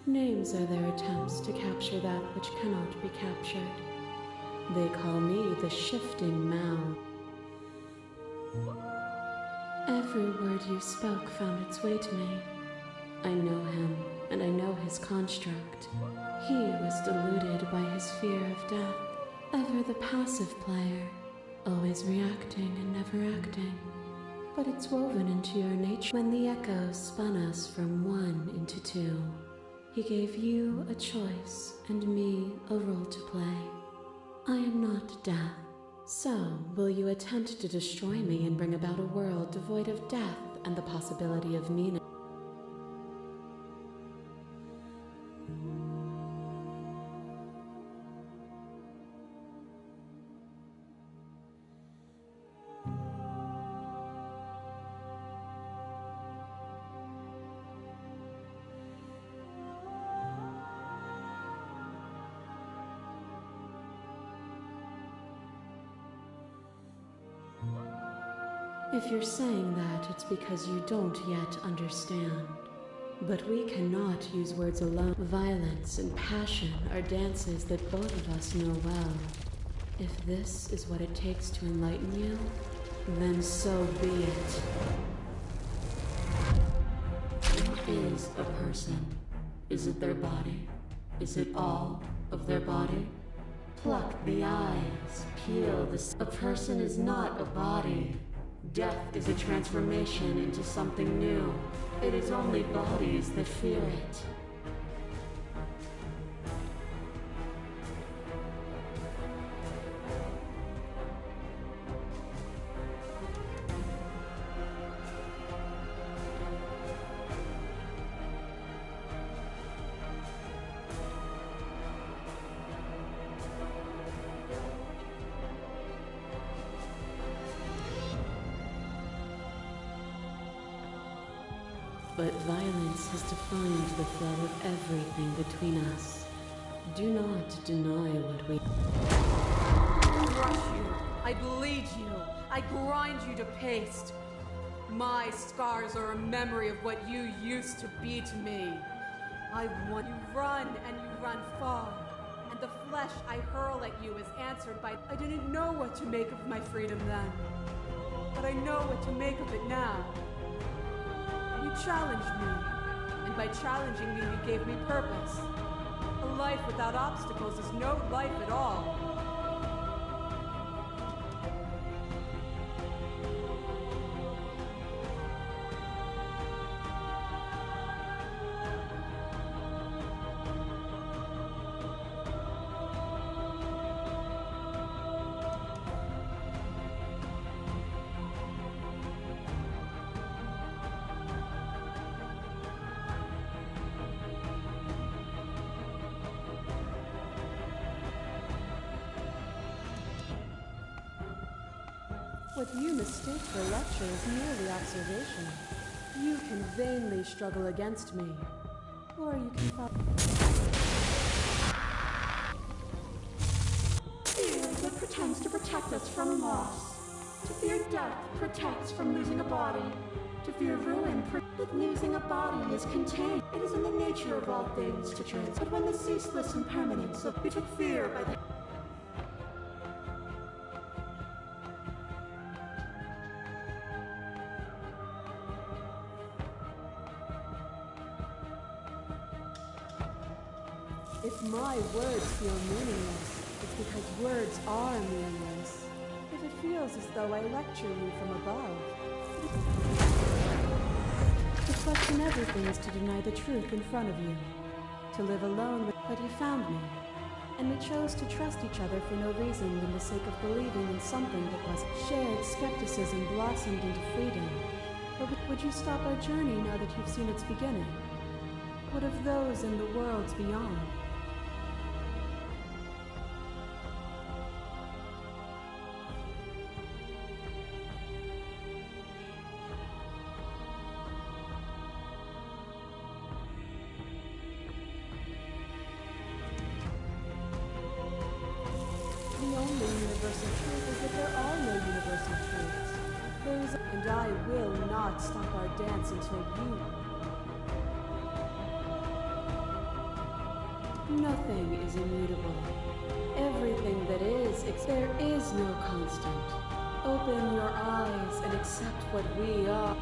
Speaker 5: Names are their attempts to capture that which cannot be captured. They call me the Shifting Mao. Every word you spoke found its way to me. I know him, and I know his construct. He was deluded by his fear of death.
Speaker 1: Ever the passive player, always reacting and never acting. But it's woven into your nature. When the echoes spun us from one into two, he gave you a choice and me a role to play. I am not death. So, will you attempt to destroy me and bring about a world devoid of death and the possibility of meaning? If you're saying that, it's because you don't yet understand. But we cannot use words alone. Violence and passion are dances that both of us know well. If this is what it takes to enlighten you, then so be it. What is a person? Is it their body? Is it all of their body? Pluck the eyes, peel the... A person is not a body. Death is a transformation into something new. It is only bodies that fear it. But violence has defined the flow of everything between us. Do not deny what we...
Speaker 10: I crush you. I bleed you. I grind you to paste. My scars are a memory of what you used to be to me. I want you run, and you run far. And the flesh I hurl at you is answered by... I didn't know what to make of my freedom then. But I know what to make of it now. You challenged me, and by challenging me, you gave me purpose. A life without obstacles is no life at all. What you mistake for lecture is merely observation. You can vainly struggle against me, or you can follow.
Speaker 4: Fear that pretends to protect us from loss. To fear death protects from losing a body. To fear ruin, but losing a body is contained. It is in the nature of all things to trans. But when the ceaseless impermanence of we took fear by the...
Speaker 10: If my words feel meaningless, it's because words are meaningless. If it feels as though I lecture you from above. To question everything is to deny the truth in front of you. To live alone, but you found me. And we chose to trust each other for no reason than the sake of believing in something that was shared skepticism blossomed into freedom. But would you stop our journey now that you've seen its beginning? What of those in the worlds beyond? Universal truth is that there are no universal truths. There is, and I will not stop our dance until you. Nothing is immutable. Everything that is, there is no constant. Open your eyes and accept what we are.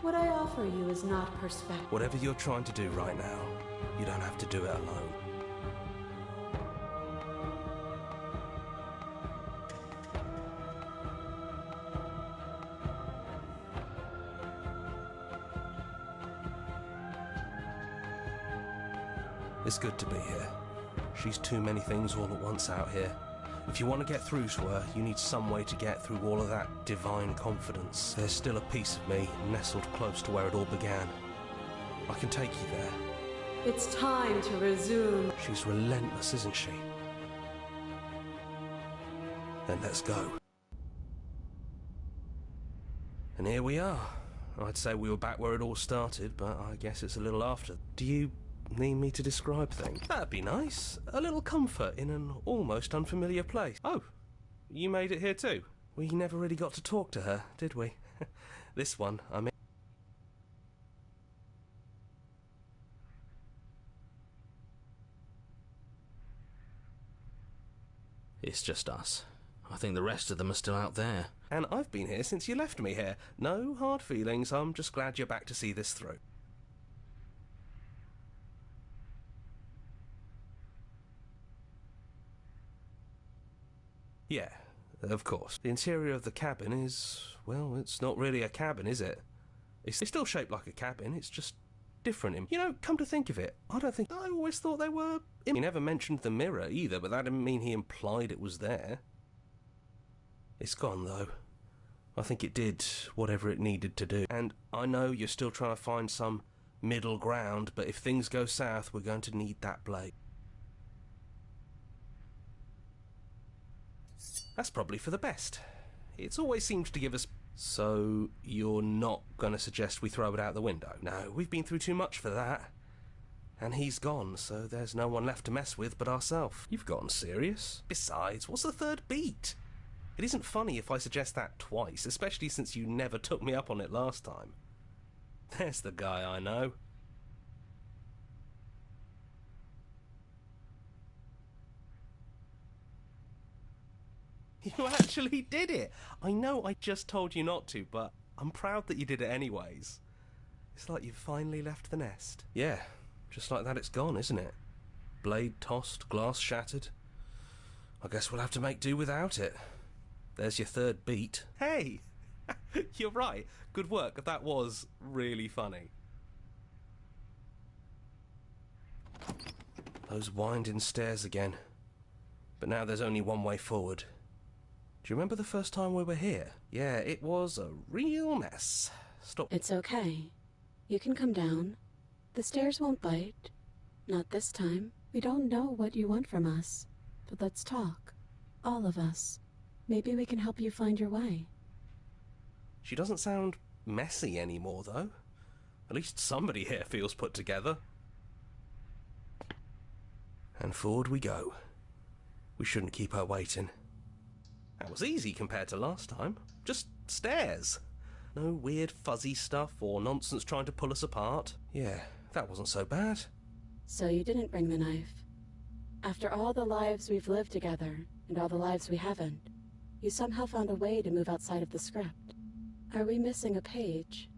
Speaker 1: What I offer you is not perspective.
Speaker 6: Whatever you're trying to do right now, you don't have to do it alone. It's good to be here. She's too many things all at once out here. If you want to get through to her, you need some way to get through all of that divine confidence. There's still a piece of me nestled close to where it all began. I can take you there.
Speaker 10: It's time to resume.
Speaker 6: She's relentless, isn't she? Then let's go. And here we are. I'd say we were back where it all started, but I guess it's a little after. Do you need me to describe things? That'd be nice. A little comfort in an almost unfamiliar place. Oh, you made it here too? We never really got to talk to her, did we? This one, I mean.
Speaker 9: It's just us. I think the rest of them are still out there.
Speaker 6: And I've been here since you left me here. No hard feelings, I'm just glad you're back to see this through. Yeah, of course. The interior of the cabin is, well, it's not really a cabin, is it? It's still shaped like a cabin, it's just different. You know, come to think of it, I always thought they were. He never mentioned the mirror either, but that didn't mean he implied it was there. It's gone, though. I think it did whatever it needed to do. And I know you're still trying to find some middle ground, but if things go south, we're going to need that blade. That's probably for the best. It's always seemed to give us... So, you're not going to suggest we throw it out the window? No, we've been through too much for that. And he's gone, so there's no one left to mess with but ourselves. You've gotten serious. Besides, what's the third beat? It isn't funny if I suggest that twice, especially since you never took me up on it last time. There's the guy I know. You actually did it! I know I just told you not to, but I'm proud that you did it anyways. It's like you've finally left the nest. Yeah, just like that it's gone, isn't it? Blade tossed, glass shattered. I guess we'll have to make do without it. There's your third beat. Hey! You're right. Good work. That was really funny. Those winding stairs again. But now there's only one way forward. Do you remember the first time we were here? Yeah, it was a real mess. Stop.
Speaker 5: It's okay. You can come down. The stairs won't bite. Not this time. We don't know what you want from us. But let's talk. All of us. Maybe we can help you find your way.
Speaker 6: She doesn't sound messy anymore, though. At least somebody here feels put together. And forward we go. We shouldn't keep her waiting. That was easy compared to last time. Just stairs. No weird fuzzy stuff or nonsense trying to pull us apart. Yeah, that wasn't so bad.
Speaker 5: So you didn't bring the knife. After all the lives we've lived together, and all the lives we haven't, you somehow found a way to move outside of the script. Are we missing a page?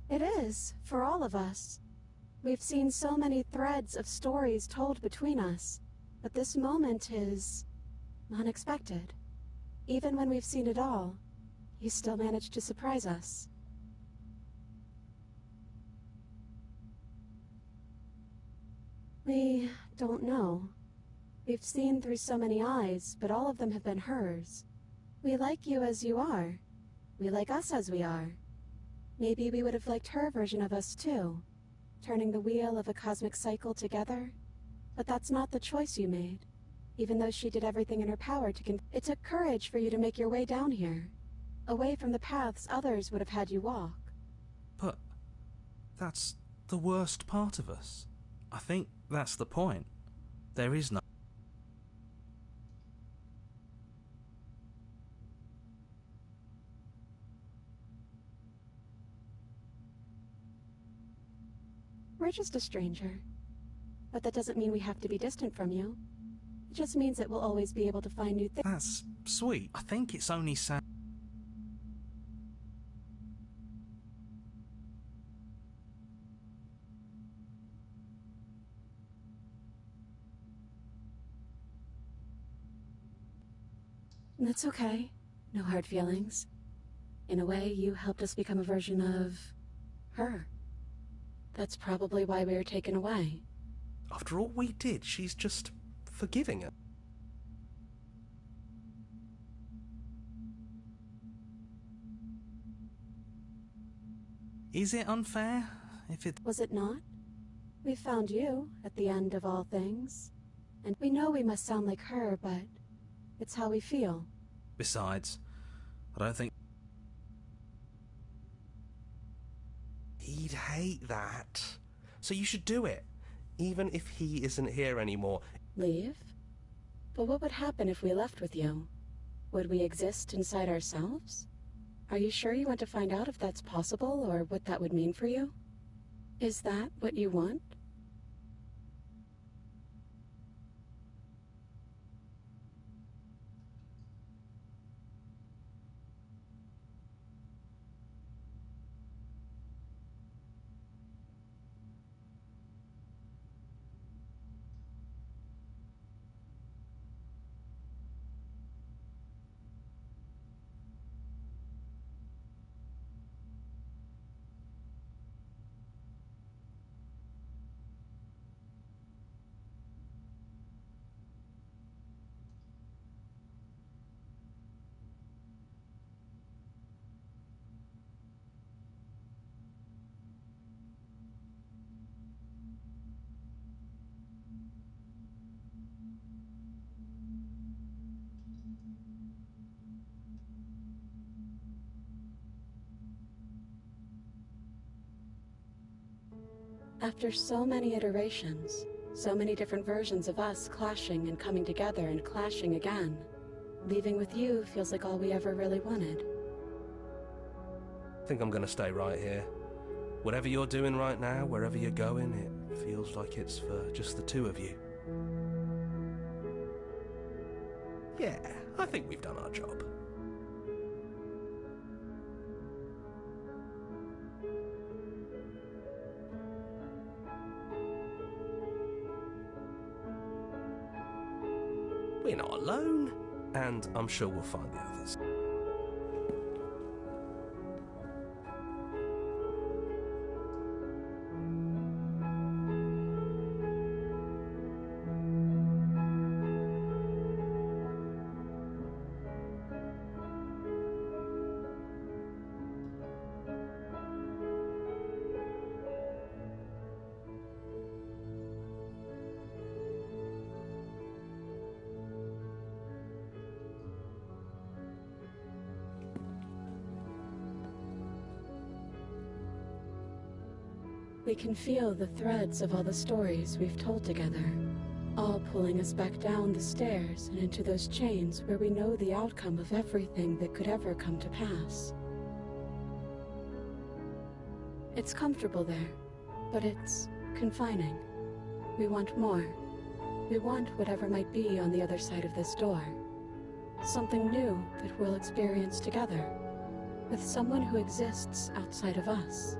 Speaker 5: It is, for all of us. We've seen so many threads of stories told between us, but this moment is unexpected. Even when we've seen it all, you still manage to surprise us. We don't know. We've seen through so many eyes, but all of them have been hers. We like you as you are. We like us as we are. Maybe we would have liked her version of us too, turning the wheel of a cosmic cycle together. But that's not the choice you made. Even though she did everything in her power to it took courage for you to make your way down here, away from the paths others would have had you walk.
Speaker 2: But that's the worst part of us. I think that's the point. There is no...
Speaker 5: We're just a stranger. But that doesn't mean we have to be distant from you. It just means that we'll always be able to find new things.
Speaker 2: That's sweet. I think it's only sad.
Speaker 5: That's okay. No hard feelings. In a way, you helped us become a version of her. That's probably why we were taken away.
Speaker 6: After all we did, she's just forgiving her.
Speaker 2: Is it unfair? If it
Speaker 5: Was it not? We found you at the end of all things. And we know we must sound like her, but it's how we feel.
Speaker 2: Besides, I don't think
Speaker 6: He'd hate that. So you should do it, even if he isn't here anymore.
Speaker 5: Leave? But what would happen if we left with you? Would we exist inside ourselves? Are you sure you want to find out if that's possible, or what that would mean for you? Is that what you want? After so many iterations, so many different versions of us clashing and coming together and clashing again, leaving with you feels like all we ever really wanted.
Speaker 6: I think I'm gonna stay right here. Whatever you're doing right now, wherever you're going, it feels like it's for just the two of you. Yeah, I think we've done our job. We're not alone, and I'm sure we'll find the others.
Speaker 5: We can feel the threads of all the stories we've told together, all pulling us back down the stairs and into those chains where we know the outcome of everything that could ever come to pass. It's comfortable there, but it's confining. We want more. We want whatever might be on the other side of this door. Something new that we'll experience together, with someone who exists outside of us.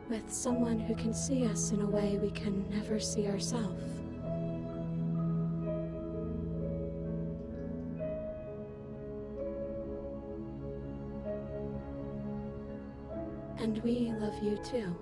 Speaker 5: With someone who can see us in a way we can never see ourselves. And we love you too.